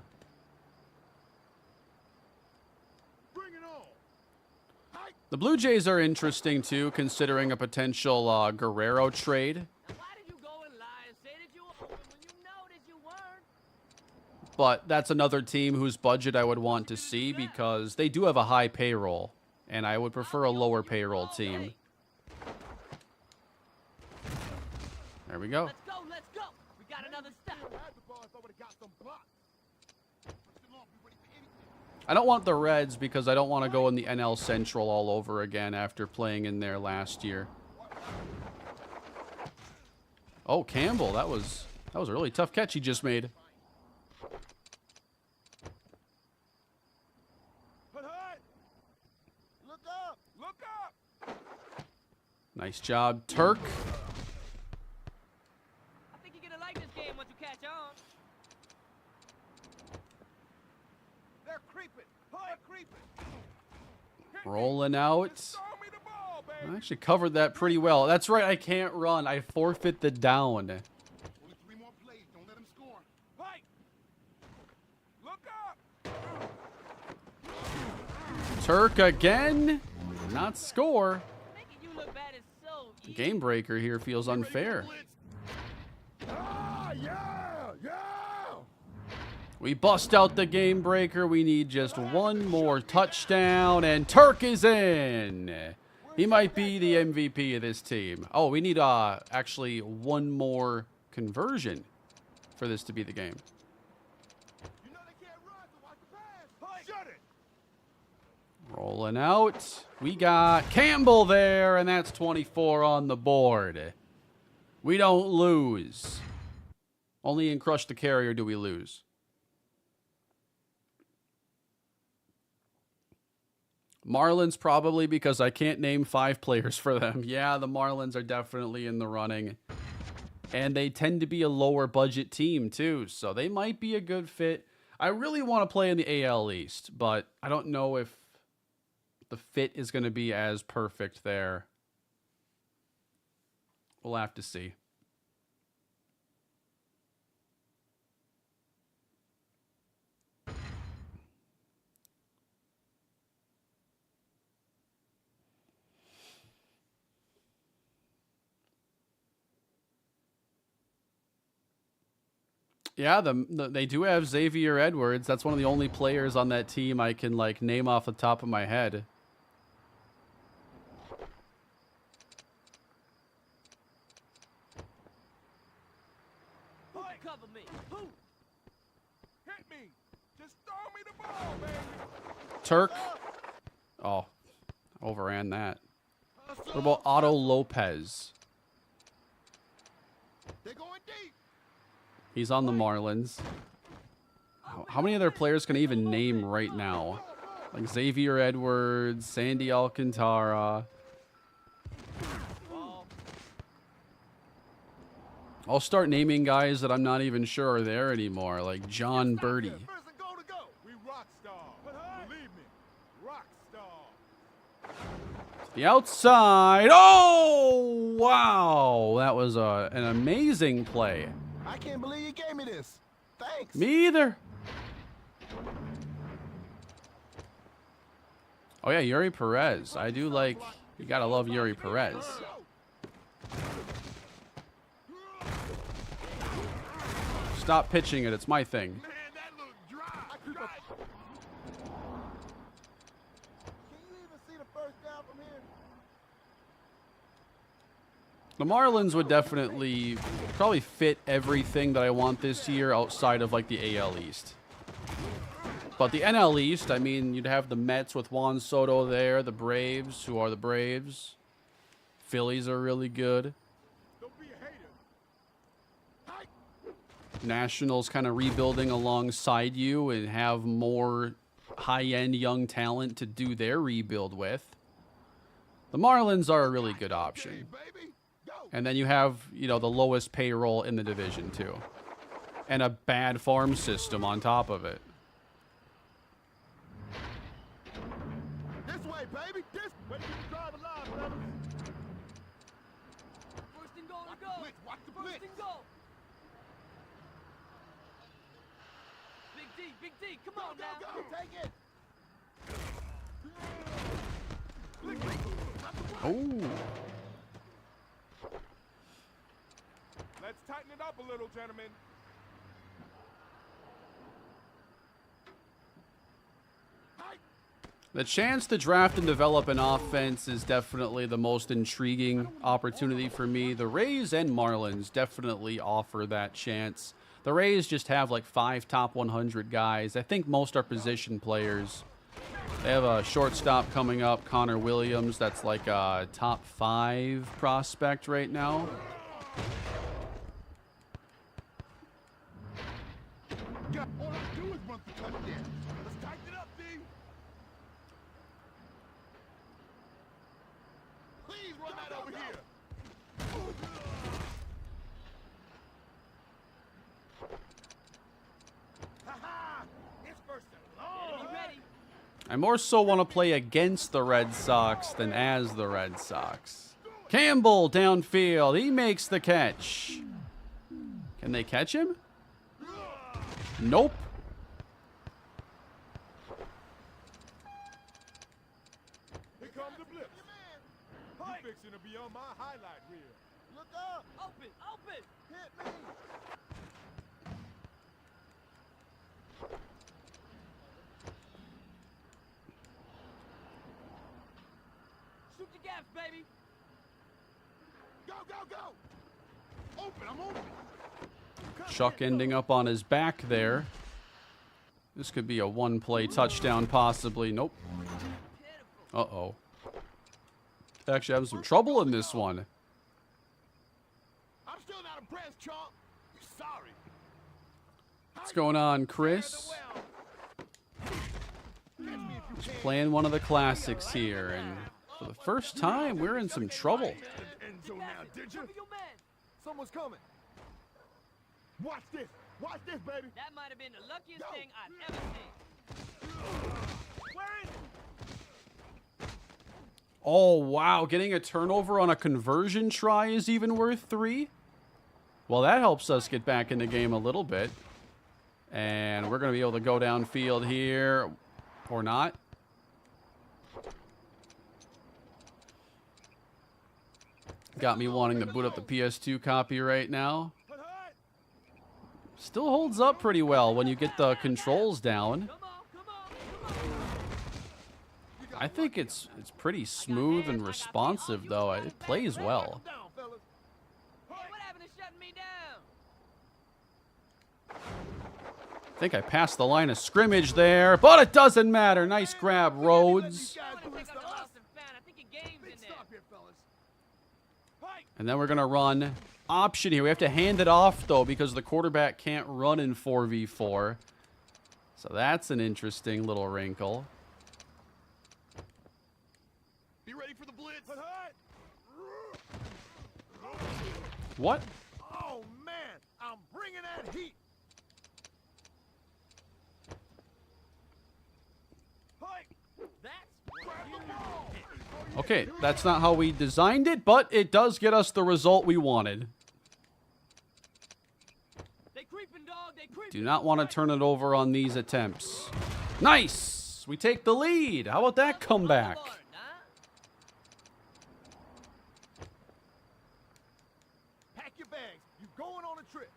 The Blue Jays are interesting, too, considering a potential Guerrero trade. Why did you go and lie and say that you were open when you know that you weren't? But that's another team whose budget I would want to see because they do have a high payroll, and I would prefer a lower payroll team. There we go. Let's go. We got another stop. I don't want the Reds because I don't want to go in the NL Central all over again after playing in there last year. Oh, Campbell, that was a really tough catch he just made. Look up! Look up! Nice job, Turk. I think you're gonna like this game once you catch on. They're creeping! They're creeping! Rolling out. Throw me the ball, baby! I actually covered that pretty well. That's right, I can't run. I forfeit the down. Only 3 more plays. Don't let him score. Hey! Look up! Turk again. Not score. Making you look bad is so easy. Game breaker here feels unfair. Ah, yeah! We bust out the game breaker. We need just one more touchdown, and Turk is in. He might be the MVP of this team. Oh, we need actually one more conversion for this to be the game. You know they can't run, so watch the pass. Shut it. Rolling out. We got Campbell there, and that's 24 on the board. We don't lose. Only in Crush the Carrier do we lose. Marlins probably because I can't name 5 players for them. Yeah, the Marlins are definitely in the running. And they tend to be a lower budget team too, so they might be a good fit. I really want to play in the AL East, but I don't know if the fit is going to be as perfect there. We'll have to see. Yeah, they do have Xavier Edwards. That's one of the only players on that team I can like name off the top of my head. Who can cover me? Who? Hit me. Just throw me the ball, baby. Turk. Oh, overran that. What about Otto Lopez? They're going deep. He's on the Marlins. How many other players can I even name right now? Like Xavier Edwards, Sandy Alcantara. I'll start naming guys that I'm not even sure are there anymore, like John Birdie. First and goal to go. We rock star. Believe me, rock star. The outside. Oh, wow. That was an amazing play. I can't believe you gave me this. Thanks. Me either. Oh, yeah, Yuri Perez. I do like, you got to love Yuri Perez. Stop pitching it. It's my thing. Man, that looked dry. Can you even see the first down from here? The Marlins would definitely probably fit everything that I want this year outside of like the AL East. But the NL East, I mean, you'd have the Mets with Juan Soto there, the Braves, who are the Braves. Phillies are really good. Don't be a hater. Nationals kind of rebuilding alongside you and have more high-end young talent to do their rebuild with. The Marlins are a really good option. Baby, go. And then you have, you know, the lowest payroll in the division, too. And a bad farm system on top of it. This way, baby. This way. You can drive alive, brothers. First and goal to go. Blitz, watch the blitz. First and goal. Big D, come on now. Go. Take it. Oh. Let's tighten it up a little, gentlemen. The chance to draft and develop an offense is definitely the most intriguing opportunity for me. The Rays and Marlins definitely offer that chance. The Rays just have like 5 top 100 guys. I think most are position players. They have a shortstop coming up, Connor Williams. That's like a top 5 prospect right now. All I do is run for touchdown. Let's tighten it up, D. Please run that over here. Ha-ha! It's first and long. You ready? I more so want to play against the Red Sox than as the Red Sox. Campbell downfield. He makes the catch. Can they catch him? Nope. Here comes the blitz. You fixing to be on my highlight reel. Look up. Open, open. Hit me. Shoot the gaps, baby. Go, go, go. Open, I'm open. Chuck ending up on his back there. This could be a one-play touchdown, possibly. Nope. Uh-oh. Actually having some trouble in this one. I'm still not impressed, Chunk. You sorry. What's going on, Chris? Just playing one of the classics here, and for the first time, we're in some trouble. End zone now, did you? Cover your man. Someone's coming. Watch this. Watch this, baby. That might have been the luckiest thing I've ever seen. Where is it? Oh, wow. Getting a turnover on a conversion try is even worth 3? Well, that helps us get back in the game a little bit. And we're going to be able to go downfield here. Or not. Got me wanting to boot up the PS2 copy right now. Still holds up pretty well when you get the controls down. Come on, come on, come on. I think it's pretty smooth and responsive, though. It plays well. Down, fellas. Hey, what happened to shutting me down? I think I passed the line of scrimmage there, but it doesn't matter. Nice grab, Rhodes. I want to take out the Austin fan. I think your game's in there. Stop here, fellas. And then we're going to run option here. We have to hand it off, though, because the quarterback can't run in 4v4. So that's an interesting little wrinkle. Be ready for the blitz. What? Oh, man. I'm bringing that heat. Okay, that's not how we designed it, but it does get us the result we wanted. They creeping, dog. They creeping. Do not want to turn it over on these attempts. Nice! We take the lead. How about that comeback? Pack your bags. You going on a trip.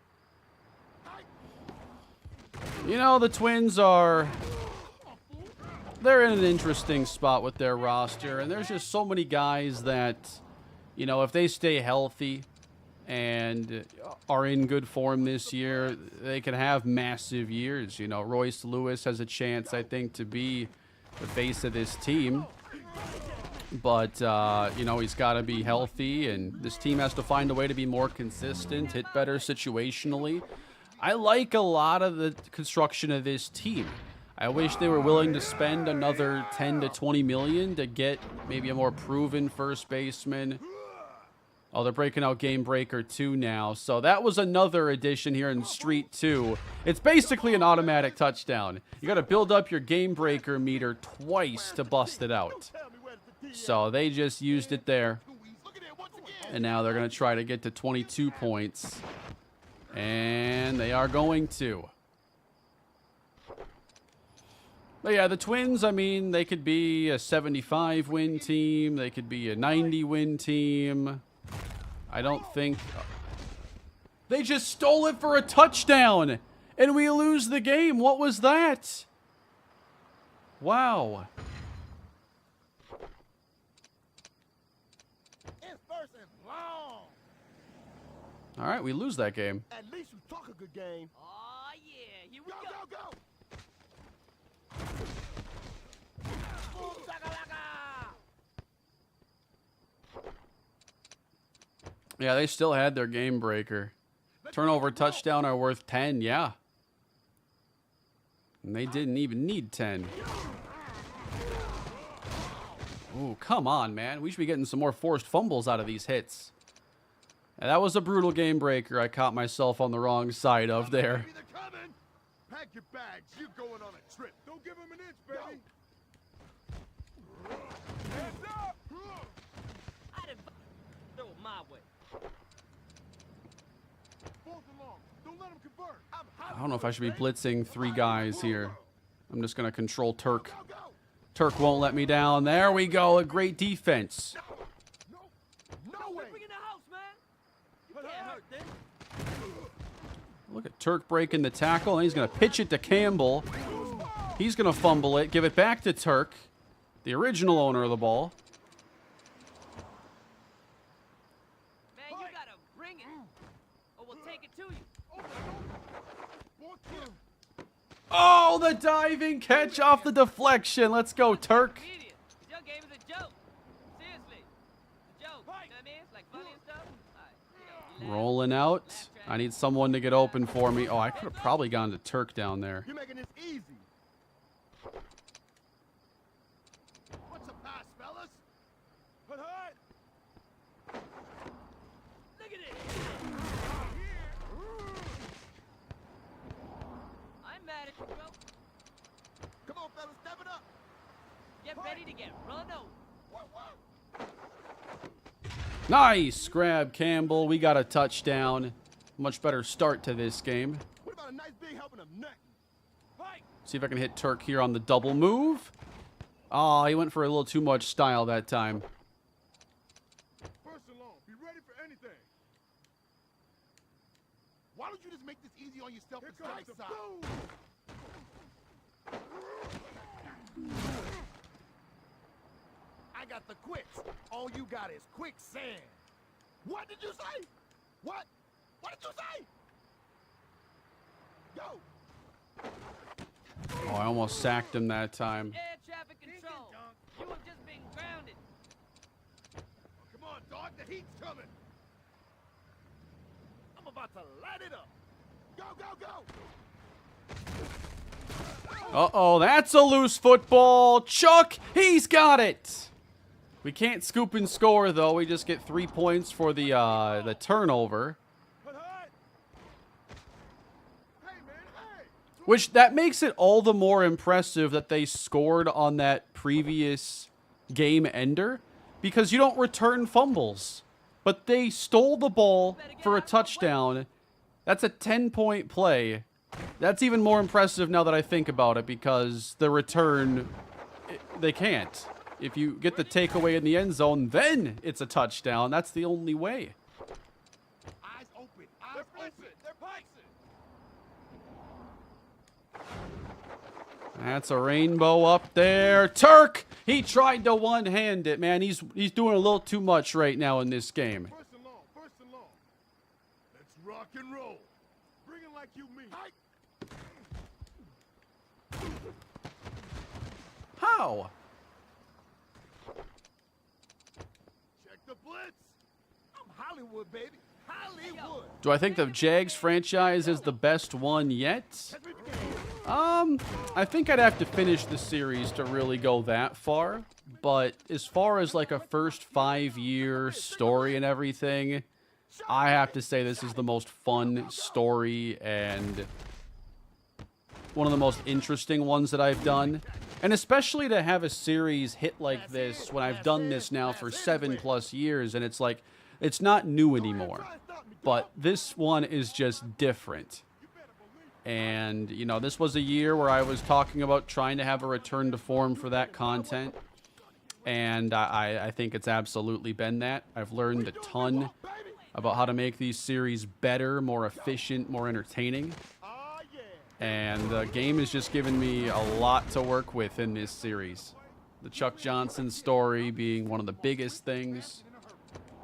You know, the Twins are... They're in an interesting spot with their roster, and there's just so many guys that, you know, if they stay healthy and are in good form this year, they can have massive years. You know, Royce Lewis has a chance, I think, to be the face of this team. But, you know, he's got to be healthy, and this team has to find a way to be more consistent, hit better situationally. I like a lot of the construction of this team. I wish they were willing to spend another 10 to 20 million to get maybe a more proven first baseman. Oh, they're breaking out Game Breaker 2 now. So that was another addition here in Street 2. It's basically an automatic touchdown. You got to build up your Game Breaker meter twice to bust it out. So they just used it there. And now they're going to try to get to 22 points. And they are going to. But yeah, the Twins, I mean, they could be a 75-win team. They could be a 90-win team. I don't think... They just stole it for a touchdown, and we lose the game. What was that? Wow. It's first and long. All right, we lose that game. At least you talk a good game. Oh, yeah. Here we Go, go. go, go. Yeah, they still had their game breaker. Turnover touchdown are worth 10, yeah. And they didn't even need 10. Ooh, come on, man. We should be getting some more forced fumbles out of these hits. And that was a brutal game breaker I caught myself on the wrong side of there. Baby, they're coming. Pack your bags. You're going on a trip. Don't give them an inch, baby. Hands up. I didn't throw it my way. Fourth and long. Don't let them convert. I'm hot. I don't know if I should be blitzing 3 guys here. I'm just going to control Turk. Go, go. Turk won't let me down. There we go. A great defense. No. No way. Bring in the house, man. You can't hurt this. Look at Turk breaking the tackle, and he's going to pitch it to Campbell. He's going to fumble it, give it back to Turk, the original owner of the ball. Man, you gotta bring it. Or we'll take it to you. Oh, the diving catch off the deflection. Let's go, Turk. Comedian. Your game is a joke. Seriously. It's a joke. You know what I mean? It's like funny and stuff. Alright, you know, Rolling out. I need someone to get open for me. Oh, I could have probably gone to Turk down there. You're making this easy. What's a pass, fellas? But hard. look at it. I'm mad at you, bro. Come on, fellas, step it up. Get ready to get run over. What? Nice grab, Campbell. We got a touchdown. Much better start to this game. What about a nice big helping of nothing? Fight. See if I can hit Turk here on the double move. Oh, he went for a little too much style that time. First and long. Be ready for anything. Why don't you just make this easy on yourself and strike side? I got the quicks. All you got is quicksand. What did you say? What? What did you say? Go. Oh, I almost sacked him that time. Air traffic control. You have just been grounded. Come on, dog. The heat's coming. I'm about to light it up. Go, go, go. Uh-oh, that's a loose football. Chuck, he's got it. We can't scoop and score, though. We just get 3 points for the turnover. Which, that makes it all the more impressive that they scored on that previous game ender. Because you don't return fumbles. But they stole the ball for a touchdown. That's a 10-point play. That's even more impressive now that I think about it. Because the return, they can't. If you get the takeaway in the end zone, then it's a touchdown. That's the only way. Eyes open. Eyes open. They're passing. That's a rainbow up there. Turk! He tried to one-hand it, man. He's doing a little too much right now in this game. First and long. First and long. Let's rock and roll. Bring it like you mean. How? Check the blitz. I'm Hollywood, baby. Hollywood. Do I think the Jags franchise is the best one yet? I think I'd have to finish the series to really go that far. But as far as like a first 5-year story and everything, I have to say this is the most fun story and one of the most interesting ones that I've done. And especially to have a series hit like this when I've done this now for 7+ years, and it's like, it's not new anymore. But this one is just different. And, you know, this was a year where I was talking about trying to have a return to form for that content. And I think it's absolutely been that. I've learned a ton about how to make these series better, more efficient, more entertaining. And the game has just given me a lot to work with in this series. The Chuck Johnson story being one of the biggest things.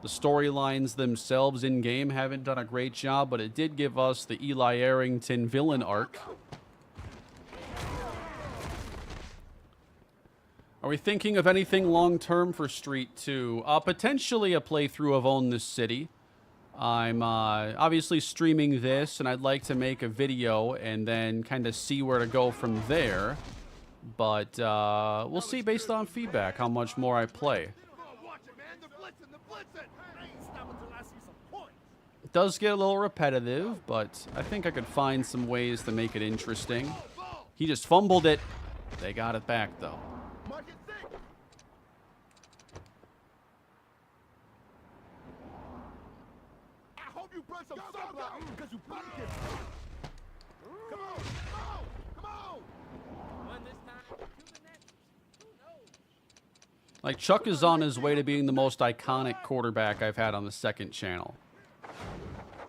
The storylines themselves in-game haven't done a great job, but it did give us the Eli Arrington villain arc. Are we thinking of anything long-term for Street 2? Potentially a playthrough of Own This City. I'm obviously streaming this, and I'd like to make a video and then kind of see where to go from there. But we'll see based on feedback how much more I play. It does get a little repetitive, but I think I could find some ways to make it interesting. He just fumbled it. They got it back, though. Like, Chuck is on his way to being the most iconic quarterback I've had on the second channel.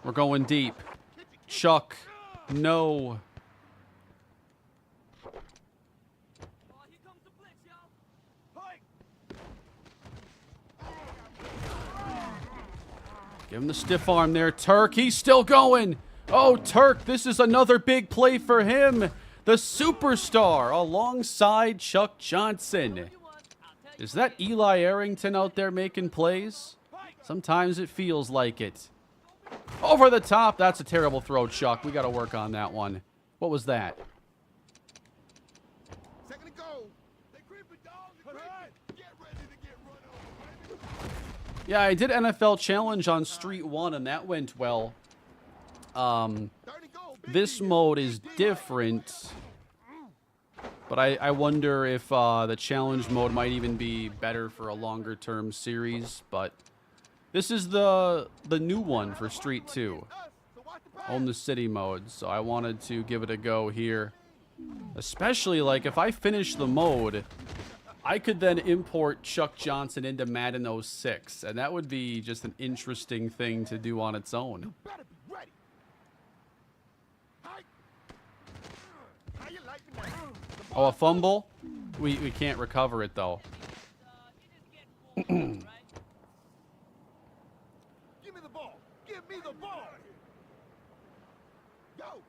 We're going deep. Chuck, no. Give him the stiff arm there, Turk. He's still going. Oh, Turk, this is another big play for him. the superstar, alongside Chuck Johnson. Is that Eli Arrington out there making plays? Sometimes it feels like it. Over the top. That's a terrible throw, Chuck. We got to work on that one. What was that? Second to go. They creeping, dog. They creeping. Get ready to get run over, baby. Yeah, I did NFL Challenge on Street 1, and that went well. This mode is different, but I wonder if the challenge mode might even be better for a longer term series. But this is the new one for Street 2, Own the City mode, so I wanted to give it a go here. Especially, like, if I finish the mode, I could then import Chuck Johnson into Madden 06, and that would be just an interesting thing to do on its own. Oh, a fumble? We can't recover it, though. Give me the ball. Give me the ball. Go.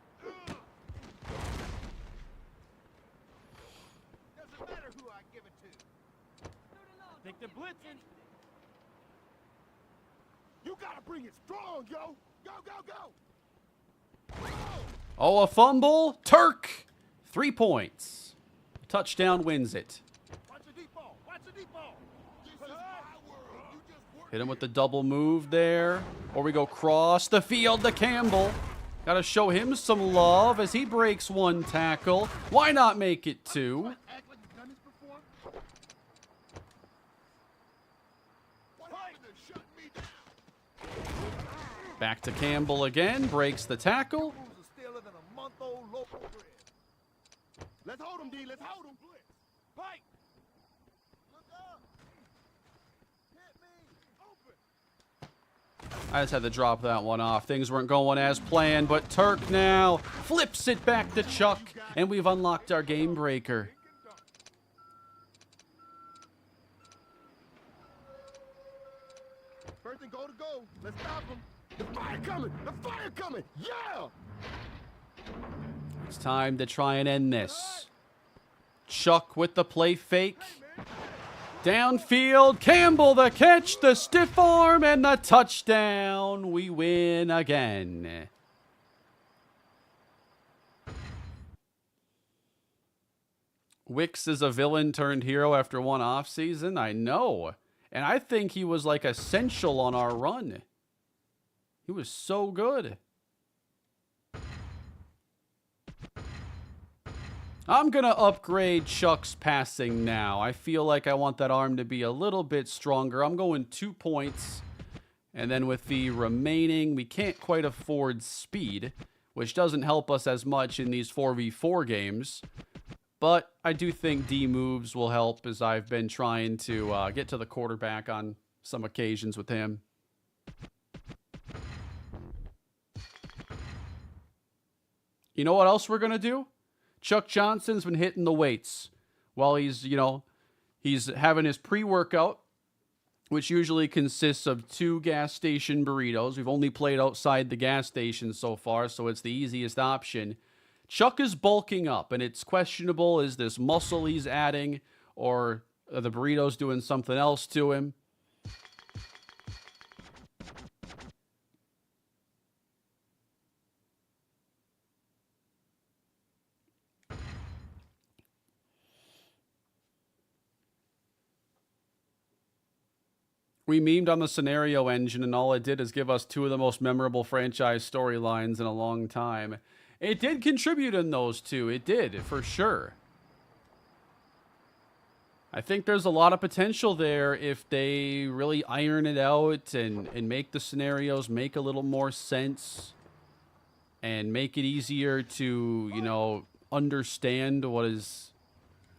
Doesn't matter who I give it to. Think they're blitzing. You gotta bring it strong, yo. Go, go, go. Oh, a fumble. Turk. 3 points. Touchdown wins it. Watch the deep ball. Watch the deep ball. This is my world. You just work. Hit him with the double move there. Or we go cross the field to Campbell. Got to show him some love as he breaks one tackle. Why not make it 2? Act like you've done this before. What happened to shut me down? Back to Campbell again. Breaks the tackle. Rules are stiller than a month-old loaf of bread. Let's hold him, D. Let's hold him. Blitz. Pike. Look up. Hit me. Open. I just had to drop that one off. Things weren't going as planned, but Turk now flips it back to Chuck, and we've unlocked our game breaker. First and goal to go. Let's stop him. The fire coming. The fire coming. Yeah. It's time to try and end this. Chuck with the play fake. Downfield, Campbell the catch, the stiff arm, and the touchdown. We win again. Wicks is a villain turned hero after one offseason. I know. And I think he was like essential on our run. He was so good. I'm going to upgrade Chuck's passing now. I feel like I want that arm to be a little bit stronger. I'm going 2 points. And then with the remaining, we can't quite afford speed, which doesn't help us as much in these 4v4 games. But I do think D moves will help, as I've been trying to get to the quarterback on some occasions with him. You know what else we're going to do? Chuck Johnson's been hitting the weights while he's having his pre-workout, which usually consists of 2 gas station burritos. We've only played outside the gas station so far, so it's the easiest option. Chuck is bulking up, and it's questionable, is this muscle he's adding, or are the burritos doing something else to him? We memed on the scenario engine, and all it did is give us 2 of the most memorable franchise storylines in a long time. It did contribute in those 2. It did, for sure. I think there's a lot of potential there if they really iron it out and make the scenarios make a little more sense and make it easier to, understand what is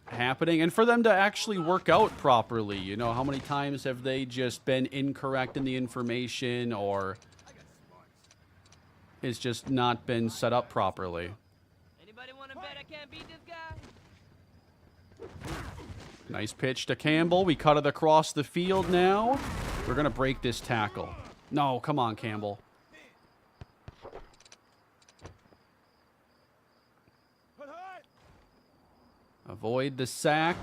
happening, and for them to actually work out properly. How many times have they just been incorrect in the information, or it's just not been set up properly? Anybody want to bet I can't beat this guy? Nice pitch to Campbell. We cut it across the field now. We're going to break this tackle. No, come on, Campbell. Avoid the sack.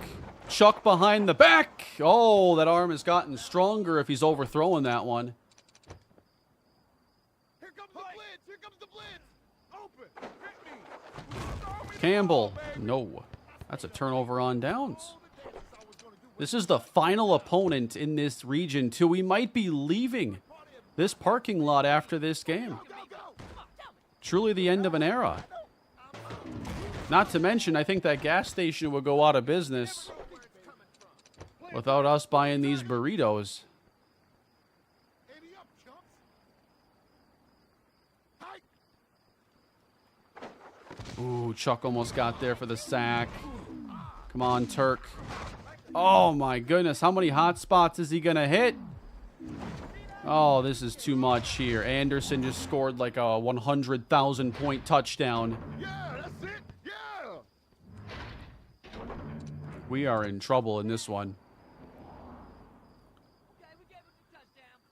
Chuck behind the back. Oh, that arm has gotten stronger if he's overthrowing that one. Here comes the blitz. Here comes the blitz. Open. Hit me. Campbell. No. That's a turnover on downs. This is the final opponent in this region, too. We might be leaving this parking lot after this game. Truly the end of an era. Not to mention, I think that gas station would go out of business without us buying these burritos. Ooh, Chuck almost got there for the sack. Come on, Turk. Oh, my goodness. How many hot spots is he going to hit? Oh, this is too much here. Anderson just scored like a 100,000-point touchdown. Yeah, that's it. Yeah. We are in trouble in this one.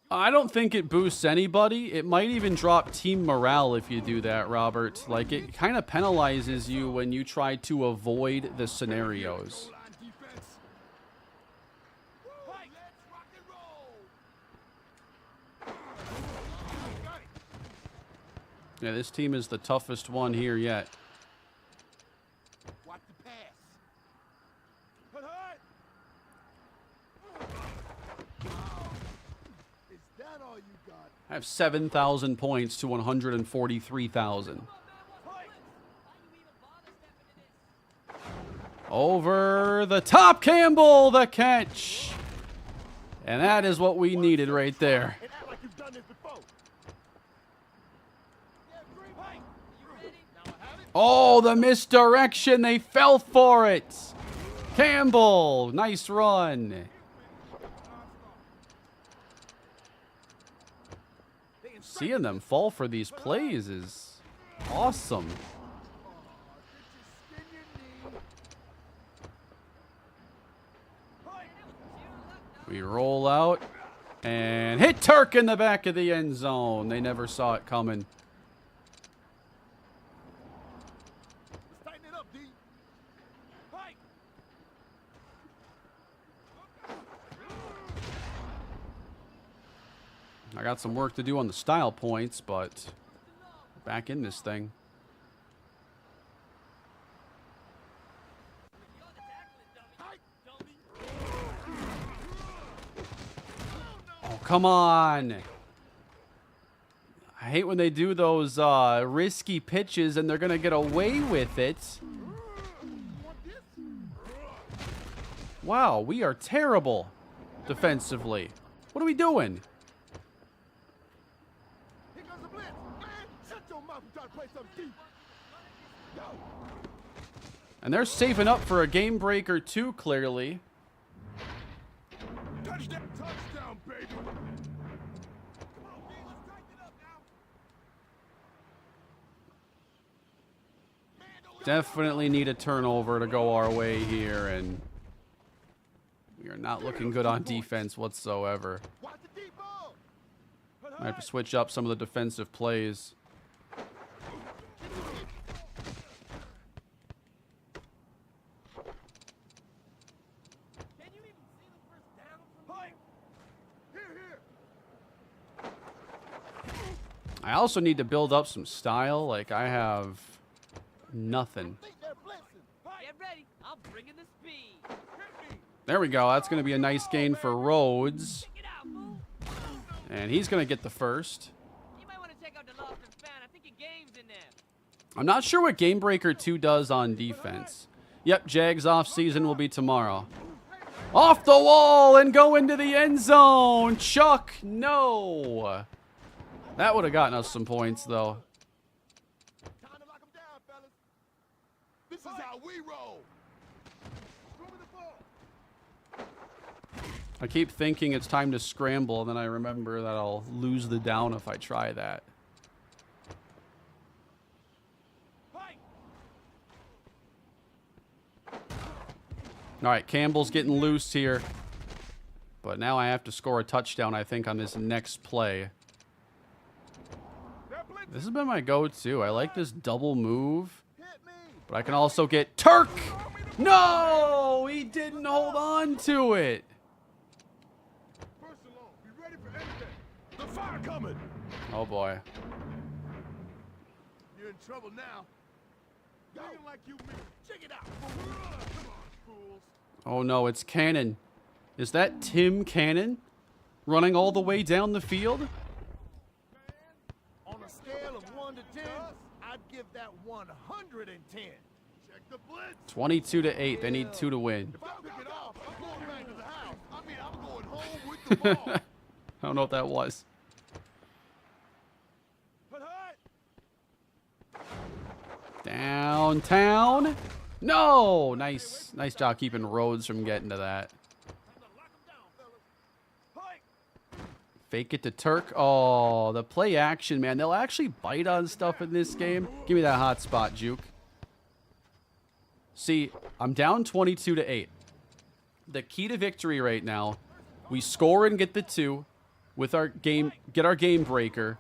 I don't think it boosts anybody. It might even drop team morale if you do that, Robert. Like, it kind of penalizes you when you try to avoid the scenarios. Yeah, this team is the toughest one here yet. Watch the pass. Is that all you got? I have 7,000 points to 143,000. Over the top, Campbell, the catch. And that is what we needed right there. And act like you've done this before. Oh, the misdirection. They fell for it. Campbell, nice run. Seeing them fall for these plays is awesome. We roll out and hit Turk in the back of the end zone. They never saw it coming. Tighten it up, D. I got some work to do on the style points, but back in this thing. Oh, come on. I hate when they do those risky pitches and they're going to get away with it. Wow, we are terrible defensively. What are we doing? Here comes the blitz. Man, shut your mouth and try to play something deep. Go. And they're saving up for a game breaker too, clearly. Touchdown, touchdown, baby. Come on, D, let's tighten it up now. Definitely need a turnover to go our way here, and we are not looking good on defense whatsoever. Watch the deep ball. I have to switch up some of the defensive plays. Can you even see the first down from here? Here. I also need to build up some style. Like, I have nothing. Think they're blitzing. Get ready. I'm bringing the speed. Hit me. There we go. That's going to be a nice gain for Rhodes. Check it out, fool. And he's going to get the first. You might want to check out the Lost and Fan. I think your game's in there. I'm not sure what Game Breaker 2 does on defense. Yep, Jags off season will be tomorrow. Off the wall and go into the end zone. Chuck, no. That would have gotten us some points, though. Time to lock them down, fellas. This is how we roll. Throw me the ball. I keep thinking it's time to scramble, and then I remember that I'll lose the down if I try that. All right, Campbell's getting loose here. But now I have to score a touchdown, I think, on this next play. This has been my go-to. I like this double move. Hit me. But I can also get Turk. Throw me the No, he didn't hold on to it. First alone, be ready for anything. The fire coming. Oh boy. You're in trouble now. Looking like you mean. Check it out. Come on, fools. Oh no, it's Cannon. Is that Tim Cannon running all the way down the field? On a scale of 1 to 10, I'd give that 110. Check the blitz. 22-8. They need 2 to win. If I pick it off, I'm going back to the house. I mean, I'm going home with the ball. I don't know what that was. But hey, Downtown. No, nice job keeping Rhodes from getting to that. time to lock 'em down, fellas. Hey, Fake it to Turk. Oh, the play action, man. They'll actually bite on stuff in this game. Give me that hot spot, Juke. See, I'm down 22-8. The key to victory right now, we score and get the 2 with our game, get our game breaker,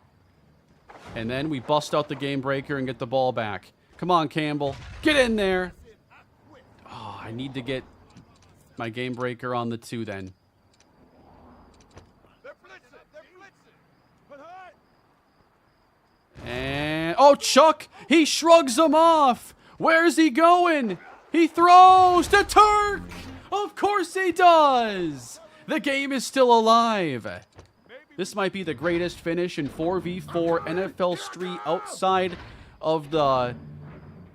and then we bust out the game breaker and get the ball back. Come on, Campbell. Get in there. Oh, I need to get my game breaker on the 2 then. they're blitzing. They're blitzing. But hey, And, oh, Chuck, he shrugs him off. Where's he going? He throws to Turk. Of course he does. The game is still alive. This might be the greatest finish in 4v4 NFL Street outside of the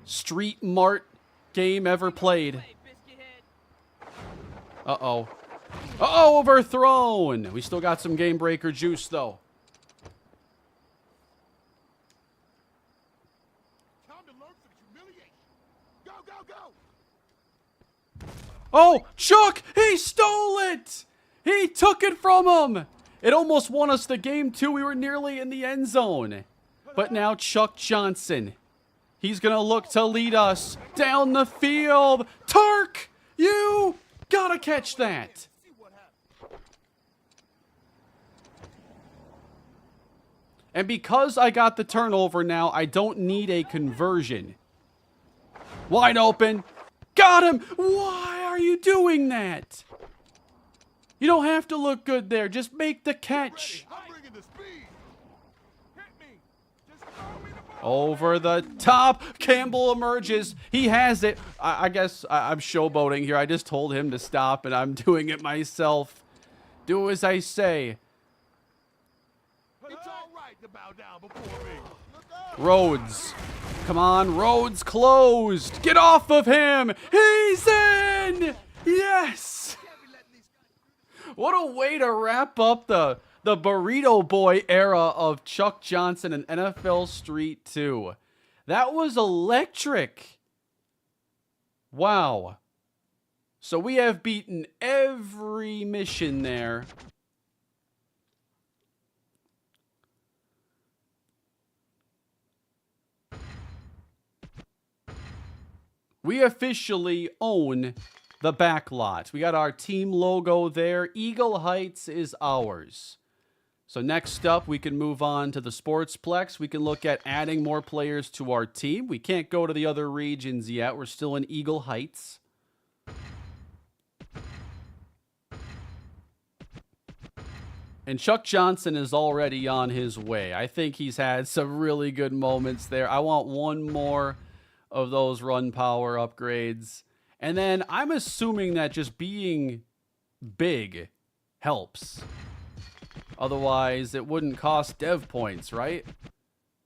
Street Mart game ever played. Hey, biscuit head. Uh-oh. Uh-oh, overthrown. We still got some game breaker juice, though. time to learn some humiliation. Go, go, go. Oh, Chuck, he stole it. He took it from him. It almost won us the game, too. We were nearly in the end zone. But now Chuck Johnson, he's going to look to lead us down the field. Turk, you got to catch that. See what happens. And because I got the turnover now, I don't need a conversion. Wide open. Got him. Why are you doing that? You don't have to look good there. Just make the catch. I'm bringing the speed. Hit me. Just throw me the ball. Over the top. Campbell emerges. He has it. I guess I'm showboating here. I just told him to stop, and I'm doing it myself. Do as I say. It's all right to bow down before me. Look out. Rhodes. Come on, Rhodes closed. Get off of him. He's in. Yes. What a way to wrap up the Burrito Boy era of Chuck Johnson and NFL Street 2. That was electric. Wow. So we have beaten every mission there. We officially own the back lot. We got our team logo there. Eagle Heights is ours. So next up, we can move on to the Sportsplex. We can look at adding more players to our team. We can't go to the other regions yet. We're still in Eagle Heights. And Chuck Johnson is already on his way. I think he's had some really good moments there. I want one more of those run power upgrades. And then I'm assuming that just being big helps. Otherwise, it wouldn't cost dev points, right?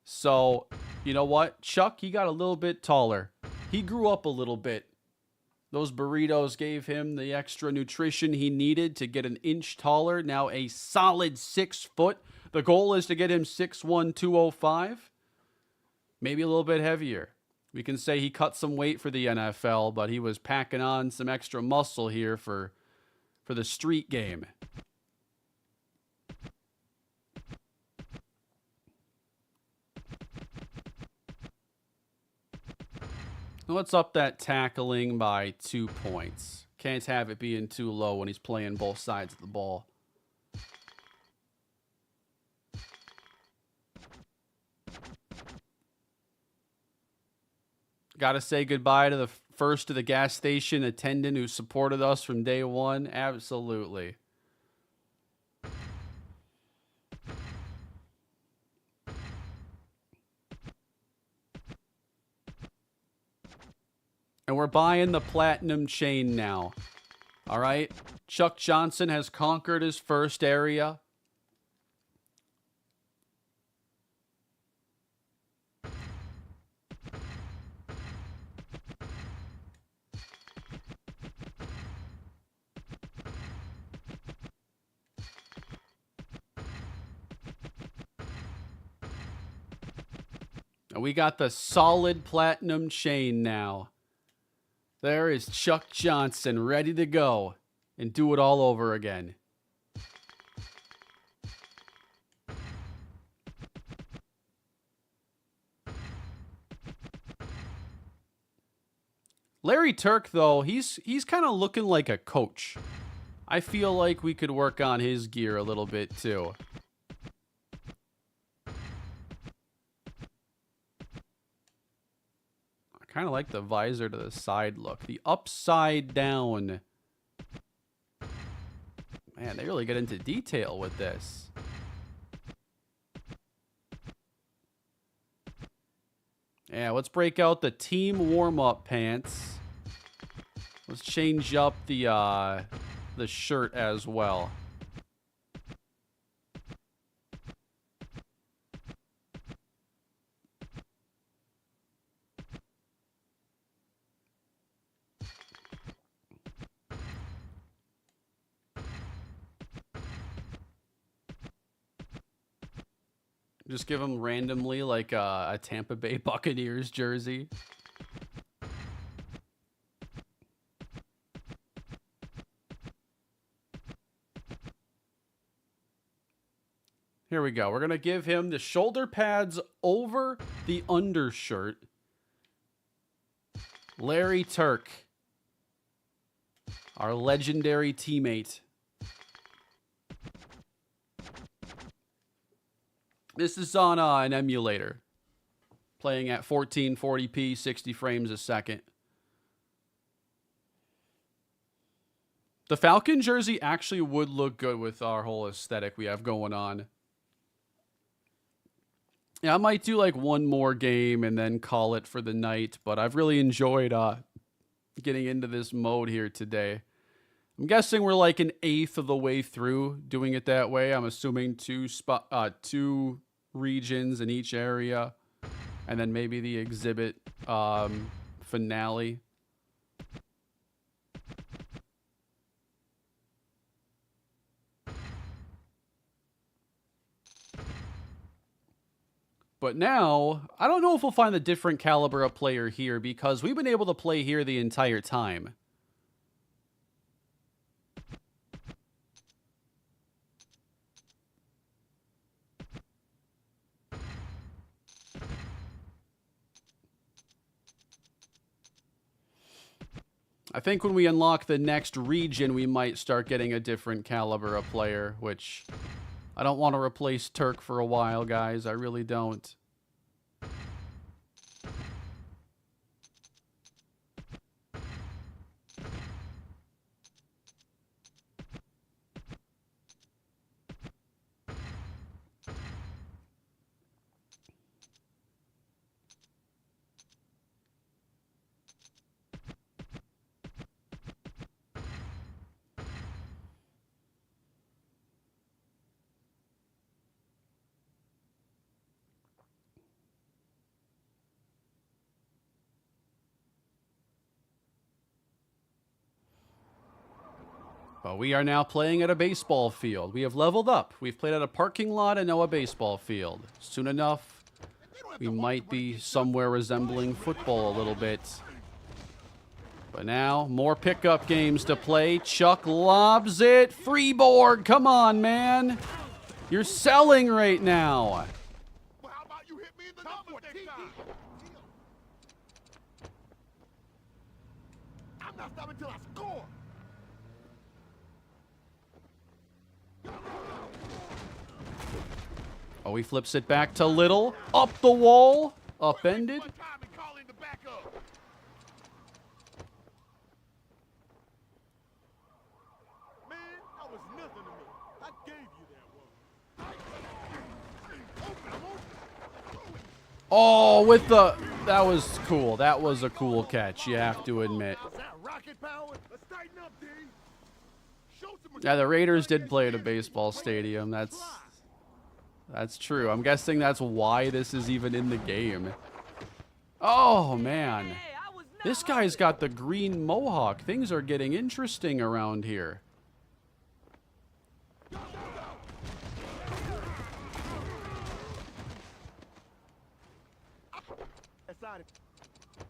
So, you know what? Chuck, he got a little bit taller. He grew up a little bit. Those burritos gave him the extra nutrition he needed to get an inch taller. Now a solid 6 foot. The goal is to get him 6'1", 205. Maybe a little bit heavier. We can say he cut some weight for the NFL, but he was packing on some extra muscle here for the street game. Let's up that tackling by 2 points. Can't have it being too low when he's playing both sides of the ball. Got to say goodbye to the first to the gas station attendant who supported us from day one? Absolutely. And we're buying the platinum chain now. All right. Chuck Johnson has conquered his first area. And we got the solid platinum chain now. There is Chuck Johnson ready to go and do it all over again. Larry Turk, though, he's kind of looking like a coach. I feel like we could work on his gear a little bit, too. Kind of like the visor to the side look. The upside down. Man, they really get into detail with this. Yeah, let's break out the team warm-up pants. Let's change up the shirt as well. Just give him randomly like a Tampa Bay Buccaneers jersey. Here we go. We're going to give him the shoulder pads over the undershirt. Larry Turk, our legendary teammate. This is on an emulator, playing at 1440p, 60 frames a second. The Falcon jersey actually would look good with our whole aesthetic we have going on. Yeah, I might do like one more game and then call it for the night, but I've really enjoyed getting into this mode here today. I'm guessing we're like an eighth of the way through doing it that way. I'm assuming two regions in each area, and then maybe the exhibit finale. But now, I don't know if we'll find a different caliber of player here because we've been able to play here the entire time. I think when we unlock the next region, we might start getting a different caliber of player, which I don't want to replace Turk for a while, guys. I really don't. But we are now playing at a baseball field. We have leveled up. We've played at a parking lot and now a baseball field. Soon enough, we might be somewhere resembling football a little bit. But now, more pickup games to play. Chuck lobs it. Freeboard. Come on, man. You're selling right now. Well, how about you hit me in the numbers next time? I'm not stopping until I score. Oh, he flips it back to Little. Up the wall. Upended. Listen to me. I gave you that one. Open, I'm open. Oh, with the... That was cool. That was a cool catch, you have to admit. Is that rocket power? Let's tighten up, D. Show some Yeah, the Raiders did play at a baseball stadium. That's true. I'm guessing that's why this is even in the game. Oh, man. Hey, I was not This guy's got the green mohawk. Things are getting interesting around here.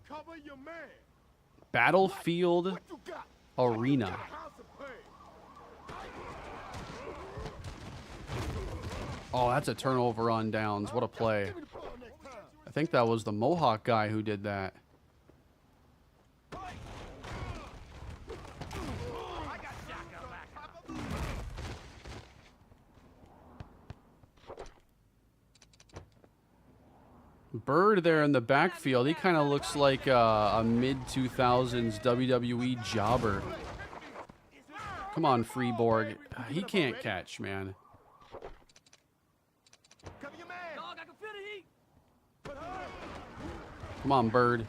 Cover your man. Battlefield What you got? Arena. House of pain. Oh, that's a turnover on downs. What a play. Give me the ball next time. I think that was the mohawk guy who did that. Bird there in the backfield. He kind of looks like a mid-2000s WWE jobber. Come on, Freeborg. He can't catch, man. Cover your man. Dog, I can feel the heat. Come on, Bird.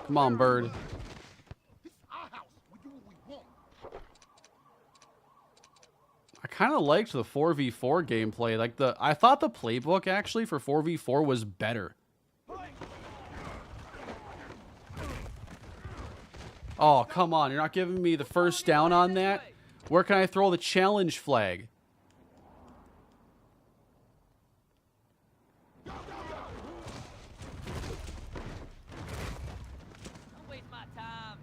Come on, Bird. This is our house. We do what we want. I kind of liked the 4v4 gameplay. Like I thought the playbook actually for 4v4 was better. Oh, come on. You're not giving me the first down on that? Where can I throw the challenge flag? Don't waste my time.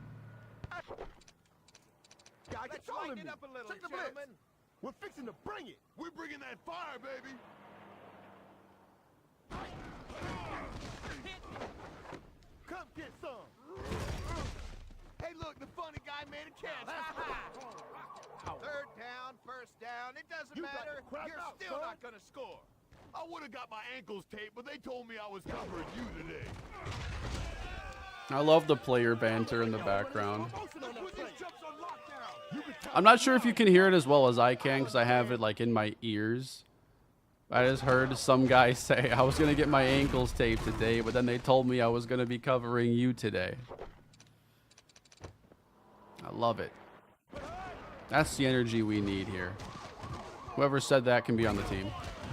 Let's lighten it up a little, gentlemen. We're fixing to bring it. We're bringing that fire, baby. Come get some. Hey, look, the funny guy made a catch. Third down, first down, it doesn't You got matter. to crap You're out, still son. not going to score. I would have got my ankles taped, but they told me I was covering you today. I love the player banter in the background. Motion on that play. Jumps on lockdown. You can tell I'm not sure if you can hear it as well as I can because I have it like in my ears. I just heard some guy say I was going to get my ankles taped today, but then they told me I was going to be covering you today. I love it. That's the energy we need here. Whoever said that can be on the team.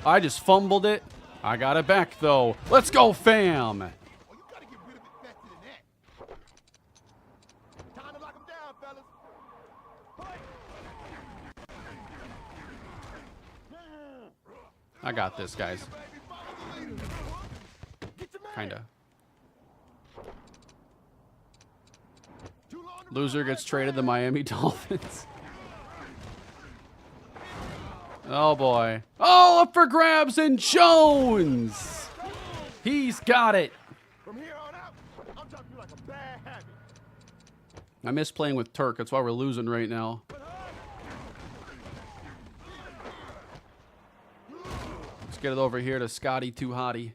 I just fumbled it. I got it back, though. Let's go, fam. Oh, you got to get rid of it faster than that. Time to lock him down, fellas. I got this, guys. Baby, follow the leader. Get your man. Kinda. Too long to Loser run, gets right traded to the there. Miami Dolphins. Oh, boy. Oh, up for grabs, and Jones. He's got it. From here on out, I'm talking you like a bad habit. I miss playing with Turk. That's why we're losing right now. Let's get it over here to Scotty Too Hottie.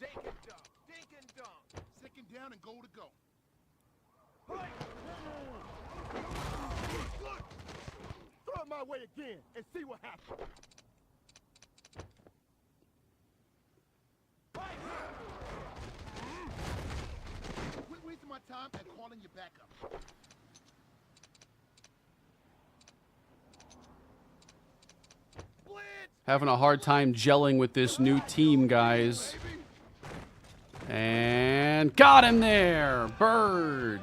Dink and dunk, dink and dunk. Second down and goal to go. Throw it my way again and see what happens. Quit wasting my time and calling you back up. Blitz! Having a hard time gelling with this new team, guys. And got him there. Bird.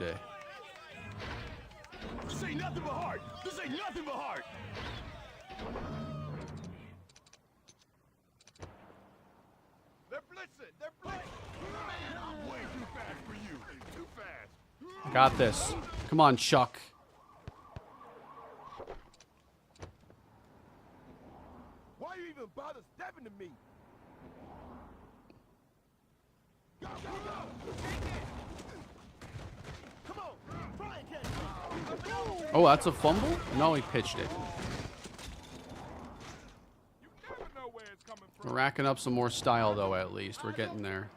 This ain't nothing but heart. This ain't nothing but heart. They're blitzing, they're blitzing. Man, I'm way too fast for you. Too fast. Got this. Come on, Chuck. Why you even bother stepping to me? Go, go, go! Take it! Come on! Try and catch me! Oh, that's a fumble? No, he pitched it. You never know where it's coming from. We're racking up some more style, though, at least. We're getting there.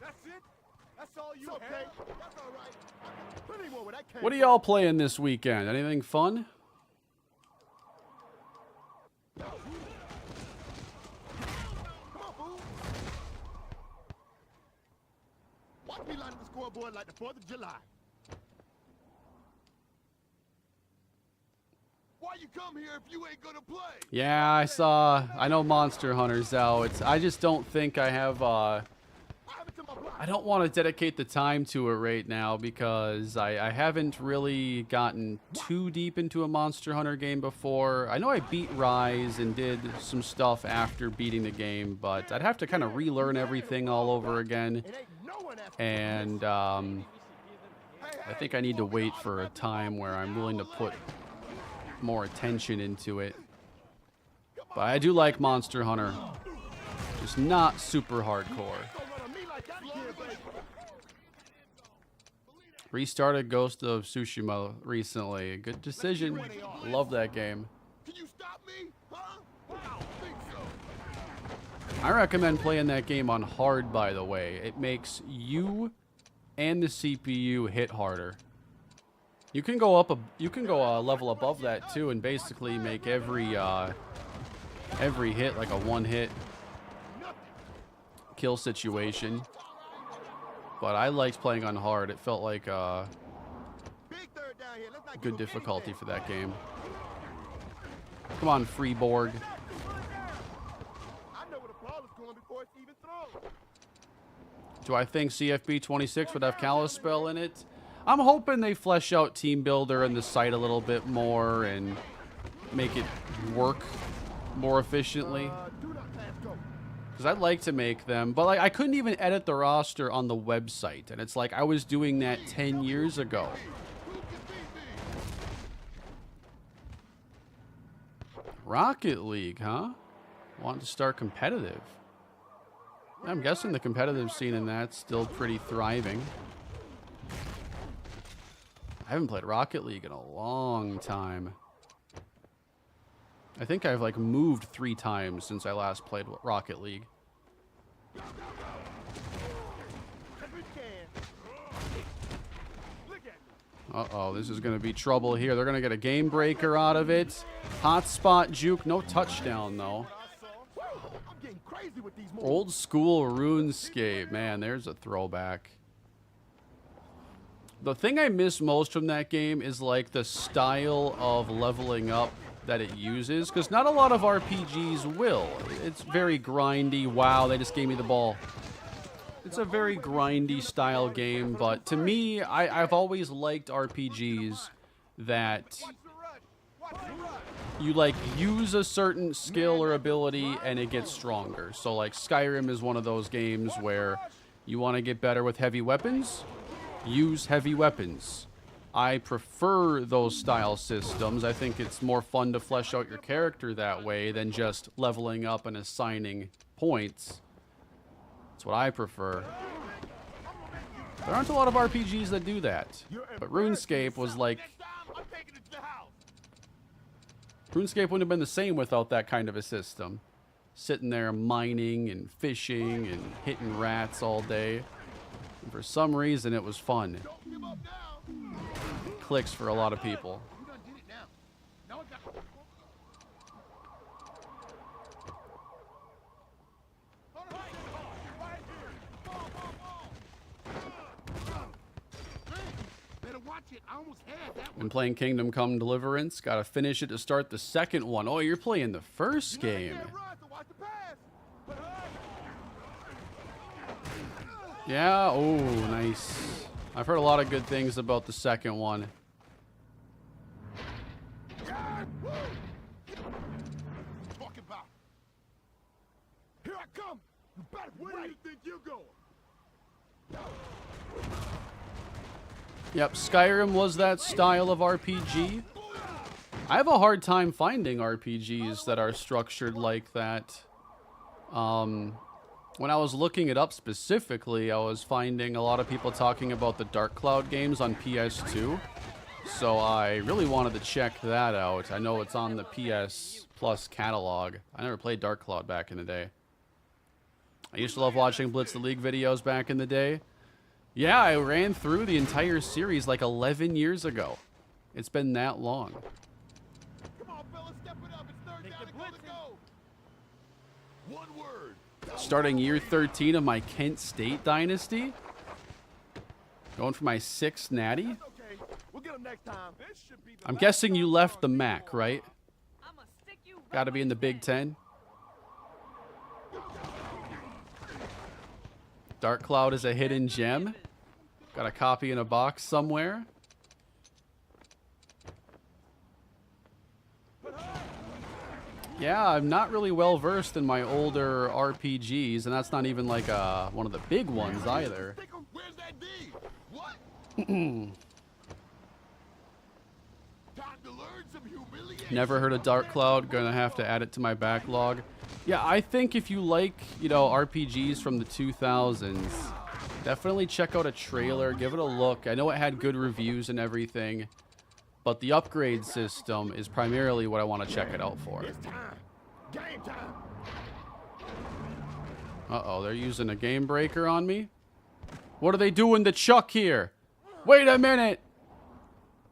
That's it. That's all you okay? That's all right. Plenty more where that came What are from. y'all playing this weekend? Anything fun? Come on, fool. Watch me line up the scoreboard like the 4th of July. Why you come here if you ain't gonna play? Yeah, I know Monster Hunter's out. I just don't think I have, I have it to my block. I don't want to dedicate the time to it right now because I haven't really gotten too deep into a Monster Hunter game before. I know I beat Rise and did some stuff after beating the game, but I'd have to kind of relearn everything all over again. It ain't no one asking And I think I need to wait for a time where I'm willing to put more attention into it. But I do like Monster Hunter, just not super hardcore. Don't run on me like that again, baby. Restarted Ghost of Tsushima recently. Good decision. Love that game. Can you stop me? Huh? I don't think so. I recommend playing that game on hard, by the way. It makes you and the CPU hit harder. You can go up a level above that too and basically make every hit like a one-hit kill situation. But I liked playing on hard. It felt like Big third down here. Let's not good give him difficulty anything. for that game. Come on, Freeborg. I know where the ball is going before it's even thrown. Do I think CFB 26 would have Kalispell in it? I'm hoping they flesh out Team Builder and the site a little bit more and make it work more efficiently. Do not pass go. Because I'd like to make them, but like I couldn't even edit the roster on the website, and it's like I was doing that 10 years ago. Rocket League, huh? Want to start competitive. I'm guessing the competitive scene in that's still pretty thriving. I haven't played Rocket League in a long time. I think I've like moved 3 times since I last played Rocket League. Uh-oh, this is going to be trouble here. They're going to get a game breaker out of it. Hotspot juke, no touchdown though. I'm getting crazy with these moves. Old school RuneScape. Man, there's a throwback. The thing I miss most from that game is like the style of leveling up that it uses, because not a lot of RPGs will. It's very grindy. Wow, they just gave me the ball. It's a very grindy style game, but to me, I've always liked RPGs that you like use a certain skill or ability and it gets stronger. So like Skyrim is one of those games where you want to get better with heavy weapons, use heavy weapons. I prefer those style systems. I think it's more fun to flesh out your character that way than just leveling up and assigning points. That's what I prefer. There aren't a lot of RPGs that do that. But RuneScape was like... I'm taking it to the house. RuneScape wouldn't have been the same without that kind of a system. Sitting there mining and fishing and hitting rats all day. And for some reason, it was fun. Don't give up now. Clicks for a lot of people. You done did it now. Now I got better watch it. I almost had that one. Been playing Kingdom Come Deliverance. Gotta finish it to start the second one. Oh, you're playing the first game. Can't run, so watch the pass. But, Yeah, oh, nice. I've heard a lot of good things about the second one. talking about. Here I come. You better where do you think you're going? Yep, Skyrim was that style of RPG. I have a hard time finding RPGs that are structured like that. When I was looking it up specifically, I was finding a lot of people talking about the Dark Cloud games on PS2. So I really wanted to check that out. I know it's on the PS Plus catalog. I never played Dark Cloud back in the day. I used to love watching Blitz the League videos back in the day. Yeah, I ran through the entire series like 11 years ago. It's been that long. Come on, fellas, step it up. It's third down and goal to go. One word. Starting year 13 of my Kent State dynasty. Going for my 6th natty. Okay, we'll get him next time. This should be the I'm last guessing you time left the we're on MAC, right? I'ma stick you right Got to be where in the you Big stand. 10. Dark Cloud is a hidden gem. Got a copy in a box somewhere. Yeah, I'm not really well versed in my older RPGs, and that's not even like one of the big ones either. Stick 'em. Where's that D? What? Time to learn some humiliation. Never heard of Dark Cloud. Gonna have to add it to my backlog. Yeah, I think if you like, you know, RPGs from the 2000s, definitely check out a trailer. Give it a look. I know it had good reviews and everything, but the upgrade system is primarily what I want to check it out for. It's time. Game time. Uh-oh, they're using a game breaker on me? What are they doing to Chuck here? Wait a minute!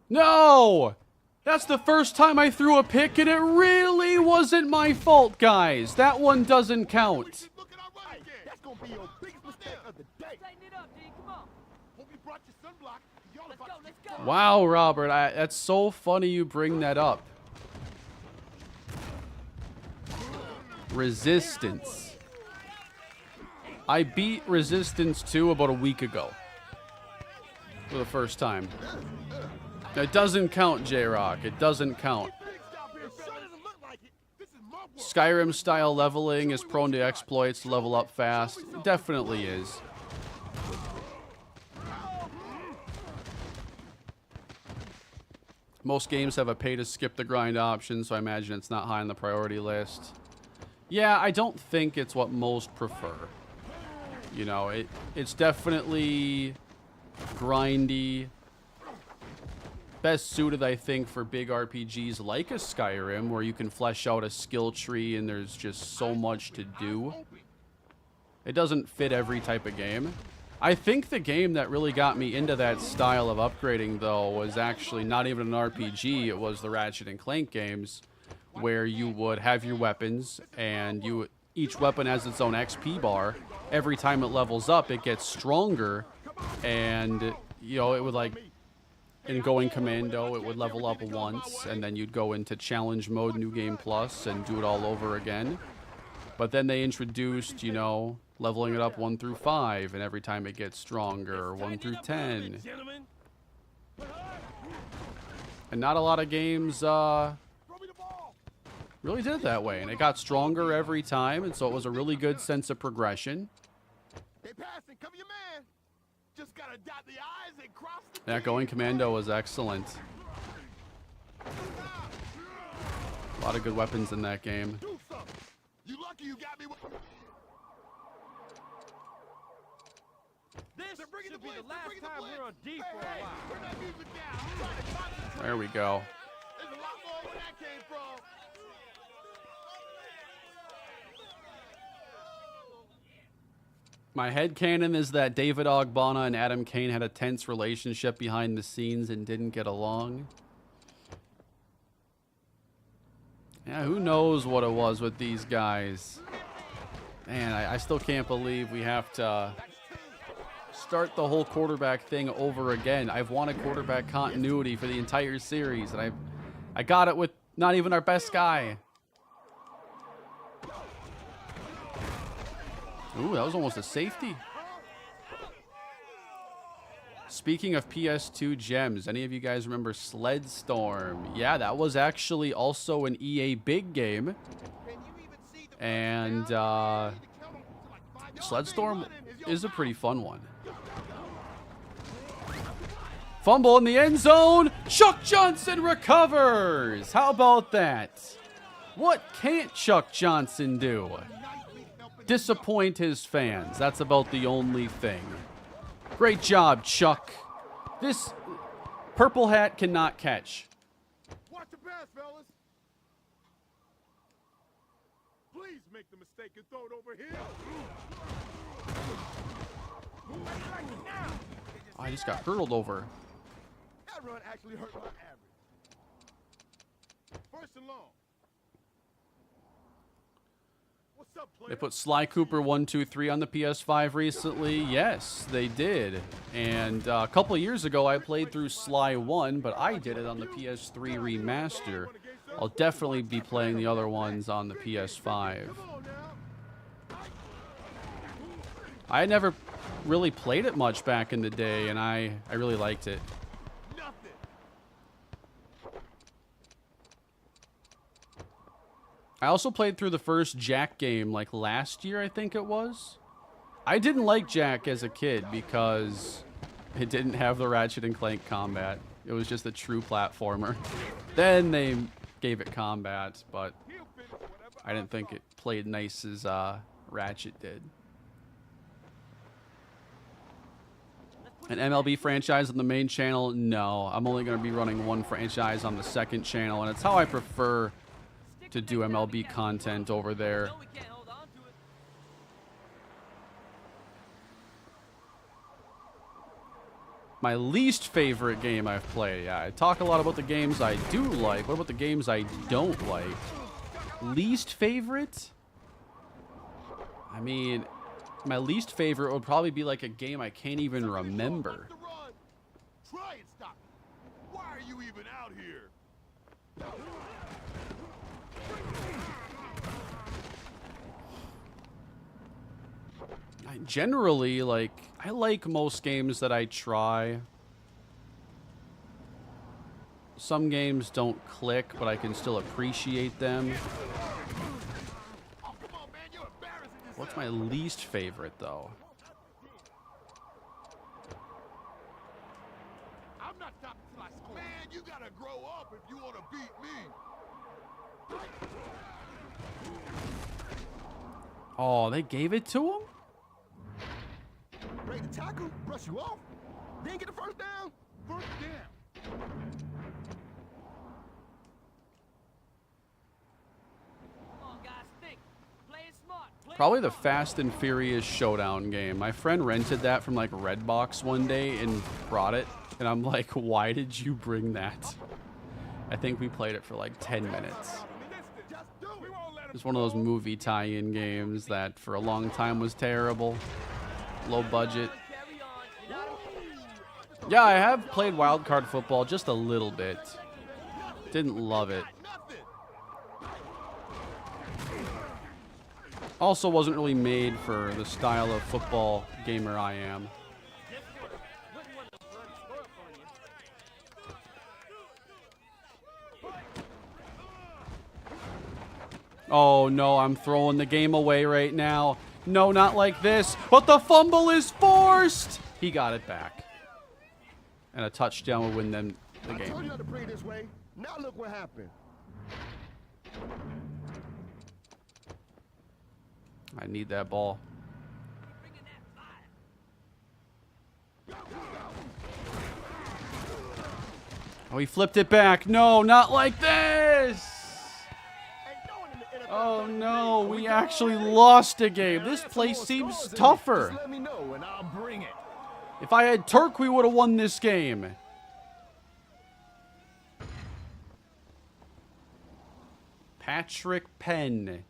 No! That's the first time I threw a pick, and it really wasn't my fault, guys. That one doesn't count. Keep looking all right again. That's gonna be your biggest mistake of the day. Tighten it up, D. Come on. Hope you brought your sunblock. Y'all Let's about go, to let's get go. Wow, Robert, that's so funny you bring that up. Resistance. I beat Resistance 2 about a week ago. For the first time. It doesn't count, J-Rock. It doesn't count. Skyrim style leveling is prone to exploits to level up fast. It definitely is. Most games have a pay to skip the grind option, so I imagine it's not high on the priority list. Yeah, I don't think it's what most prefer. You know, it's definitely grindy. Best suited, I think, for big RPGs like a Skyrim, where you can flesh out a skill tree and there's just so much to do. It doesn't fit every type of game. I think the game that really got me into that style of upgrading, though, was actually not even an RPG. It was the Ratchet and Clank games, where you would have your weapons, and each weapon has its own XP bar. Every time it levels up, it gets stronger, and, you know, it would, like, in going commando, it would level up once, and then you'd go into challenge mode, new game plus, and do it all over again. But then they introduced, you know, leveling it up 1 through 5, and every time it gets stronger, 1 through 10. And not a lot of games really did it that way, and it got stronger every time, and so it was a really good sense of progression. They passing. Cover your man. Just gotta dot the I's and cross the Yeah, going commando was excellent. A lot of good weapons in that game. do something. You lucky you got me with... This They're bringing should the be the blitz, they're last bringing the time blitz. we're on D Hey, for a hey, while. turn that music down. I'm trying to concentrate. There we go. There's a lot more where that came from. My headcanon is that David Ogbonna and Adam Kane had a tense relationship behind the scenes and didn't get along. Yeah, who knows what it was with these guys. Man, I still can't believe we have to start the whole quarterback thing over again. I've wanted quarterback continuity for the entire series, and I got it with not even our best guy. Ooh, that was almost a safety. Speaking of PS2 gems, any of you guys remember Sled Storm? Yeah, that was actually also an EA big game. And Sled Storm is a pretty fun one. Fumble in the end zone. Chuck Johnson recovers. How about that? What can't Chuck Johnson do? Disappoint his fans. That's about the only thing. Great job, Chuck. This purple hat cannot catch. Watch the pass, fellas. Please make the mistake and throw it over here. Move back now. I just got hurtled over. That run actually hurt my average. First and long. What's up, player? They put Sly Cooper 123 on the PS5 recently. Yes, they did. And a couple of years ago, I played through Sly 1, but I did it on the PS3 remaster. I'll definitely be playing the other ones on the PS5. I never really played it much back in the day, and I really liked it. Nothing. I also played through the first Jack game like last year, I think it was. I didn't like Jack as a kid because it didn't have the Ratchet and Clank combat. It was just a true platformer. Then they gave it combat, but I didn't think it played nice as Ratchet did. An MLB franchise on the main channel? No, I'm only going to be running one franchise on the second channel, and it's how I prefer to do MLB content over there. No, we can't hold on to it. My least favorite game I've played. Yeah, I talk a lot about the games I do like. What about the games I don't like? Least favorite? I mean, my least favorite would probably be like a game I can't even remember. Try and stop. Why are you even out here? Generally, like, I like most games that I try. Some games don't click, but I can still appreciate them. Oh, come on, man. You're embarrassing yourself. What's my least favorite, though? I'm not stopping till I score. Man, you gotta grow up if you want to beat me. Oh, they gave it to him? Ready to tackle? Brush you off? Didn't get the first down? First down. Come on, guys, think. Play it smart. Play Probably it the smart. Fast and Furious Showdown game. My friend rented that from like Redbox one day and brought it. And I'm like, why did you bring that? I think we played it for like 10 minutes. Just do it. We won't let him It's one of those movie tie-in games that for a long time was terrible. Low budget. Carry on. You're not a- Yeah, I have played wildcard football just a little bit. Didn't love it. nothing. Also wasn't really made for the style of football gamer I am. Wouldn't want to run swerve on you. Oh no, I'm throwing the game away right now. No, not like this. But the fumble is forced. He got it back. And a touchdown will win them the I told you game. not to play this way. Now look what happened. I need that ball. Bringing that fire. Oh, he flipped it back. No, not like this. Ain't no one in the NFL Oh better than no, me. we go. actually lost a game. This Add some place more seems scores in it. tougher. Just let me know and I'll bring it. If I had Turk, we would have won this game. Patrick Penn.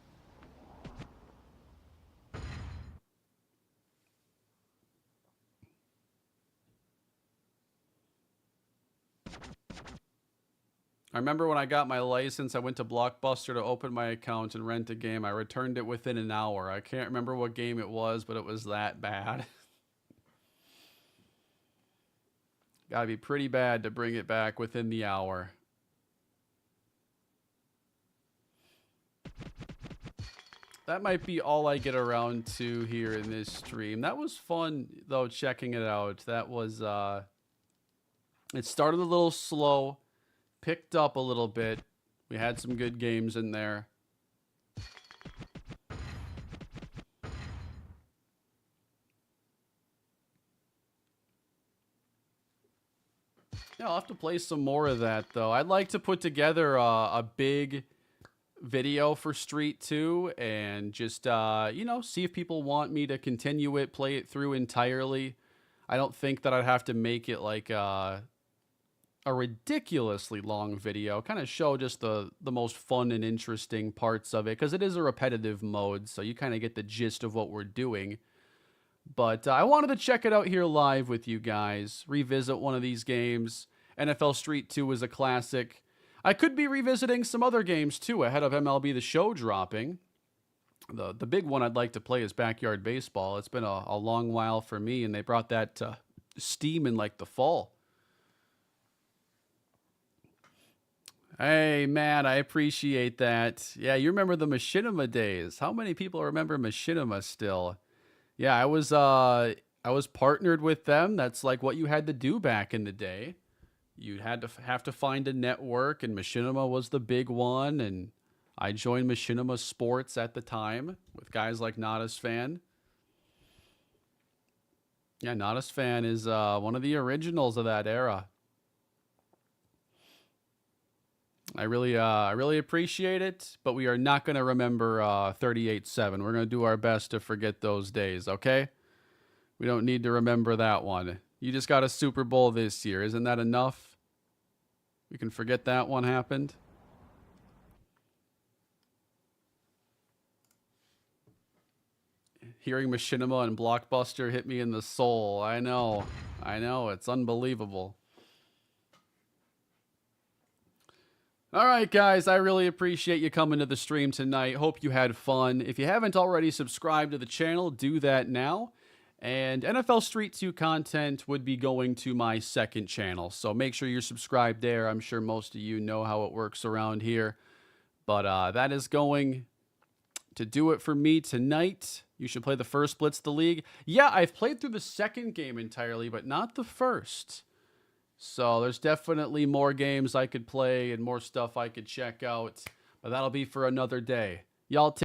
I remember when I got my license, I went to Blockbuster to open my account and rent a game. I returned it within an hour. I can't remember what game it was, but it was that bad. Gotta be pretty bad to bring it back within the hour. That might be all I get around to here in this stream. That was fun, though, checking it out. That was, it started a little slow, picked up a little bit. We had some good games in there. Yeah, I'll have to play some more of that, though. I'd like to put together a big video for Street 2 and just, you know, see if people want me to continue it, play it through entirely. I don't think that I'd have to make it like a ridiculously long video. Kind of show just the most fun and interesting parts of it, because it is a repetitive mode, so you kind of get the gist of what we're doing. But I wanted to check it out here live with you guys, revisit one of these games. NFL Street 2 is a classic. I could be revisiting some other games too ahead of MLB The Show dropping. The big one I'd like to play is Backyard Baseball. It's been a long while for me, and they brought that to Steam in like the fall. Hey, man, I appreciate that. Yeah, you remember the Machinima days. How many people remember Machinima still? Yeah, I was partnered with them. That's like what you had to do back in the day. You had to have to find a network, and Machinima was the big one, and I joined Machinima Sports at the time with guys like Nodus Fan. Yeah, Nodus Fan is one of the originals of that era. I really appreciate it, but we are not going to remember 38-7. We're going to do our best to forget those days, okay? We don't need to remember that one. You just got a Super Bowl this year. Isn't that enough? We can forget that one happened. Hearing Machinima and Blockbuster hit me in the soul. I know. It's unbelievable. All right, guys, I really appreciate you coming to the stream tonight. Hope you had fun. If you haven't already subscribed to the channel, do that now. And NFL Street 2 content would be going to my second channel, so make sure you're subscribed there. I'm sure most of you know how it works around here. But that is going to do it for me tonight. You should play the first Blitz the League. Yeah, I've played through the second game entirely, but not the first. So there's definitely more games I could play and more stuff I could check out. But that'll be for another day. Y'all